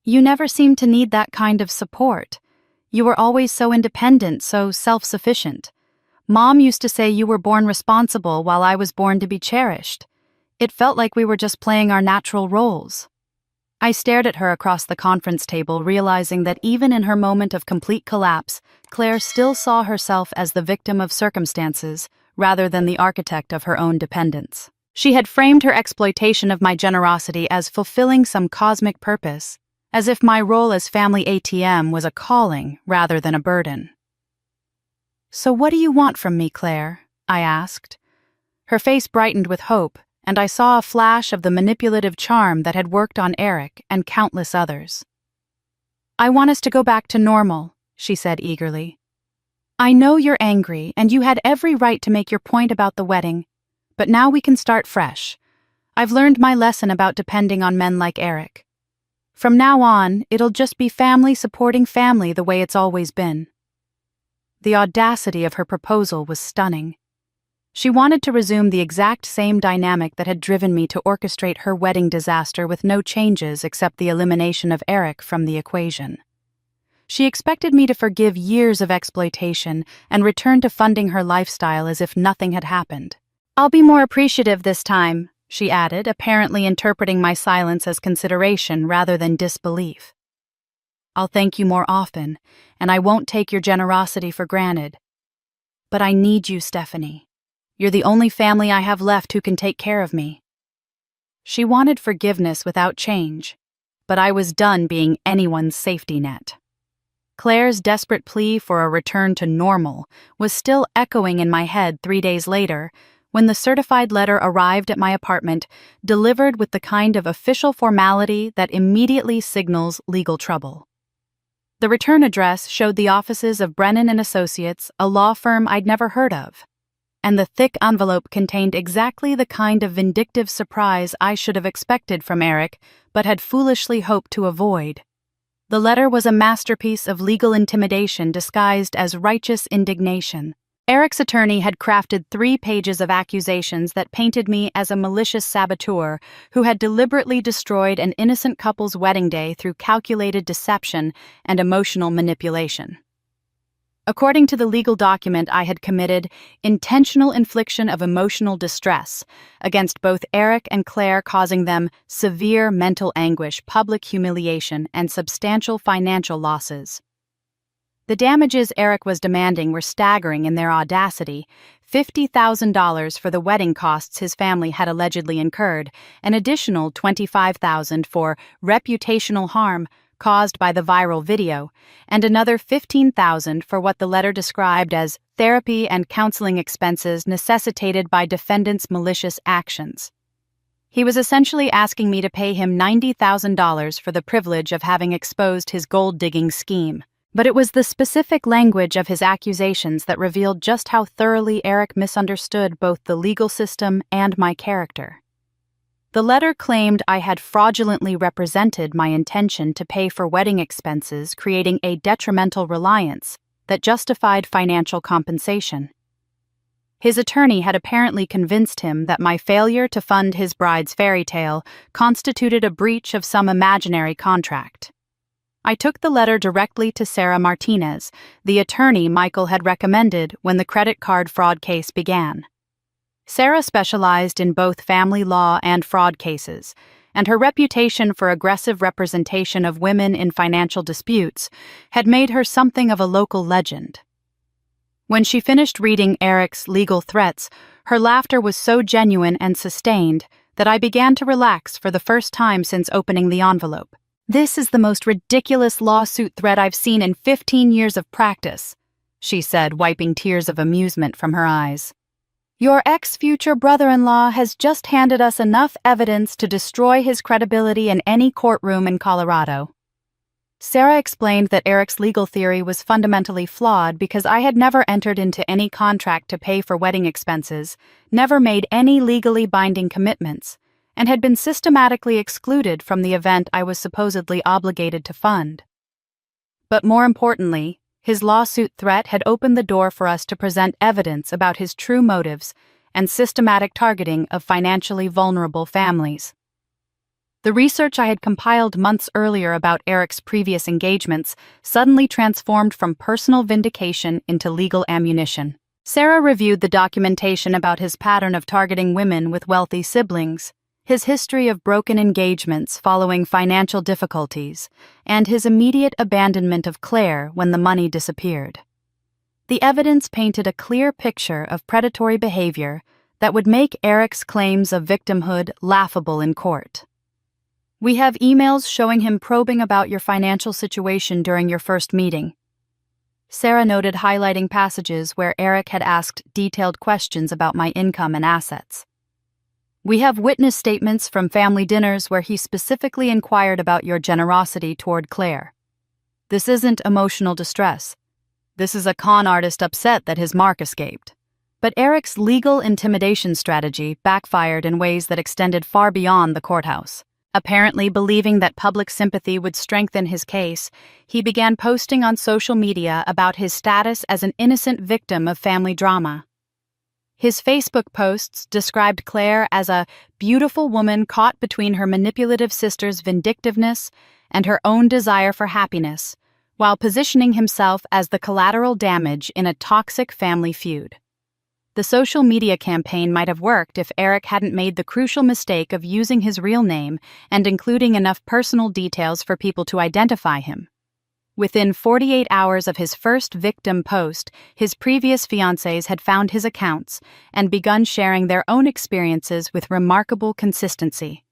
"You never seemed to need that kind of support. You were always so independent, so self-sufficient. Mom used to say you were born responsible while I was born to be cherished. It felt like we were just playing our natural roles." I stared at her across the conference table, realizing that even in her moment of complete collapse, Claire still saw herself as the victim of circumstances rather than the architect of her own dependence. She had framed her exploitation of my generosity as fulfilling some cosmic purpose, as if my role as family ATM was a calling rather than a burden. "So what do you want from me, Claire?" I asked. Her face brightened with hope, and I saw a flash of the manipulative charm that had worked on Eric and countless others. "I want us to go back to normal," she said eagerly. "I know you're angry, and you had every right to make your point about the wedding, but now we can start fresh. I've learned my lesson about depending on men like Eric. From now on, it'll just be family supporting family the way it's always been." The audacity of her proposal was stunning. She wanted to resume the exact same dynamic that had driven me to orchestrate her wedding disaster with no changes except the elimination of Eric from the equation. She expected me to forgive years of exploitation and return to funding her lifestyle as if nothing had happened. "I'll be more appreciative this time," she added, apparently interpreting my silence as consideration rather than disbelief. "I'll thank you more often, and I won't take your generosity for granted. But I need you, Stephanie. You're the only family I have left who can take care of me." She wanted forgiveness without change, but I was done being anyone's safety net. Claire's desperate plea for a return to normal was still echoing in my head 3 days later, when the certified letter arrived at my apartment, delivered with the kind of official formality that immediately signals legal trouble. The return address showed the offices of Brennan & Associates, a law firm I'd never heard of, and the thick envelope contained exactly the kind of vindictive surprise I should have expected from Eric, but had foolishly hoped to avoid. The letter was a masterpiece of legal intimidation disguised as righteous indignation. Eric's attorney had crafted 3 pages of accusations that painted me as a malicious saboteur who had deliberately destroyed an innocent couple's wedding day through calculated deception and emotional manipulation. According to the legal document, I had committed intentional infliction of emotional distress against both Eric and Claire, causing them severe mental anguish, public humiliation, and substantial financial losses. The damages Eric was demanding were staggering in their audacity, $50,000 for the wedding costs his family had allegedly incurred, an additional $25,000 for reputational harm caused by the viral video, and another $15,000 for what the letter described as therapy and counseling expenses necessitated by defendant's malicious actions. He was essentially asking me to pay him $90,000 for the privilege of having exposed his gold-digging scheme. But it was the specific language of his accusations that revealed just how thoroughly Eric misunderstood both the legal system and my character. The letter claimed I had fraudulently represented my intention to pay for wedding expenses, creating a detrimental reliance that justified financial compensation. His attorney had apparently convinced him that my failure to fund his bride's fairy tale constituted a breach of some imaginary contract. I took the letter directly to Sarah Martinez, the attorney Michael had recommended when the credit card fraud case began. Sarah specialized in both family law and fraud cases, and her reputation for aggressive representation of women in financial disputes had made her something of a local legend. When she finished reading Eric's legal threats, her laughter was so genuine and sustained that I began to relax for the first time since opening the envelope. "This is the most ridiculous lawsuit threat I've seen in 15 years of practice," she said, wiping tears of amusement from her eyes. "Your ex-future brother-in-law has just handed us enough evidence to destroy his credibility in any courtroom in Colorado." Sarah explained that Eric's legal theory was fundamentally flawed because I had never entered into any contract to pay for wedding expenses, never made any legally binding commitments, and had been systematically excluded from the event I was supposedly obligated to fund. But more importantly, his lawsuit threat had opened the door for us to present evidence about his true motives and systematic targeting of financially vulnerable families. The research I had compiled months earlier about Eric's previous engagements suddenly transformed from personal vindication into legal ammunition. Sarah reviewed the documentation about his pattern of targeting women with wealthy siblings, his history of broken engagements following financial difficulties, and his immediate abandonment of Claire when the money disappeared. The evidence painted a clear picture of predatory behavior that would make Eric's claims of victimhood laughable in court. "We have emails showing him probing about your financial situation during your first meeting." Sarah noted, highlighting passages where Eric had asked detailed questions about my income and assets. "We have witness statements from family dinners where he specifically inquired about your generosity toward Claire. This isn't emotional distress. This is a con artist upset that his mark escaped." But Eric's legal intimidation strategy backfired in ways that extended far beyond the courthouse. Apparently believing that public sympathy would strengthen his case, he began posting on social media about his status as an innocent victim of family drama. His Facebook posts described Claire as a beautiful woman caught between her manipulative sister's vindictiveness and her own desire for happiness, while positioning himself as the collateral damage in a toxic family feud. The social media campaign might have worked if Eric hadn't made the crucial mistake of using his real name and including enough personal details for people to identify him. Within 48 hours of his first victim post, his previous fiancés had found his accounts and begun sharing their own experiences with remarkable consistency.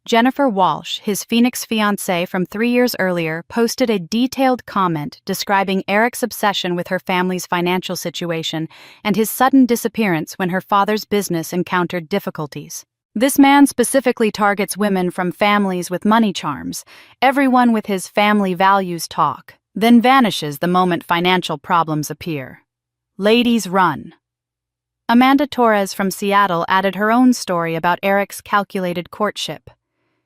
Jennifer Walsh, his Phoenix fiancée from 3 years earlier, posted a detailed comment describing Eric's obsession with her family's financial situation and his sudden disappearance when her father's business encountered difficulties. "This man specifically targets women from families with money charms, everyone with his family values talk, then vanishes the moment financial problems appear. Ladies run." Amanda Torres from Seattle added her own story about Eric's calculated courtship,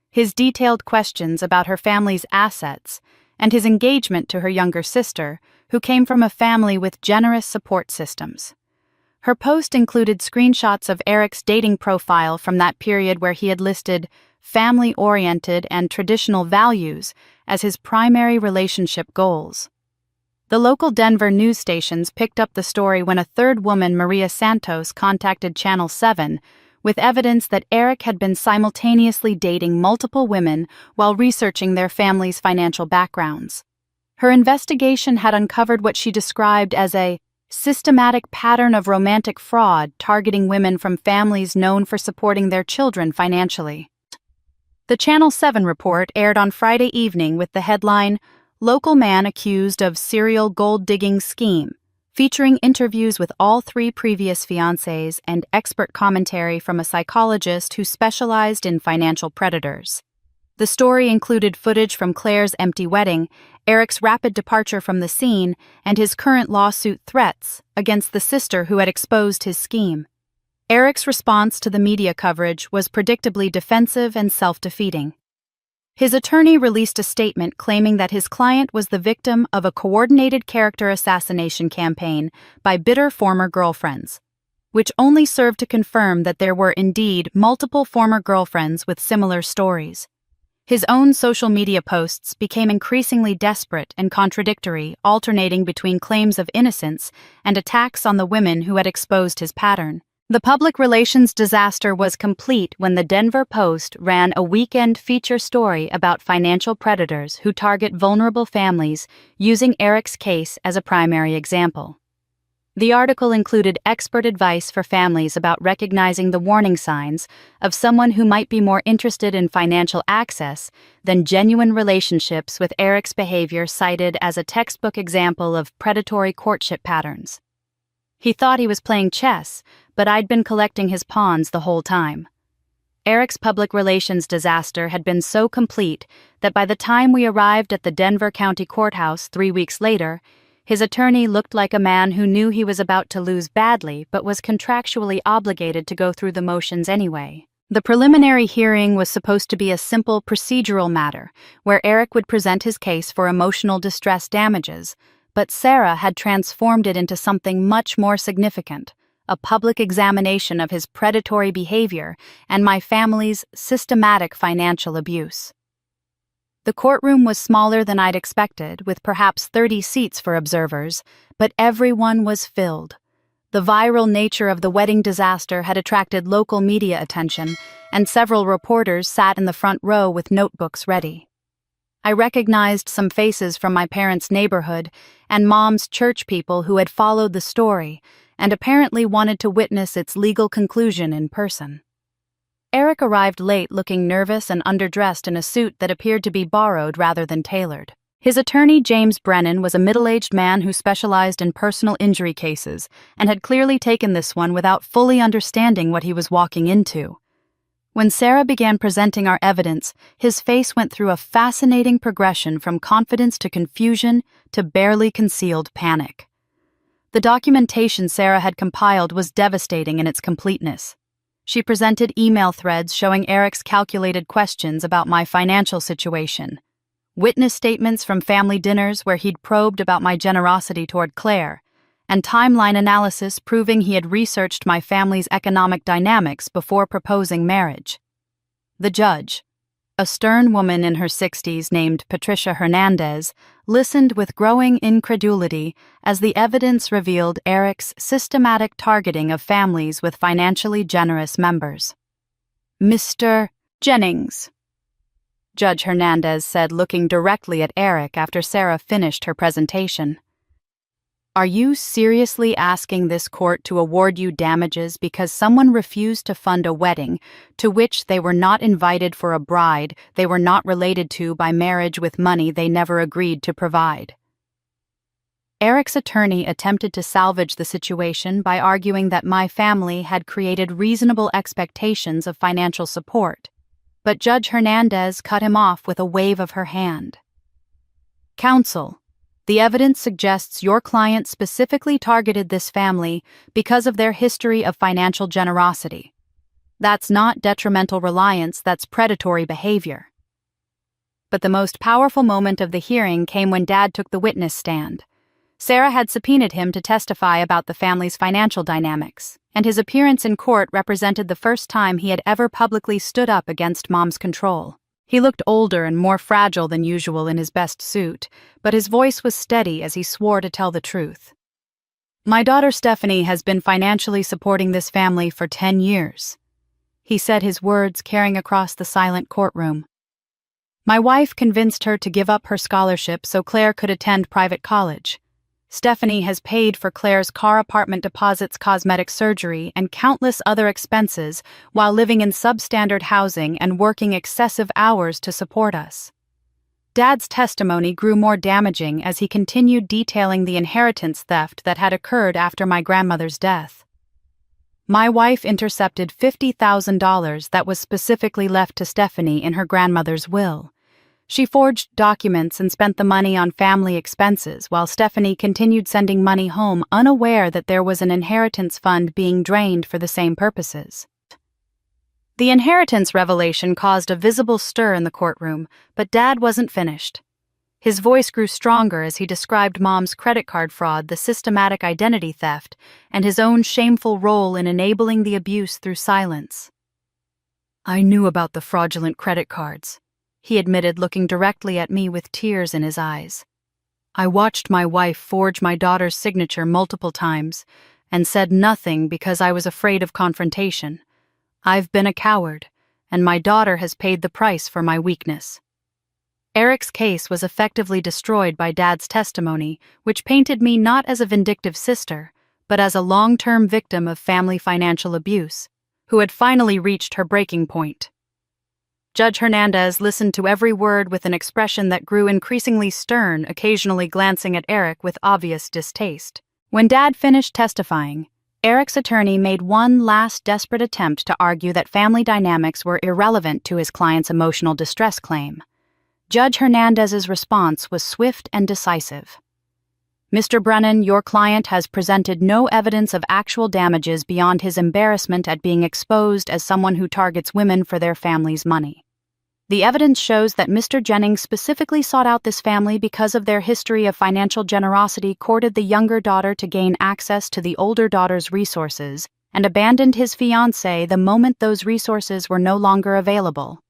his detailed questions about her family's assets, and his engagement to her younger sister, who came from a family with generous support systems. Her post included screenshots of Eric's dating profile from that period where he had listed family-oriented and traditional values as his primary relationship goals. The local Denver news stations picked up the story when a third woman, Maria Santos, contacted Channel 7 with evidence that Eric had been simultaneously dating multiple women while researching their families' financial backgrounds. Her investigation had uncovered what she described as a systematic pattern of romantic fraud targeting women from families known for supporting their children financially. The Channel 7 report aired on Friday evening with the headline, "Local Man Accused of Serial Gold-Digging Scheme," featuring interviews with all three previous fiancés and expert commentary from a psychologist who specialized in financial predators. The story included footage from Claire's empty wedding, Eric's rapid departure from the scene, and his current lawsuit threats against the sister who had exposed his scheme. Eric's response to the media coverage was predictably defensive and self-defeating. His attorney released a statement claiming that his client was the victim of a coordinated character assassination campaign by bitter former girlfriends, which only served to confirm that there were indeed multiple former girlfriends with similar stories. His own social media posts became increasingly desperate and contradictory, alternating between claims of innocence and attacks on the women who had exposed his pattern. The public relations disaster was complete when the Denver Post ran a weekend feature story about financial predators who target vulnerable families, using Eric's case as a primary example. The article included expert advice for families about recognizing the warning signs of someone who might be more interested in financial access than genuine relationships, with Eric's behavior cited as a textbook example of predatory courtship patterns. He thought he was playing chess, but I'd been collecting his pawns the whole time. Eric's public relations disaster had been so complete that by the time we arrived at the Denver County Courthouse 3 weeks later, his attorney looked like a man who knew he was about to lose badly but was contractually obligated to go through the motions anyway. The preliminary hearing was supposed to be a simple procedural matter, where Eric would present his case for emotional distress damages, but Sarah had transformed it into something much more significant, a public examination of his predatory behavior and my family's systematic financial abuse. The courtroom was smaller than I'd expected, with perhaps 30 seats for observers, but everyone was filled. The viral nature of the wedding disaster had attracted local media attention, and several reporters sat in the front row with notebooks ready. I recognized some faces from my parents' neighborhood and Mom's church people who had followed the story and apparently wanted to witness its legal conclusion in person. Eric arrived late, looking nervous and underdressed in a suit that appeared to be borrowed rather than tailored. His attorney, James Brennan, was a middle-aged man who specialized in personal injury cases and had clearly taken this one without fully understanding what he was walking into. When Sarah began presenting our evidence, his face went through a fascinating progression from confidence to confusion to barely concealed panic. The documentation Sarah had compiled was devastating in its completeness. She presented email threads showing Eric's calculated questions about my financial situation, witness statements from family dinners where he'd probed about my generosity toward Claire, and timeline analysis proving he had researched my family's economic dynamics before proposing marriage. The judge, a stern woman in her 60s named Patricia Hernandez, listened with growing incredulity as the evidence revealed Eric's systematic targeting of families with financially generous members. "Mr. Jennings," Judge Hernandez said, looking directly at Eric after Sarah finished her presentation. "Are you seriously asking this court to award you damages because someone refused to fund a wedding to which they were not invited for a bride they were not related to by marriage with money they never agreed to provide?" Eric's attorney attempted to salvage the situation by arguing that my family had created reasonable expectations of financial support, but Judge Hernandez cut him off with a wave of her hand. "Counsel, the evidence suggests your client specifically targeted this family because of their history of financial generosity. That's not detrimental reliance, that's predatory behavior." But the most powerful moment of the hearing came when Dad took the witness stand. Sarah had subpoenaed him to testify about the family's financial dynamics, and his appearance in court represented the first time he had ever publicly stood up against Mom's control. He looked older and more fragile than usual in his best suit, but his voice was steady as he swore to tell the truth. "My daughter Stephanie has been financially supporting this family for 10 years, he said, his words carrying across the silent courtroom. "My wife convinced her to give up her scholarship so Claire could attend private college. Stephanie has paid for Claire's car, apartment deposits, cosmetic surgery, and countless other expenses while living in substandard housing and working excessive hours to support us. Dad's testimony grew more damaging as he continued detailing the inheritance theft that had occurred after my grandmother's death. My wife intercepted $50,000 that was specifically left to Stephanie in her grandmother's will. She forged documents and spent the money on family expenses while Stephanie continued sending money home, unaware that there was an inheritance fund being drained for the same purposes. The inheritance revelation caused a visible stir in the courtroom, but Dad wasn't finished. His voice grew stronger as he described Mom's credit card fraud, the systematic identity theft, and his own shameful role in enabling the abuse through silence. "I knew about the fraudulent credit cards," he admitted, looking directly at me with tears in his eyes. "I watched my wife forge my daughter's signature multiple times and said nothing because I was afraid of confrontation. I've been a coward, and my daughter has paid the price for my weakness." Eric's case was effectively destroyed by Dad's testimony, which painted me not as a vindictive sister, but as a long-term victim of family financial abuse, who had finally reached her breaking point. Judge Hernandez listened to every word with an expression that grew increasingly stern, occasionally glancing at Eric with obvious distaste. When Dad finished testifying, Eric's attorney made one last desperate attempt to argue that family dynamics were irrelevant to his client's emotional distress claim. Judge Hernandez's response was swift and decisive. "Mr. Brennan, your client has presented no evidence of actual damages beyond his embarrassment at being exposed as someone who targets women for their family's money. The evidence shows that Mr. Jennings specifically sought out this family because of their history of financial generosity, courted the younger daughter to gain access to the older daughter's resources, and abandoned his fiancée the moment those resources were no longer available."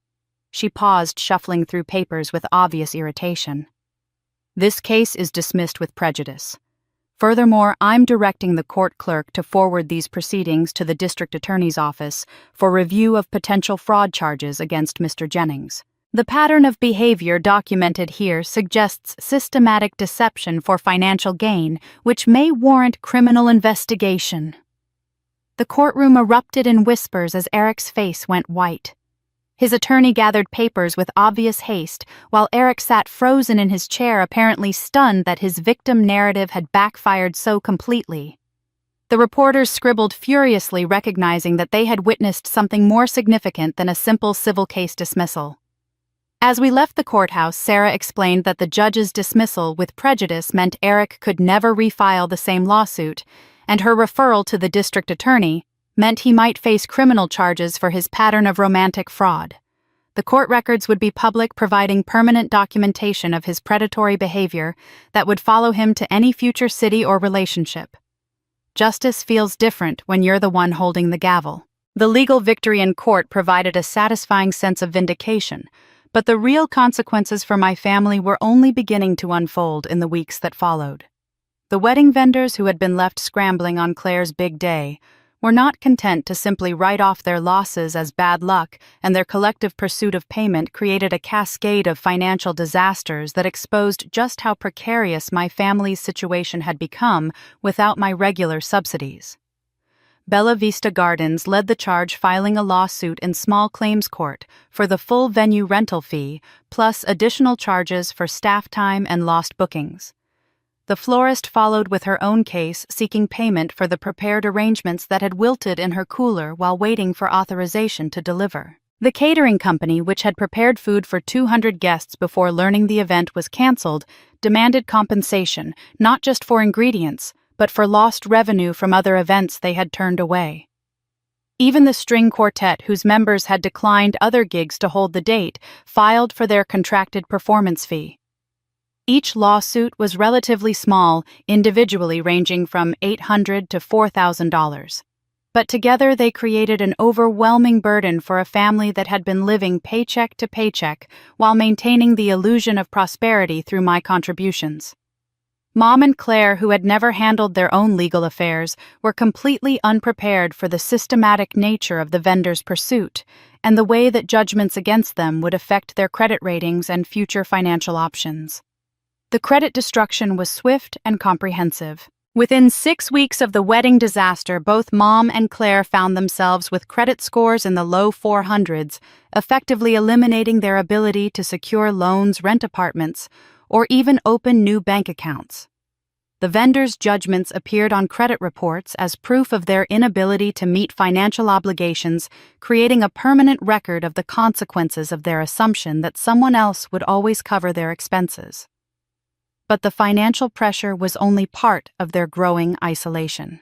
She paused, shuffling through papers with obvious irritation. "This case is dismissed with prejudice. Furthermore, I'm directing the court clerk to forward these proceedings to the district attorney's office for review of potential fraud charges against Mr. Jennings. The pattern of behavior documented here suggests systematic deception for financial gain, which may warrant criminal investigation." The courtroom erupted in whispers as Eric's face went white. His attorney gathered papers with obvious haste, while Eric sat frozen in his chair, apparently stunned that his victim narrative had backfired so completely. The reporters scribbled furiously, recognizing that they had witnessed something more significant than a simple civil case dismissal. As we left the courthouse, Sarah explained that the judge's dismissal with prejudice meant Eric could never refile the same lawsuit, and her referral to the district attorney meant he might face criminal charges for his pattern of romantic fraud. The court records would be public, providing permanent documentation of his predatory behavior that would follow him to any future city or relationship. Justice feels different when you're the one holding the gavel. The legal victory in court provided a satisfying sense of vindication, but the real consequences for my family were only beginning to unfold in the weeks that followed. The wedding vendors who had been left scrambling on Claire's big day were not content to simply write off their losses as bad luck, and their collective pursuit of payment created a cascade of financial disasters that exposed just how precarious my family's situation had become without my regular subsidies. Bella Vista Gardens led the charge, filing a lawsuit in small claims court for the full venue rental fee, plus additional charges for staff time and lost bookings. The florist followed with her own case, seeking payment for the prepared arrangements that had wilted in her cooler while waiting for authorization to deliver. The catering company, which had prepared food for 200 guests before learning the event was canceled, demanded compensation, not just for ingredients, but for lost revenue from other events they had turned away. Even the string quartet, whose members had declined other gigs to hold the date, filed for their contracted performance fee. Each lawsuit was relatively small, individually ranging from $800 to $4,000. But together they created an overwhelming burden for a family that had been living paycheck to paycheck while maintaining the illusion of prosperity through my contributions. Mom and Claire, who had never handled their own legal affairs, were completely unprepared for the systematic nature of the vendors' pursuit and the way that judgments against them would affect their credit ratings and future financial options. The credit destruction was swift and comprehensive. Within 6 weeks of the wedding disaster, both Mom and Claire found themselves with credit scores in the low 400s, effectively eliminating their ability to secure loans, rent apartments, or even open new bank accounts. The vendors' judgments appeared on credit reports as proof of their inability to meet financial obligations, creating a permanent record of the consequences of their assumption that someone else would always cover their expenses. But the financial pressure was only part of their growing isolation.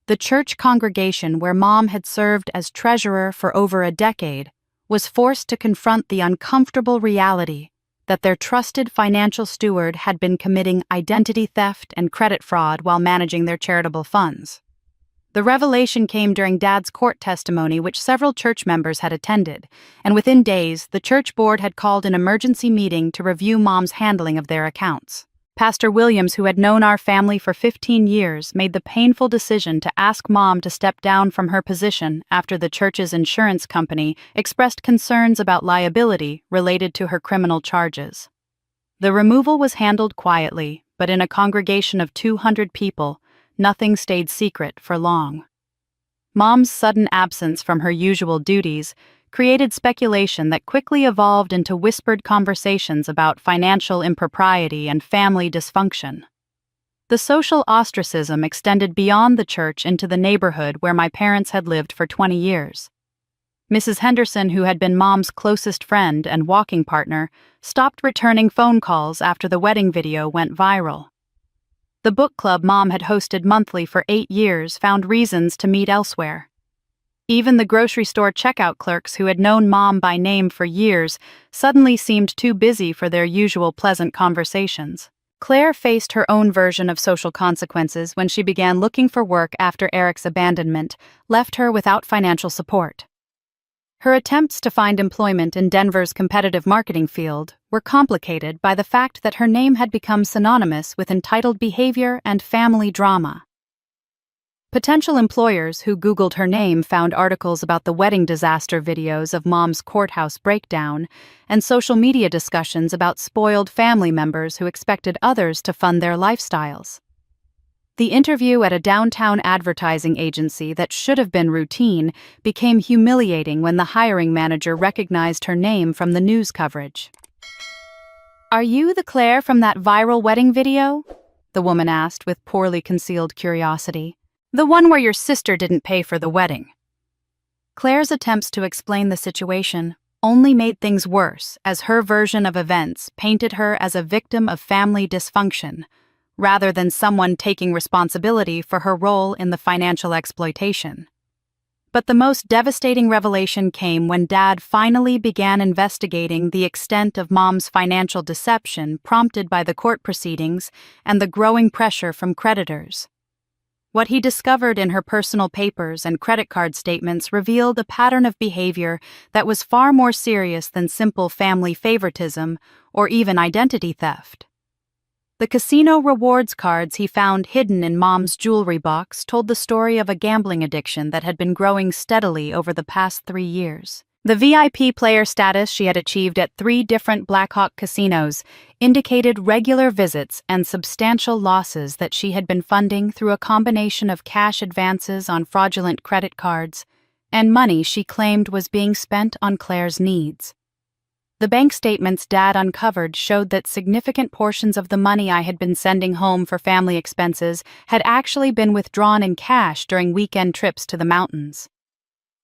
The church congregation where Mom had served as treasurer for over a decade was forced to confront the uncomfortable reality that their trusted financial steward had been committing identity theft and credit fraud while managing their charitable funds. The revelation came during Dad's court testimony, which several church members had attended, and within days, the church board had called an emergency meeting to review Mom's handling of their accounts. Pastor Williams, who had known our family for 15 years, made the painful decision to ask Mom to step down from her position after the church's insurance company expressed concerns about liability related to her criminal charges. The removal was handled quietly, but in a congregation of 200 people, nothing stayed secret for long. Mom's sudden absence from her usual duties created speculation that quickly evolved into whispered conversations about financial impropriety and family dysfunction. The social ostracism extended beyond the church into the neighborhood where my parents had lived for 20 years. Mrs. Henderson, who had been Mom's closest friend and walking partner, stopped returning phone calls after the wedding video went viral. The book club Mom had hosted monthly for 8 years found reasons to meet elsewhere. Even the grocery store checkout clerks who had known Mom by name for years suddenly seemed too busy for their usual pleasant conversations. Claire faced her own version of social consequences when she began looking for work after Eric's abandonment left her without financial support. Her attempts to find employment in Denver's competitive marketing field were complicated by the fact that her name had become synonymous with entitled behavior and family drama. Potential employers who Googled her name found articles about the wedding disaster videos of Mom's courthouse breakdown and social media discussions about spoiled family members who expected others to fund their lifestyles. The interview at a downtown advertising agency that should have been routine became humiliating when the hiring manager recognized her name from the news coverage. "Are you the Claire from that viral wedding video?" the woman asked with poorly concealed curiosity. "The one where your sister didn't pay for the wedding." Claire's attempts to explain the situation only made things worse, as her version of events painted her as a victim of family dysfunction, rather than someone taking responsibility for her role in the financial exploitation. But the most devastating revelation came when Dad finally began investigating the extent of Mom's financial deception prompted by the court proceedings and the growing pressure from creditors. What he discovered in her personal papers and credit card statements revealed a pattern of behavior that was far more serious than simple family favoritism or even identity theft. The casino rewards cards he found hidden in Mom's jewelry box told the story of a gambling addiction that had been growing steadily over the past 3 years. The VIP player status she had achieved at 3 different Blackhawk casinos indicated regular visits and substantial losses that she had been funding through a combination of cash advances on fraudulent credit cards and money she claimed was being spent on Claire's needs. The bank statements Dad uncovered showed that significant portions of the money I had been sending home for family expenses had actually been withdrawn in cash during weekend trips to the mountains.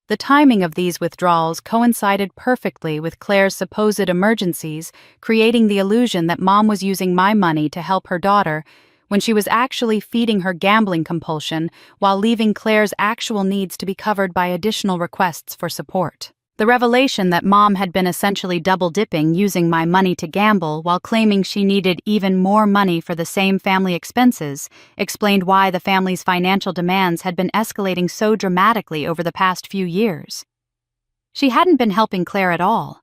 The timing of these withdrawals coincided perfectly with Claire's supposed emergencies, creating the illusion that Mom was using my money to help her daughter when she was actually feeding her gambling compulsion while leaving Claire's actual needs to be covered by additional requests for support. The revelation that Mom had been essentially double-dipping, using my money to gamble while claiming she needed even more money for the same family expenses, explained why the family's financial demands had been escalating so dramatically over the past few years. She hadn't been helping Claire at all.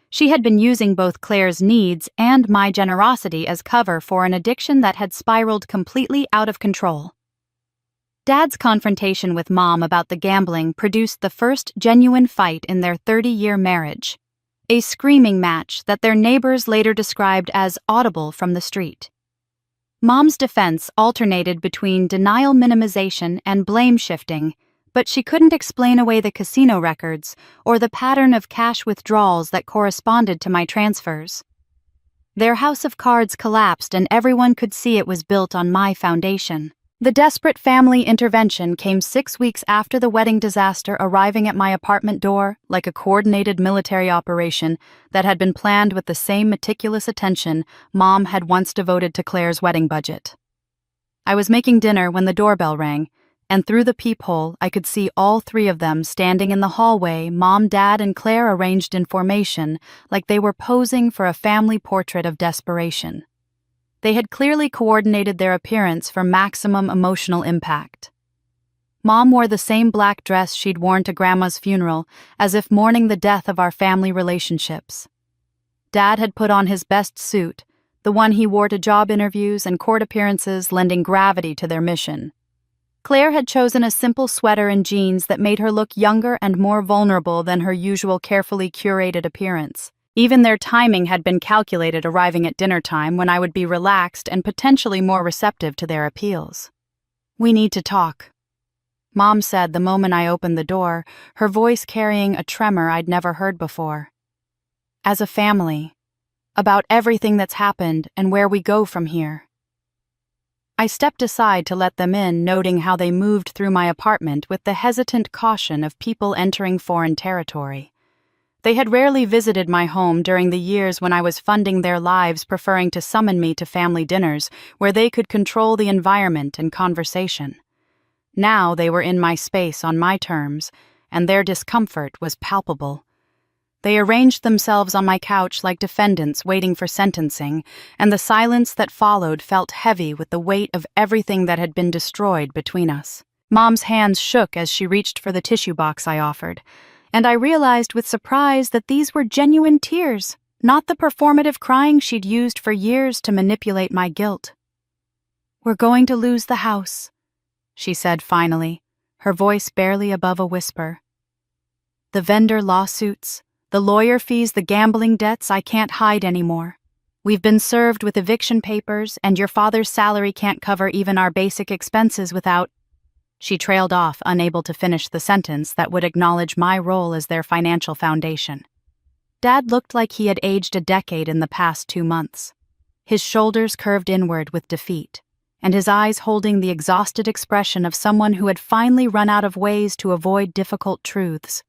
She had been using both Claire's needs and my generosity as cover for an addiction that had spiraled completely out of control. Dad's confrontation with Mom about the gambling produced the first genuine fight in their 30-year marriage. a screaming match that their neighbors later described as audible from the street. Mom's defense alternated between denial minimization and blame shifting, but she couldn't explain away the casino records or the pattern of cash withdrawals that corresponded to my transfers. Their house of cards collapsed and everyone could see it was built on my foundation. The desperate family intervention came 6 weeks after the wedding disaster, arriving at my apartment door like a coordinated military operation that had been planned with the same meticulous attention Mom had once devoted to Claire's wedding budget. I was making dinner when the doorbell rang, and through the peephole I could see all 3 of them standing in the hallway, Mom, Dad, and Claire arranged in formation like they were posing for a family portrait of desperation. They had clearly coordinated their appearance for maximum emotional impact. Mom wore the same black dress she'd worn to Grandma's funeral, as if mourning the death of our family relationships. Dad had put on his best suit, the one he wore to job interviews and court appearances, lending gravity to their mission. Claire had chosen a simple sweater and jeans that made her look younger and more vulnerable than her usual carefully curated appearance. Even their timing had been calculated, arriving at dinner time when I would be relaxed and potentially more receptive to their appeals. "We need to talk," Mom said the moment I opened the door, her voice carrying a tremor I'd never heard before. "As a family, about everything that's happened and where we go from here." I stepped aside to let them in, noting how they moved through my apartment with the hesitant caution of people entering foreign territory. They had rarely visited my home during the years when I was funding their lives, preferring to summon me to family dinners where they could control the environment and conversation. Now they were in my space on my terms, and their discomfort was palpable. They arranged themselves on my couch like defendants waiting for sentencing, and the silence that followed felt heavy with the weight of everything that had been destroyed between us. Mom's hands shook as she reached for the tissue box I offered, and I realized with surprise that these were genuine tears, not the performative crying she'd used for years to manipulate my guilt. "We're going to lose the house," she said finally, her voice barely above a whisper. "The vendor lawsuits, the lawyer fees, the gambling debts, I can't hide anymore. We've been served with eviction papers, and your father's salary can't cover even our basic expenses without—" She trailed off, unable to finish the sentence that would acknowledge my role as their financial foundation. Dad looked like he had aged a decade in the past 2 months. His shoulders curved inward with defeat, and his eyes holding the exhausted expression of someone who had finally run out of ways to avoid difficult truths.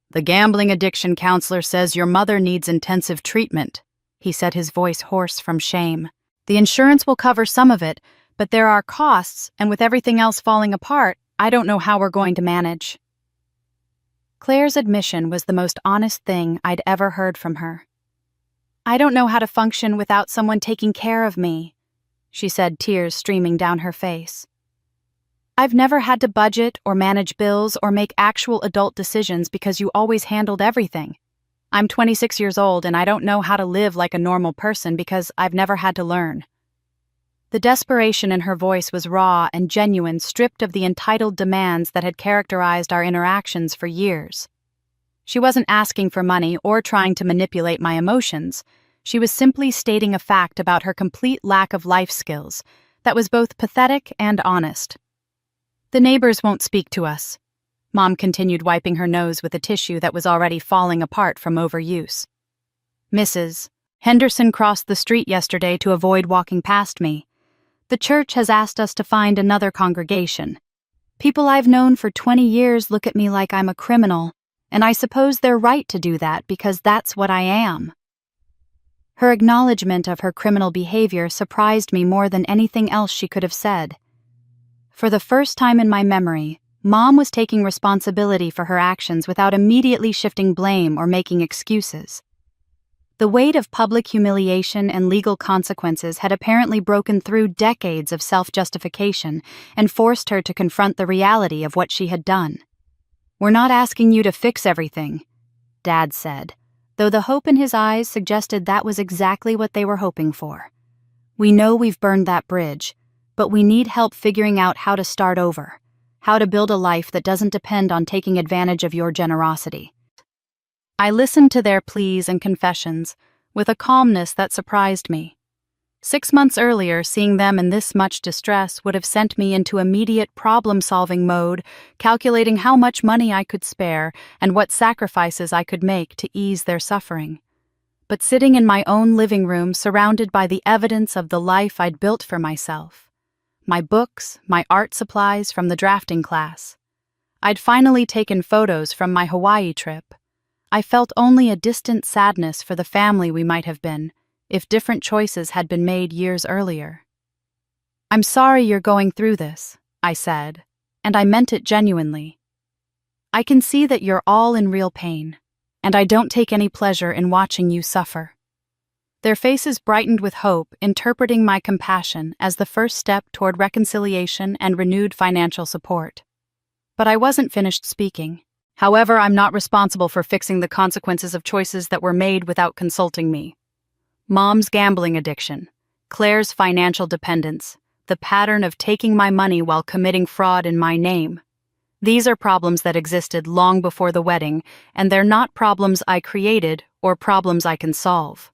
"The gambling addiction counselor says your mother needs intensive treatment," he said, his voice hoarse from shame. "The insurance will cover some of it, but there are costs, and with everything else falling apart, I don't know how we're going to manage." Claire's admission was the most honest thing I'd ever heard from her. "I don't know how to function without someone taking care of me," she said, tears streaming down her face. "I've never had to budget or manage bills or make actual adult decisions because you always handled everything. I'm 26 years old and I don't know how to live like a normal person because I've never had to learn." The desperation in her voice was raw and genuine, stripped of the entitled demands that had characterized our interactions for years. She wasn't asking for money or trying to manipulate my emotions. She was simply stating a fact about her complete lack of life skills that was both pathetic and honest. "The neighbors won't speak to us," Mom continued, wiping her nose with a tissue that was already falling apart from overuse. "Mrs. Henderson crossed the street yesterday to avoid walking past me. The church has asked us to find another congregation. People I've known for 20 years look at me like I'm a criminal, and I suppose they're right to do that because that's what I am." Her acknowledgement of her criminal behavior surprised me more than anything else she could have said. For the first time in my memory, Mom was taking responsibility for her actions without immediately shifting blame or making excuses. The weight of public humiliation and legal consequences had apparently broken through decades of self-justification and forced her to confront the reality of what she had done. "We're not asking you to fix everything," Dad said, though the hope in his eyes suggested that was exactly what they were hoping for. "We know we've burned that bridge, but we need help figuring out how to start over, how to build a life that doesn't depend on taking advantage of your generosity." I listened to their pleas and confessions with a calmness that surprised me. 6 months earlier, seeing them in this much distress would have sent me into immediate problem-solving mode, calculating how much money I could spare and what sacrifices I could make to ease their suffering. But sitting in my own living room, surrounded by the evidence of the life I'd built for myself, my books, my art supplies from the drafting class, I'd finally taken photos from my Hawaii trip, I felt only a distant sadness for the family we might have been if different choices had been made years earlier. "I'm sorry you're going through this," I said, and I meant it genuinely. "I can see that you're all in real pain, and I don't take any pleasure in watching you suffer." Their faces brightened with hope, interpreting my compassion as the first step toward reconciliation and renewed financial support. But I wasn't finished speaking. "However, I'm not responsible for fixing the consequences of choices that were made without consulting me. Mom's gambling addiction, Claire's financial dependence, the pattern of taking my money while committing fraud in my name. These are problems that existed long before the wedding, and they're not problems I created or problems I can solve."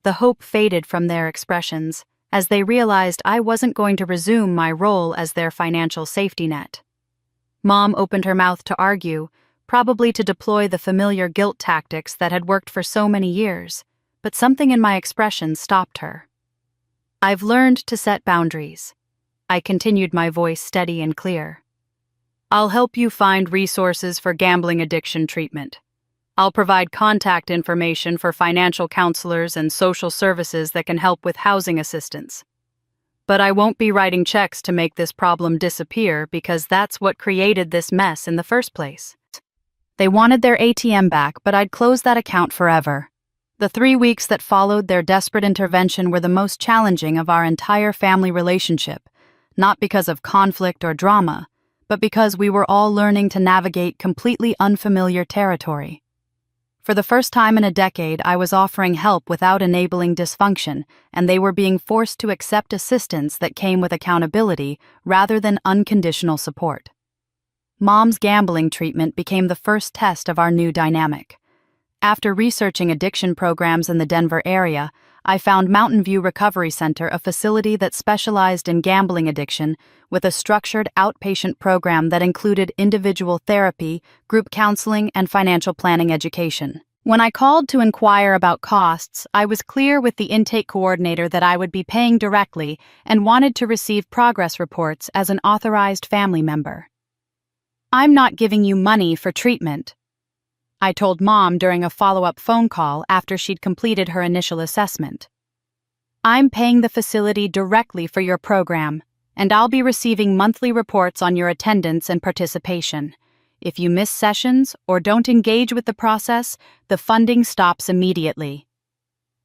The hope faded from their expressions as they realized I wasn't going to resume my role as their financial safety net. Mom opened her mouth to argue, probably to deploy the familiar guilt tactics that had worked for so many years, but something in my expression stopped her. "I've learned to set boundaries." I continued, my voice steady and clear. "I'll help you find resources for gambling addiction treatment. I'll provide contact information for financial counselors and social services that can help with housing assistance. But I won't be writing checks to make this problem disappear because that's what created this mess in the first place." They wanted their ATM back, but I'd close that account forever. The 3 weeks that followed their desperate intervention were the most challenging of our entire family relationship, not because of conflict or drama, but because we were all learning to navigate completely unfamiliar territory. For the first time in a decade, I was offering help without enabling dysfunction, and they were being forced to accept assistance that came with accountability rather than unconditional support. Mom's gambling treatment became the first test of our new dynamic. After researching addiction programs in the Denver area, I found Mountain View Recovery Center, a facility that specialized in gambling addiction, with a structured outpatient program that included individual therapy, group counseling, and financial planning education. When I called to inquire about costs, I was clear with the intake coordinator that I would be paying directly and wanted to receive progress reports as an authorized family member. "I'm not giving you money for treatment," I told Mom during a follow-up phone call after she'd completed her initial assessment. "I'm paying the facility directly for your program, and I'll be receiving monthly reports on your attendance and participation. If you miss sessions or don't engage with the process, the funding stops immediately."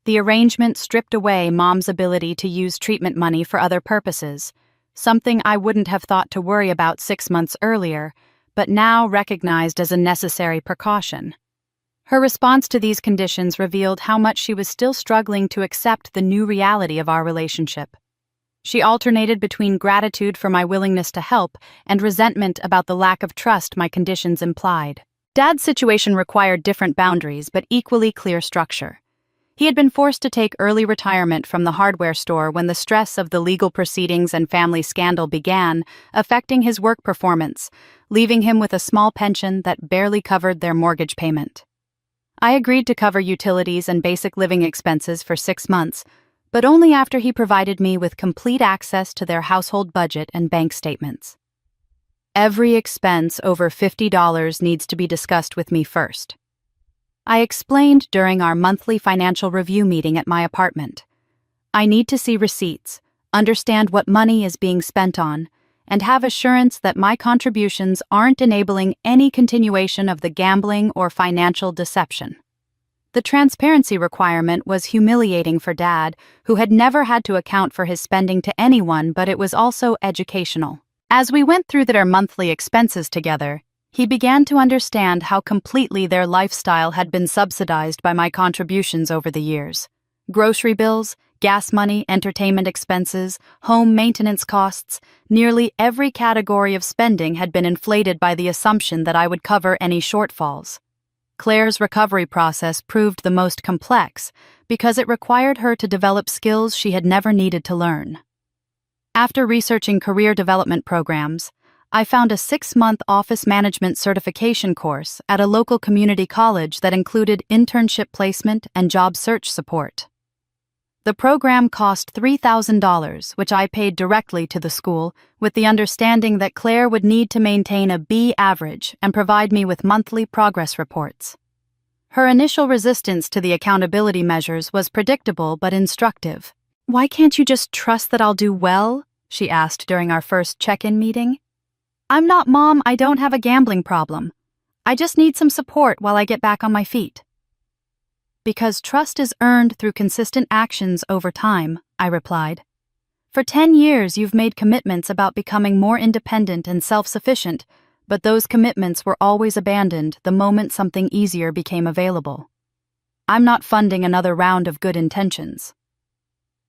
The arrangement stripped away Mom's ability to use treatment money for other purposes, something I wouldn't have thought to worry about 6 months earlier, but now recognized as a necessary precaution. Her response to these conditions revealed how much she was still struggling to accept the new reality of our relationship. She alternated between gratitude for my willingness to help and resentment about the lack of trust my conditions implied. Dad's situation required different boundaries but equally clear structure. He had been forced to take early retirement from the hardware store when the stress of the legal proceedings and family scandal began, affecting his work performance, leaving him with a small pension that barely covered their mortgage payment. I agreed to cover utilities and basic living expenses for 6 months, but only after he provided me with complete access to their household budget and bank statements. "Every expense over $50 needs to be discussed with me first," I explained during our monthly financial review meeting at my apartment. "I need to see receipts, understand what money is being spent on, and have assurance that my contributions aren't enabling any continuation of the gambling or financial deception." The transparency requirement was humiliating for Dad, who had never had to account for his spending to anyone, but it was also educational. As we went through their monthly expenses together, he began to understand how completely their lifestyle had been subsidized by my contributions over the years. Grocery bills, gas money, entertainment expenses, home maintenance costs, nearly every category of spending had been inflated by the assumption that I would cover any shortfalls. Claire's recovery process proved the most complex because it required her to develop skills she had never needed to learn. After researching career development programs, I found a 6-month office management certification course at a local community college that included internship placement and job search support. The program cost $3,000, which I paid directly to the school, with the understanding that Claire would need to maintain a B average and provide me with monthly progress reports. Her initial resistance to the accountability measures was predictable but instructive. "Why can't you just trust that I'll do well?" she asked during our first check-in meeting. "I'm not Mom, I don't have a gambling problem. I just need some support while I get back on my feet." "Because trust is earned through consistent actions over time," I replied. "For 10 years you've made commitments about becoming more independent and self-sufficient, but those commitments were always abandoned the moment something easier became available. I'm not funding another round of good intentions."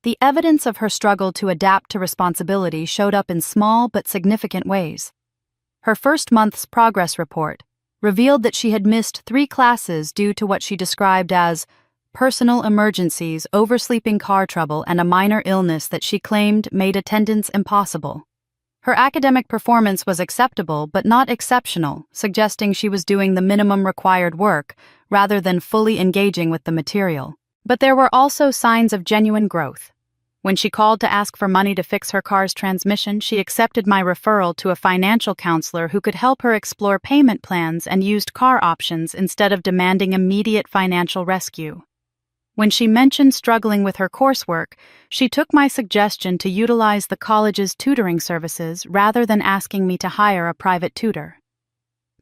The evidence of her struggle to adapt to responsibility showed up in small but significant ways. Her first month's progress report revealed that she had missed 3 classes due to what she described as personal emergencies, oversleeping car trouble, and a minor illness that she claimed made attendance impossible. Her academic performance was acceptable but not exceptional, suggesting she was doing the minimum required work rather than fully engaging with the material. But there were also signs of genuine growth. When she called to ask for money to fix her car's transmission, she accepted my referral to a financial counselor who could help her explore payment plans and used car options instead of demanding immediate financial rescue. When she mentioned struggling with her coursework, she took my suggestion to utilize the college's tutoring services rather than asking me to hire a private tutor.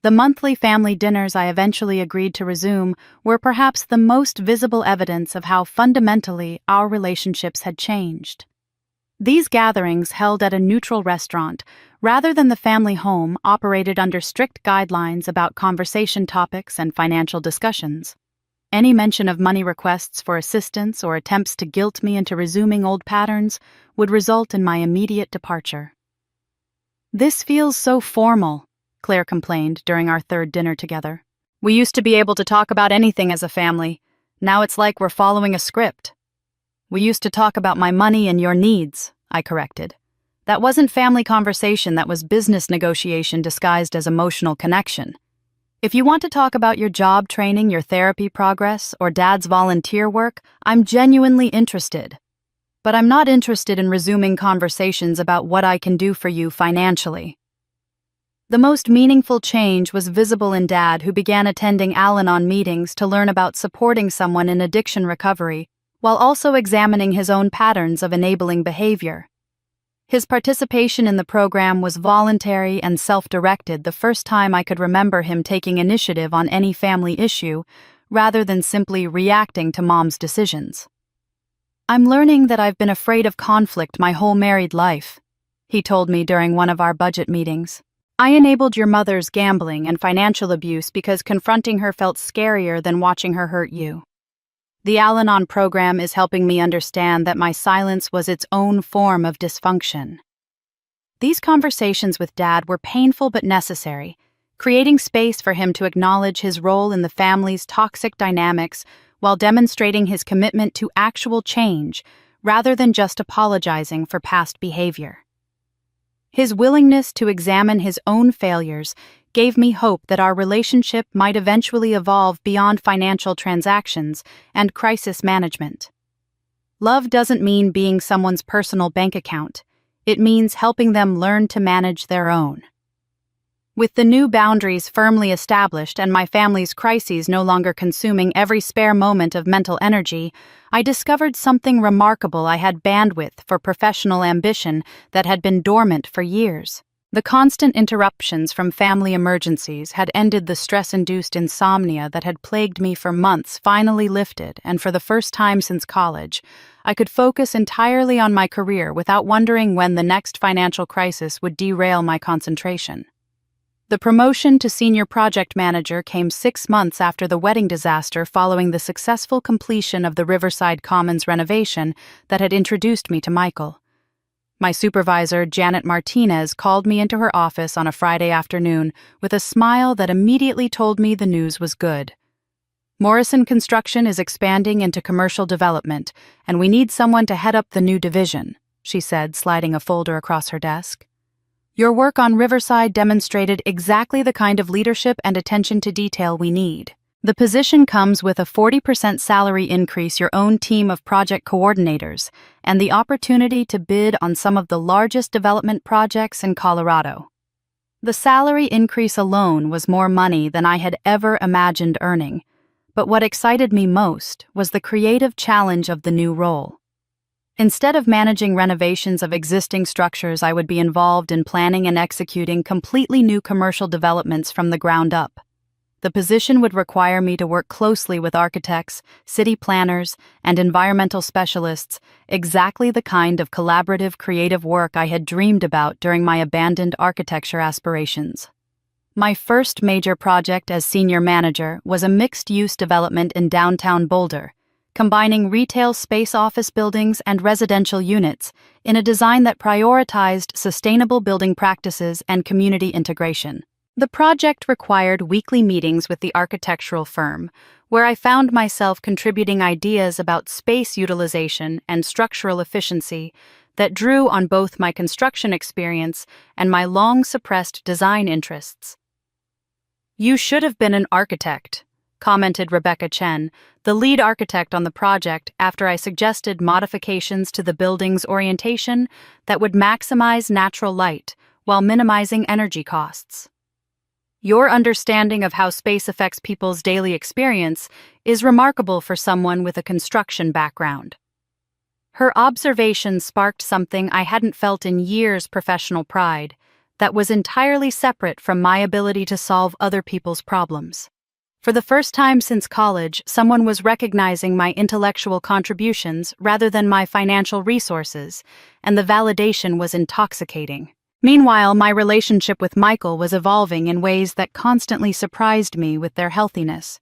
The monthly family dinners I eventually agreed to resume were perhaps the most visible evidence of how fundamentally our relationships had changed. These gatherings, held at a neutral restaurant, rather than the family home, operated under strict guidelines about conversation topics and financial discussions. Any mention of money requests for assistance or attempts to guilt me into resuming old patterns would result in my immediate departure. "This feels so formal," Claire complained during our 3rd dinner together. "We used to be able to talk about anything as a family. Now it's like we're following a script." "We used to talk about my money and your needs," I corrected. "That wasn't family conversation, that was business negotiation disguised as emotional connection. If you want to talk about your job training, your therapy progress, or Dad's volunteer work, I'm genuinely interested. But I'm not interested in resuming conversations about what I can do for you financially." The most meaningful change was visible in Dad, who began attending Al-Anon meetings to learn about supporting someone in addiction recovery, while also examining his own patterns of enabling behavior. His participation in the program was voluntary and self-directed, the first time I could remember him taking initiative on any family issue, rather than simply reacting to Mom's decisions. "I'm learning that I've been afraid of conflict my whole married life," he told me during one of our budget meetings. "I enabled your mother's gambling and financial abuse because confronting her felt scarier than watching her hurt you. The Al-Anon program is helping me understand that my silence was its own form of dysfunction." These conversations with Dad were painful but necessary, creating space for him to acknowledge his role in the family's toxic dynamics while demonstrating his commitment to actual change rather than just apologizing for past behavior. His willingness to examine his own failures gave me hope that our relationship might eventually evolve beyond financial transactions and crisis management. Love doesn't mean being someone's personal bank account. It means helping them learn to manage their own. With the new boundaries firmly established and my family's crises no longer consuming every spare moment of mental energy, I discovered something remarkable: I had bandwidth for professional ambition that had been dormant for years. The constant interruptions from family emergencies had ended the stress-induced insomnia that had plagued me for months, finally lifted, and for the first time since college, I could focus entirely on my career without wondering when the next financial crisis would derail my concentration. The promotion to senior project manager came 6 months after the wedding disaster following the successful completion of the Riverside Commons renovation that had introduced me to Michael. My supervisor, Janet Martinez, called me into her office on a Friday afternoon with a smile that immediately told me the news was good. Morrison Construction is expanding into commercial development, and we need someone to head up the new division," she said, sliding a folder across her desk. "Your work on Riverside demonstrated exactly the kind of leadership and attention to detail we need. The position comes with a 40% salary increase, your own team of project coordinators, and the opportunity to bid on some of the largest development projects in Colorado." The salary increase alone was more money than I had ever imagined earning, but what excited me most was the creative challenge of the new role. Instead of managing renovations of existing structures, I would be involved in planning and executing completely new commercial developments from the ground up. The position would require me to work closely with architects, city planners, and environmental specialists, exactly the kind of collaborative, creative work I had dreamed about during my abandoned architecture aspirations. My first major project as senior manager was a mixed-use development in downtown Boulder, combining retail space, office buildings, and residential units in a design that prioritized sustainable building practices and community integration. The project required weekly meetings with the architectural firm, where I found myself contributing ideas about space utilization and structural efficiency that drew on both my construction experience and my long-suppressed design interests. "You should have been an architect," commented Rebecca Chen, the lead architect on the project, after I suggested modifications to the building's orientation that would maximize natural light while minimizing energy costs. "Your understanding of how space affects people's daily experience is remarkable for someone with a construction background." Her observation sparked something I hadn't felt in years: professional pride that was entirely separate from my ability to solve other people's problems. For the first time since college, someone was recognizing my intellectual contributions rather than my financial resources, and the validation was intoxicating. Meanwhile, my relationship with Michael was evolving in ways that constantly surprised me with their healthiness.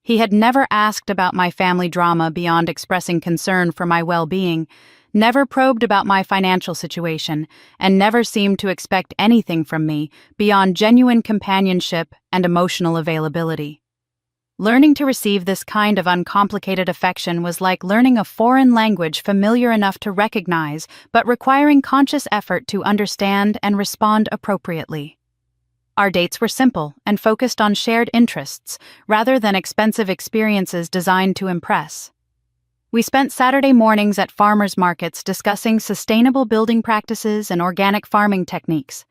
He had never asked about my family drama beyond expressing concern for my well-being, never probed about my financial situation, and never seemed to expect anything from me beyond genuine companionship and emotional availability. Learning to receive this kind of uncomplicated affection was like learning a foreign language familiar enough to recognize, but requiring conscious effort to understand and respond appropriately. Our dates were simple and focused on shared interests, rather than expensive experiences designed to impress. We spent Saturday mornings at farmers' markets discussing sustainable building practices and organic farming techniques.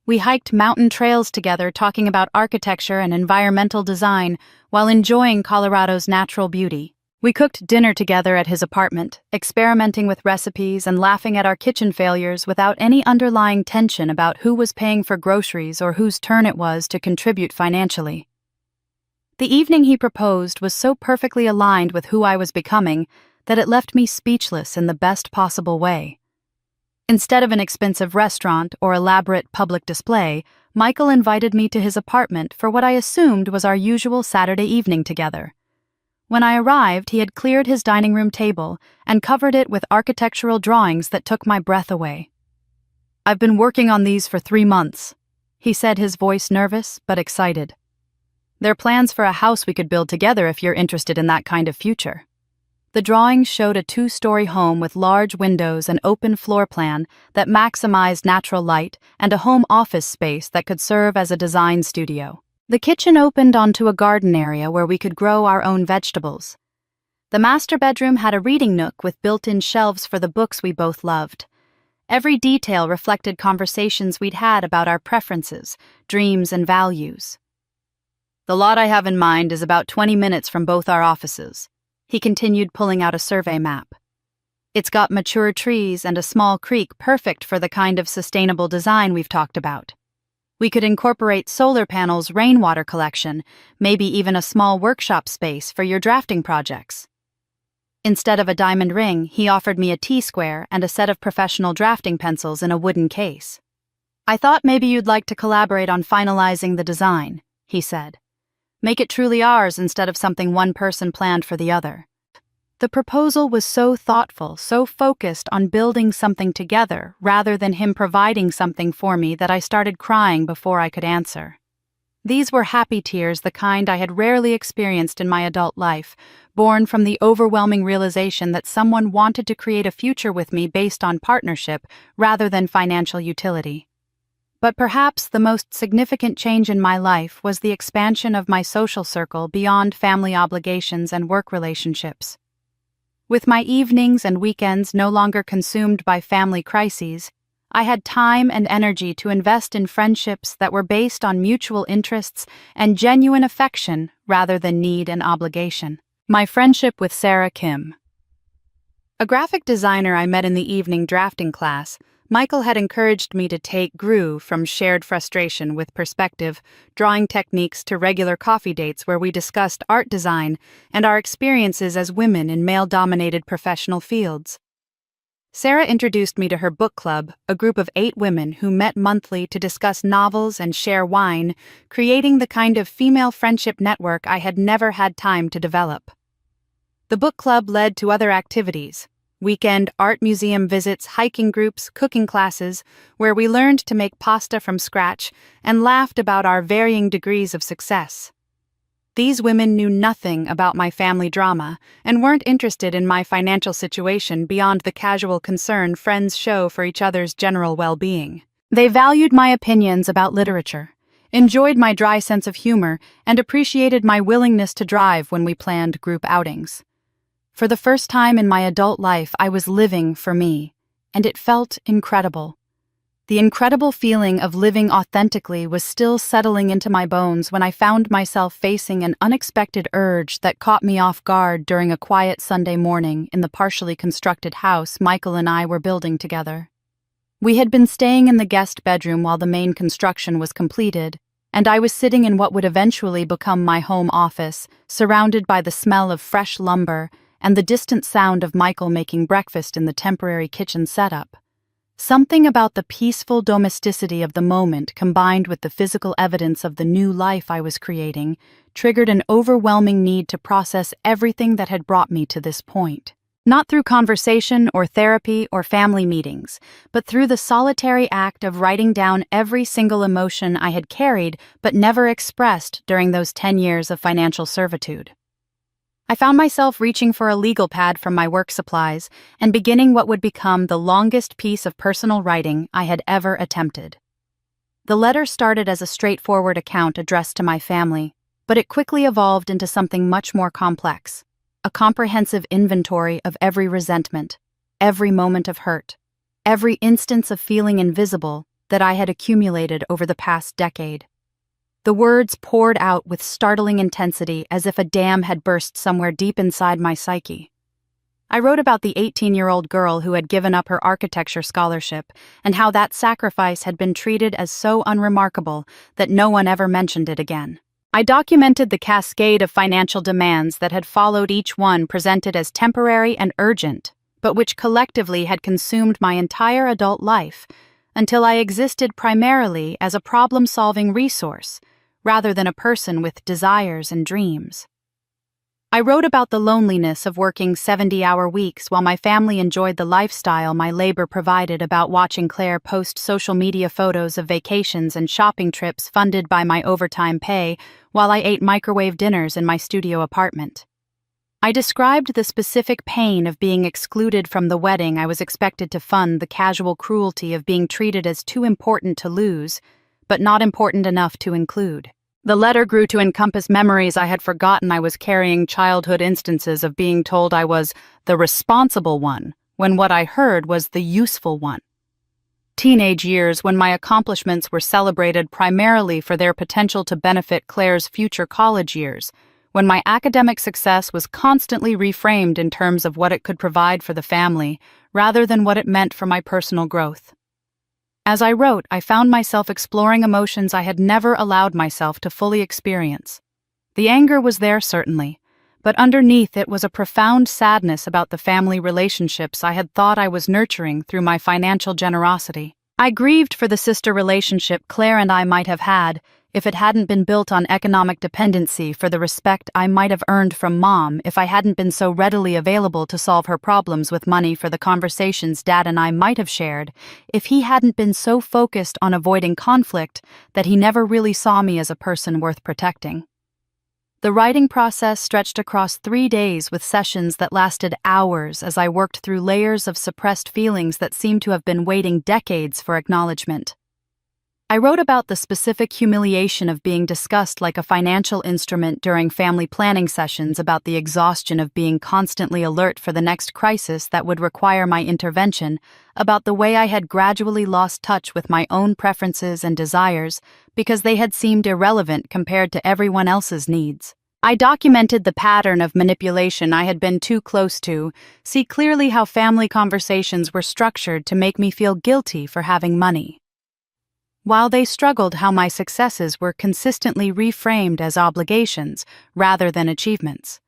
We hiked mountain trails together, talking about architecture and environmental design while enjoying Colorado's natural beauty. We cooked dinner together at his apartment, experimenting with recipes and laughing at our kitchen failures without any underlying tension about who was paying for groceries or whose turn it was to contribute financially. The evening he proposed was so perfectly aligned with who I was becoming that it left me speechless in the best possible way. Instead of an expensive restaurant or elaborate public display, Michael invited me to his apartment for what I assumed was our usual Saturday evening together. When I arrived, he had cleared his dining room table and covered it with architectural drawings that took my breath away. "I've been working on these for 3 months," he said, his voice nervous but excited. "They're plans for a house we could build together if you're interested in that kind of future." The drawings showed a 2-story home with large windows and open floor plan that maximized natural light and a home office space that could serve as a design studio. The kitchen opened onto a garden area where we could grow our own vegetables. The master bedroom had a reading nook with built-in shelves for the books we both loved. Every detail reflected conversations we'd had about our preferences, dreams, and values. "The lot I have in mind is about 20 minutes from both our offices," he continued, pulling out a survey map. "It's got mature trees and a small creek, perfect for the kind of sustainable design we've talked about. We could incorporate solar panels, rainwater collection, maybe even a small workshop space for your drafting projects." Instead of a diamond ring, he offered me a T-square and a set of professional drafting pencils in a wooden case. "I thought maybe you'd like to collaborate on finalizing the design," he said. "Make it truly ours instead of something one person planned for the other." The proposal was so thoughtful, so focused on building something together rather than him providing something for me that I started crying before I could answer. These were happy tears, the kind I had rarely experienced in my adult life, born from the overwhelming realization that someone wanted to create a future with me based on partnership rather than financial utility. But perhaps the most significant change in my life was the expansion of my social circle beyond family obligations and work relationships. With my evenings and weekends no longer consumed by family crises, I had time and energy to invest in friendships that were based on mutual interests and genuine affection rather than need and obligation. My friendship with Sarah Kim. A graphic designer I met in the evening drafting class, Michael had encouraged me to grew from shared frustration with perspective, drawing techniques to regular coffee dates where we discussed art design and our experiences as women in male-dominated professional fields. Sarah introduced me to her book club, a group of 8 women who met monthly to discuss novels and share wine, creating the kind of female friendship network I had never had time to develop. The book club led to other activities: weekend art museum visits, hiking groups, cooking classes, where we learned to make pasta from scratch and laughed about our varying degrees of success. These women knew nothing about my family drama and weren't interested in my financial situation beyond the casual concern friends show for each other's general well-being. They valued my opinions about literature, enjoyed my dry sense of humor, and appreciated my willingness to drive when we planned group outings. For the first time in my adult life, I was living for me, and it felt incredible. The incredible feeling of living authentically was still settling into my bones when I found myself facing an unexpected urge that caught me off guard during a quiet Sunday morning in the partially constructed house Michael and I were building together. We had been staying in the guest bedroom while the main construction was completed, and I was sitting in what would eventually become my home office, surrounded by the smell of fresh lumber and the distant sound of Michael making breakfast in the temporary kitchen setup. Something about the peaceful domesticity of the moment, combined with the physical evidence of the new life I was creating, triggered an overwhelming need to process everything that had brought me to this point. Not through conversation or therapy or family meetings, but through the solitary act of writing down every single emotion I had carried but never expressed during those 10 years of financial servitude. I found myself reaching for a legal pad from my work supplies and beginning what would become the longest piece of personal writing I had ever attempted. The letter started as a straightforward account addressed to my family, but it quickly evolved into something much more complex, a comprehensive inventory of every resentment, every moment of hurt, every instance of feeling invisible that I had accumulated over the past decade. The words poured out with startling intensity as if a dam had burst somewhere deep inside my psyche. I wrote about the 18-year-old girl who had given up her architecture scholarship and how that sacrifice had been treated as so unremarkable that no one ever mentioned it again. I documented the cascade of financial demands that had followed, each one presented as temporary and urgent, but which collectively had consumed my entire adult life until I existed primarily as a problem-solving resource, rather than a person with desires and dreams. I wrote about the loneliness of working 70-hour weeks while my family enjoyed the lifestyle my labor provided, about watching Claire post social media photos of vacations and shopping trips funded by my overtime pay while I ate microwave dinners in my studio apartment. I described the specific pain of being excluded from the wedding I was expected to fund, the casual cruelty of being treated as too important to lose, but not important enough to include. The letter grew to encompass memories I had forgotten I was carrying, childhood instances of being told I was the responsible one, when what I heard was the useful one. Teenage years when my accomplishments were celebrated primarily for their potential to benefit Claire's future college years, when my academic success was constantly reframed in terms of what it could provide for the family, rather than what it meant for my personal growth. As I wrote, I found myself exploring emotions I had never allowed myself to fully experience. The anger was there, certainly, but underneath it was a profound sadness about the family relationships I had thought I was nurturing through my financial generosity. I grieved for the sister relationship Claire and I might have had if it hadn't been built on economic dependency for the respect I might have earned from Mom, if I hadn't been so readily available to solve her problems with money for the conversations Dad and I might have shared, if he hadn't been so focused on avoiding conflict that he never really saw me as a person worth protecting. The writing process stretched across 3 days with sessions that lasted hours as I worked through layers of suppressed feelings that seemed to have been waiting decades for acknowledgement. I wrote about the specific humiliation of being discussed like a financial instrument during family planning sessions, about the exhaustion of being constantly alert for the next crisis that would require my intervention, about the way I had gradually lost touch with my own preferences and desires because they had seemed irrelevant compared to everyone else's needs. I documented the pattern of manipulation I had been too close to, see clearly how family conversations were structured to make me feel guilty for having money, while they struggled how my successes were consistently reframed as obligations rather than achievements,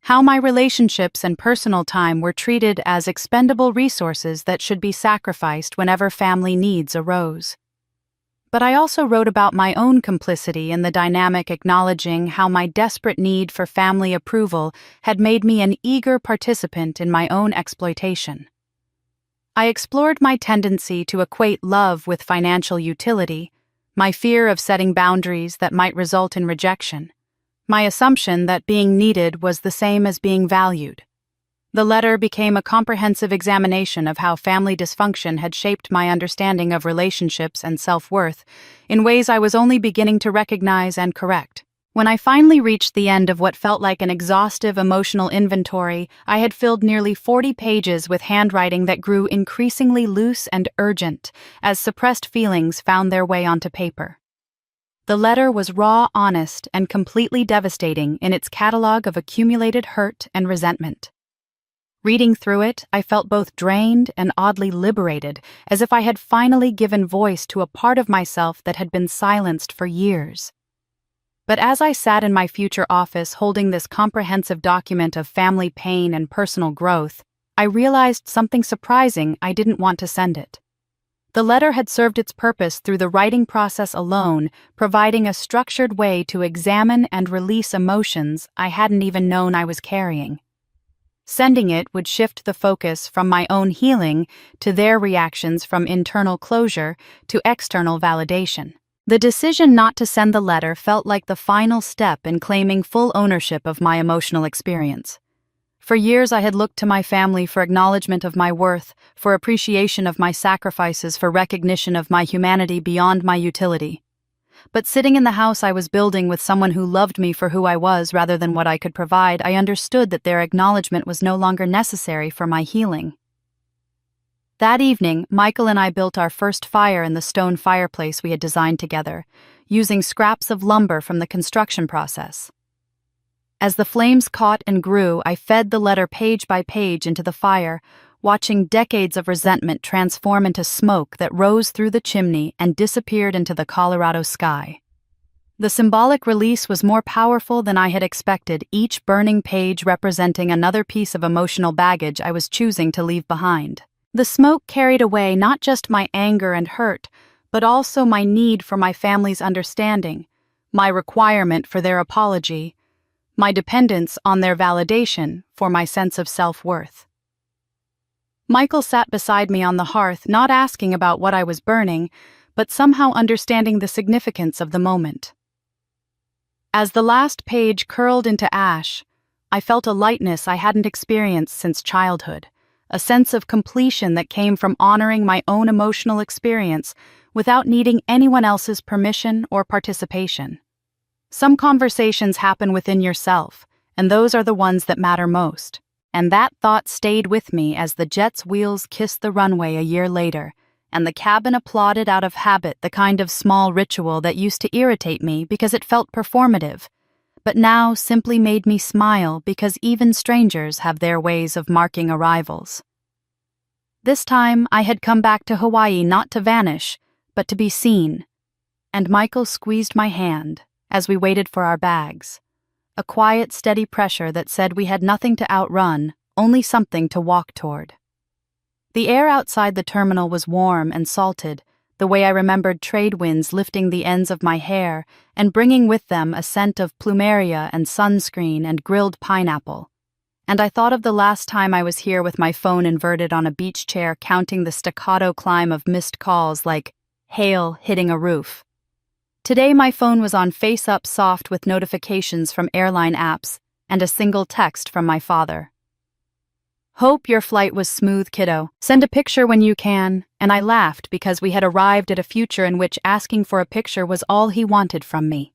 how my relationships and personal time were treated as expendable resources that should be sacrificed whenever family needs arose. But I also wrote about my own complicity in the dynamic, acknowledging how my desperate need for family approval had made me an eager participant in my own exploitation. I explored my tendency to equate love with financial utility, my fear of setting boundaries that might result in rejection, my assumption that being needed was the same as being valued. The letter became a comprehensive examination of how family dysfunction had shaped my understanding of relationships and self-worth in ways I was only beginning to recognize and correct. When I finally reached the end of what felt like an exhaustive emotional inventory, I had filled nearly 40 pages with handwriting that grew increasingly loose and urgent as suppressed feelings found their way onto paper. The letter was raw, honest, and completely devastating in its catalog of accumulated hurt and resentment. Reading through it, I felt both drained and oddly liberated, as if I had finally given voice to a part of myself that had been silenced for years. But as I sat in my future office holding this comprehensive document of family pain and personal growth, I realized something surprising. I didn't want to send it. The letter had served its purpose through the writing process alone, providing a structured way to examine and release emotions I hadn't even known I was carrying. Sending it would shift the focus from my own healing to their reactions, from internal closure to external validation. The decision not to send the letter felt like the final step in claiming full ownership of my emotional experience. For years I had looked to my family for acknowledgement of my worth, for appreciation of my sacrifices, for recognition of my humanity beyond my utility. But sitting in the house I was building with someone who loved me for who I was rather than what I could provide, I understood that their acknowledgement was no longer necessary for my healing. That evening, Michael and I built our first fire in the stone fireplace we had designed together, using scraps of lumber from the construction process. As the flames caught and grew, I fed the letter page by page into the fire, watching decades of resentment transform into smoke that rose through the chimney and disappeared into the Colorado sky. The symbolic release was more powerful than I had expected, each burning page representing another piece of emotional baggage I was choosing to leave behind. The smoke carried away not just my anger and hurt, but also my need for my family's understanding, my requirement for their apology, my dependence on their validation for my sense of self-worth. Michael sat beside me on the hearth, not asking about what I was burning, but somehow understanding the significance of the moment. As the last page curled into ash, I felt a lightness I hadn't experienced since childhood, a sense of completion that came from honoring my own emotional experience without needing anyone else's permission or participation. Some conversations happen within yourself, and those are the ones that matter most. And that thought stayed with me as the jet's wheels kissed the runway a year later, and the cabin applauded out of habit, the kind of small ritual that used to irritate me because it felt performative, but now simply made me smile because even strangers have their ways of marking arrivals. This time, I had come back to Hawaii not to vanish, but to be seen, and Michael squeezed my hand as we waited for our bags, a quiet, steady pressure that said we had nothing to outrun, only something to walk toward. The air outside the terminal was warm and salted, the way I remembered trade winds lifting the ends of my hair and bringing with them a scent of plumeria and sunscreen and grilled pineapple. And I thought of the last time I was here with my phone inverted on a beach chair counting the staccato climb of missed calls like hail hitting a roof. Today my phone was on face-up soft with notifications from airline apps and a single text from my father. "Hope your flight was smooth, kiddo. Send a picture when you can." And I laughed because we had arrived at a future in which asking for a picture was all he wanted from me.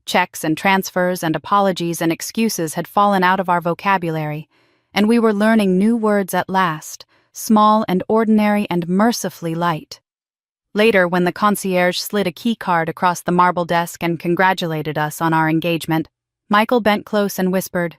Checks and transfers and apologies and excuses had fallen out of our vocabulary, and we were learning new words at last, small and ordinary and mercifully light. Later, when the concierge slid a key card across the marble desk and congratulated us on our engagement, Michael bent close and whispered,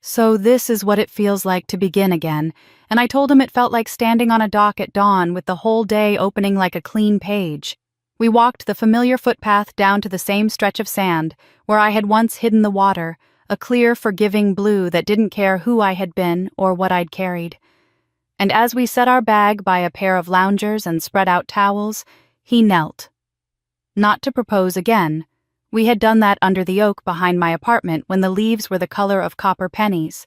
"So this is what it feels like to begin again," and I told him it felt like standing on a dock at dawn with the whole day opening like a clean page. We walked the familiar footpath down to the same stretch of sand where I had once hidden the water, a clear, forgiving blue that didn't care who I had been or what I'd carried. And as we set our bag by a pair of loungers and spread out towels, he knelt. Not to propose again. We had done that under the oak behind my apartment when the leaves were the color of copper pennies.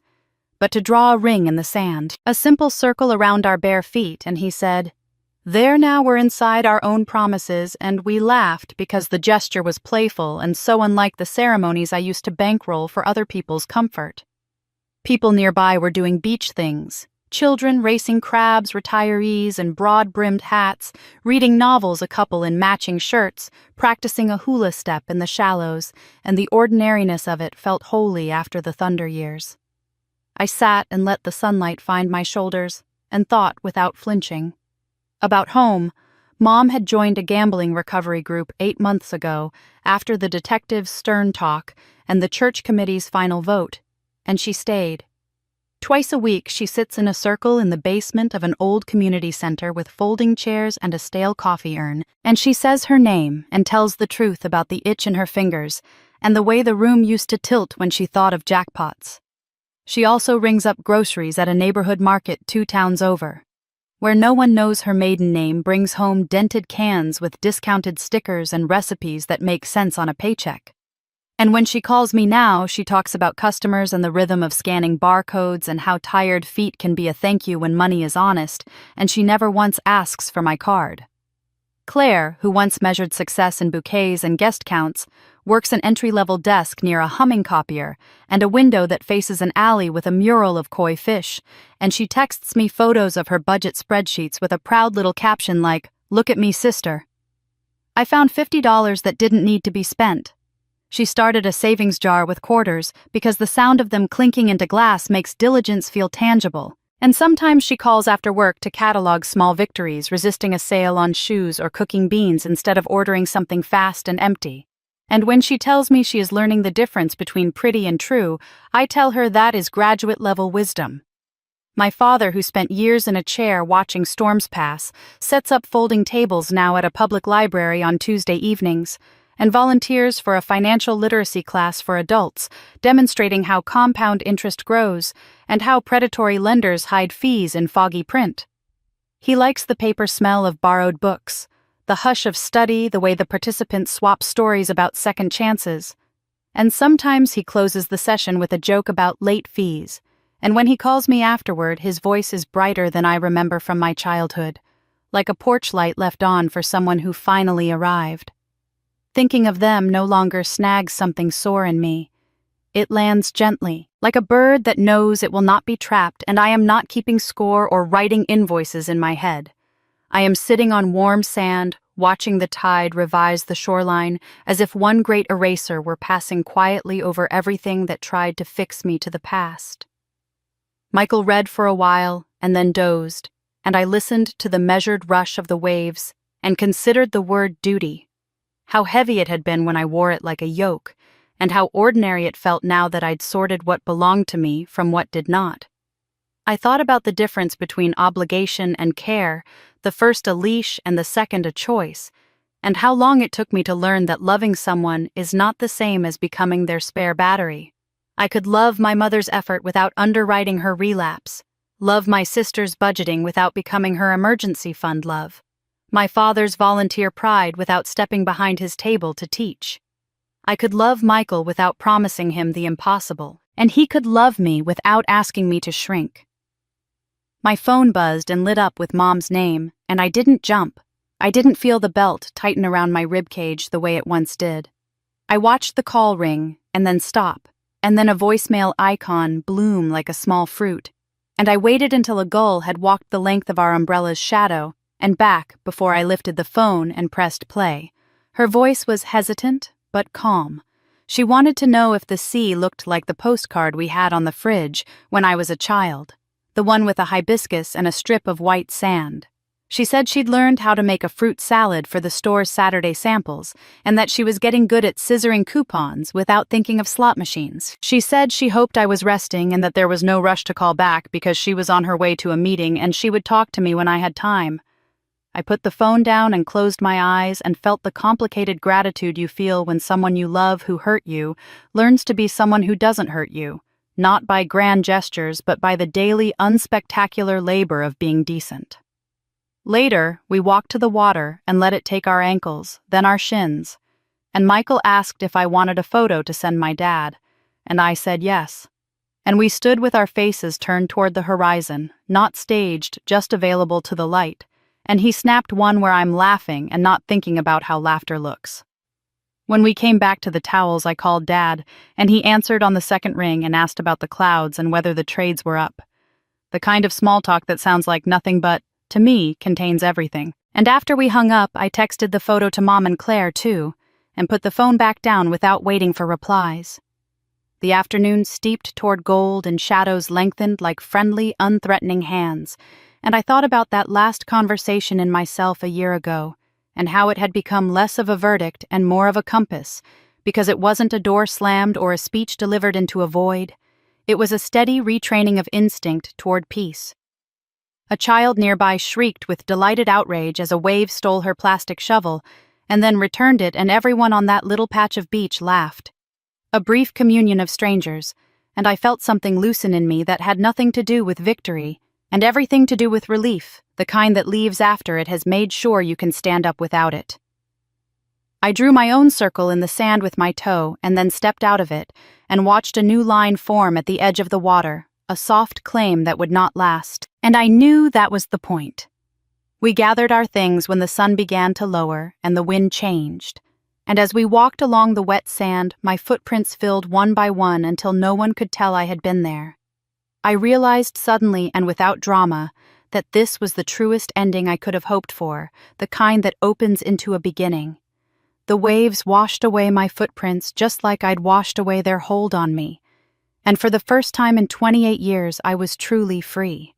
But to draw a ring in the sand, a simple circle around our bare feet, and he said, "There now we're inside our own promises," and we laughed because the gesture was playful and so unlike the ceremonies I used to bankroll for other people's comfort. People nearby were doing beach things. Children racing crabs, retirees in broad-brimmed hats, reading novels a couple in matching shirts, practicing a hula step in the shallows, and the ordinariness of it felt holy after the thunder years. I sat and let the sunlight find my shoulders, and thought without flinching. About home, Mom had joined a gambling recovery group 8 months ago after the detective's stern talk and the church committee's final vote, and she stayed. Twice a week, she sits in a circle in the basement of an old community center with folding chairs and a stale coffee urn, and she says her name and tells the truth about the itch in her fingers and the way the room used to tilt when she thought of jackpots. She also rings up groceries at a neighborhood market 2 towns over, where no one knows her maiden name brings home dented cans with discounted stickers and recipes that make sense on a paycheck. And when she calls me now, she talks about customers and the rhythm of scanning barcodes and how tired feet can be a thank you when money is honest, and she never once asks for my card. Claire, who once measured success in bouquets and guest counts, works an entry-level desk near a humming copier and a window that faces an alley with a mural of koi fish, and she texts me photos of her budget spreadsheets with a proud little caption like, "Look at me, sister." I found $50 that didn't need to be spent. She started a savings jar with quarters because the sound of them clinking into glass makes diligence feel tangible. And sometimes she calls after work to catalog small victories, resisting a sale on shoes or cooking beans instead of ordering something fast and empty. And when she tells me she is learning the difference between pretty and true, I tell her that is graduate-level wisdom. My father, who spent years in a chair watching storms pass, sets up folding tables now at a public library on Tuesday evenings, and volunteers for a financial literacy class for adults, demonstrating how compound interest grows and how predatory lenders hide fees in foggy print. He likes the paper smell of borrowed books, the hush of study, the way the participants swap stories about second chances. And sometimes he closes the session with a joke about late fees, and when he calls me afterward, his voice is brighter than I remember from my childhood, like a porch light left on for someone who finally arrived. Thinking of them no longer snags something sore in me. It lands gently, like a bird that knows it will not be trapped, and I am not keeping score or writing invoices in my head. I am sitting on warm sand, watching the tide revise the shoreline, as if one great eraser were passing quietly over everything that tried to fix me to the past. Michael read for a while, and then dozed, and I listened to the measured rush of the waves, and considered the word duty. How heavy it had been when I wore it like a yoke, and how ordinary it felt now that I'd sorted what belonged to me from what did not. I thought about the difference between obligation and care, the first a leash and the second a choice, and how long it took me to learn that loving someone is not the same as becoming their spare battery. I could love my mother's effort without underwriting her relapse, love my sister's budgeting without becoming her emergency fund love. My father's volunteer pride without stepping behind his table to teach. I could love Michael without promising him the impossible, and he could love me without asking me to shrink. My phone buzzed and lit up with Mom's name, and I didn't jump. I didn't feel the belt tighten around my ribcage the way it once did. I watched the call ring, and then stop, and then a voicemail icon bloom like a small fruit, and I waited until a gull had walked the length of our umbrella's shadow and back before I lifted the phone and pressed play. Her voice was hesitant, but calm. She wanted to know if the sea looked like the postcard we had on the fridge when I was a child, the one with a hibiscus and a strip of white sand. She said she'd learned how to make a fruit salad for the store's Saturday samples, and that she was getting good at scissoring coupons without thinking of slot machines. She said she hoped I was resting and that there was no rush to call back because she was on her way to a meeting and she would talk to me when I had time. I put the phone down and closed my eyes and felt the complicated gratitude you feel when someone you love who hurt you learns to be someone who doesn't hurt you, not by grand gestures but by the daily unspectacular labor of being decent. Later, we walked to the water and let it take our ankles, then our shins, and Michael asked if I wanted a photo to send my dad, and I said yes. And we stood with our faces turned toward the horizon, not staged, just available to the light, and he snapped one where I'm laughing and not thinking about how laughter looks. When we came back to the towels, I called Dad, and he answered on the second ring and asked about the clouds and whether the trades were up. The kind of small talk that sounds like nothing but, to me, contains everything. And after we hung up, I texted the photo to Mom and Claire, too, and put the phone back down without waiting for replies. The afternoon steeped toward gold and shadows lengthened like friendly, unthreatening hands, and I thought about that last conversation in myself a year ago, and how it had become less of a verdict and more of a compass, because it wasn't a door slammed or a speech delivered into a void. It was a steady retraining of instinct toward peace. A child nearby shrieked with delighted outrage as a wave stole her plastic shovel, and then returned it, and everyone on that little patch of beach laughed. A brief communion of strangers, and I felt something loosen in me that had nothing to do with victory, and everything to do with relief, the kind that leaves after it has made sure you can stand up without it. I drew my own circle in the sand with my toe and then stepped out of it and watched a new line form at the edge of the water, a soft claim that would not last, and I knew that was the point. We gathered our things when the sun began to lower and the wind changed, and as we walked along the wet sand, my footprints filled one by one until no one could tell I had been there. I realized suddenly and without drama that this was the truest ending I could have hoped for, the kind that opens into a beginning. The waves washed away my footprints just like I'd washed away their hold on me, and for the first time in 28 years I was truly free.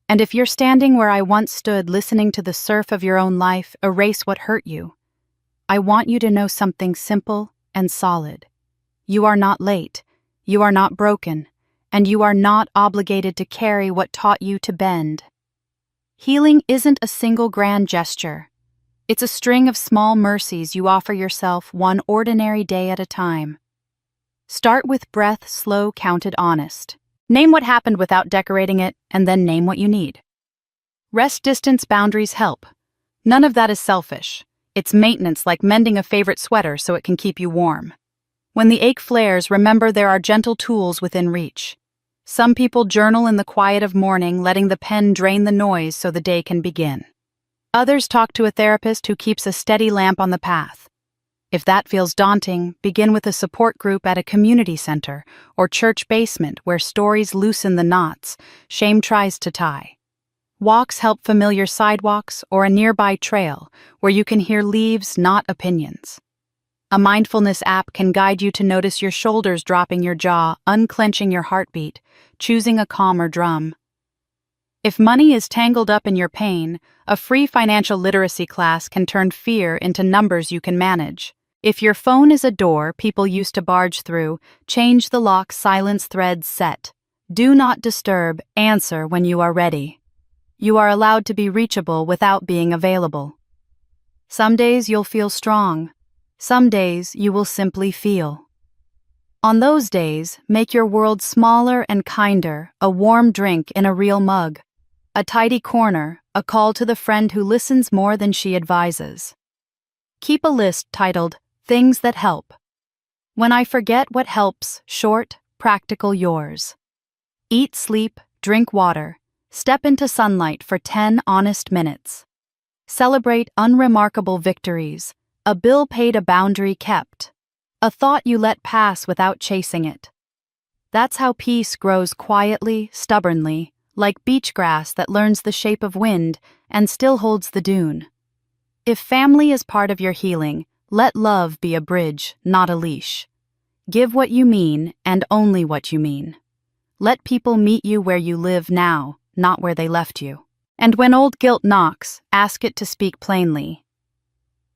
And if you're standing where I once stood listening to the surf of your own life erase what hurt you, I want you to know something simple and solid. You are not late, you are not broken, and you are not obligated to carry what taught you to bend. Healing isn't a single grand gesture. It's a string of small mercies you offer yourself one ordinary day at a time. Start with breath slow, counted, honest. Name what happened without decorating it, and then name what you need. Rest, distance, boundaries help. None of that is selfish. It's maintenance, like mending a favorite sweater so it can keep you warm. When the ache flares, remember there are gentle tools within reach. Some people journal in the quiet of morning, letting the pen drain the noise so the day can begin. Others talk to a therapist who keeps a steady lamp on the path. If that feels daunting, begin with a support group at a community center or church basement where stories loosen the knots shame tries to tie. Walks help familiar sidewalks or a nearby trail where you can hear leaves, not opinions. A mindfulness app can guide you to notice your shoulders dropping your jaw, unclenching your heartbeat, choosing a calmer drum. If money is tangled up in your pain, a free financial literacy class can turn fear into numbers you can manage. If your phone is a door people used to barge through, change the lock, silence threads set. Do not disturb, answer when you are ready. You are allowed to be reachable without being available. Some days you'll feel strong. Some days you will simply feel. On those days, make your world smaller and kinder, a warm drink in a real mug, a tidy corner, a call to the friend who listens more than she advises. Keep a list titled, Things That Help. When I forget what helps, short, practical yours. Eat, sleep, drink water. Step into sunlight for 10 honest minutes. Celebrate unremarkable victories. A bill paid, a boundary kept. A thought you let pass without chasing it. That's how peace grows quietly, stubbornly, like beach grass that learns the shape of wind and still holds the dune. If family is part of your healing, let love be a bridge, not a leash. Give what you mean and only what you mean. Let people meet you where you live now, not where they left you. And when old guilt knocks, ask it to speak plainly.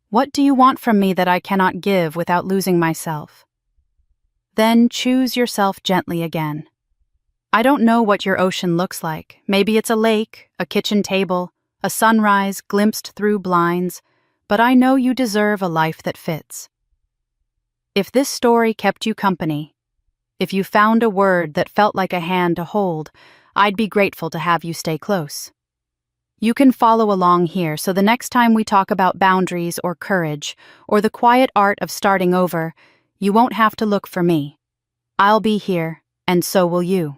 What do you want from me that I cannot give without losing myself? Then choose yourself gently again. I don't know what your ocean looks like. Maybe it's a lake, a kitchen table, a sunrise glimpsed through blinds, but I know you deserve a life that fits. If this story kept you company, if you found a word that felt like a hand to hold, I'd be grateful to have you stay close. You can follow along here so the next time we talk about boundaries or courage or the quiet art of starting over, you won't have to look for me. I'll be here, and so will you.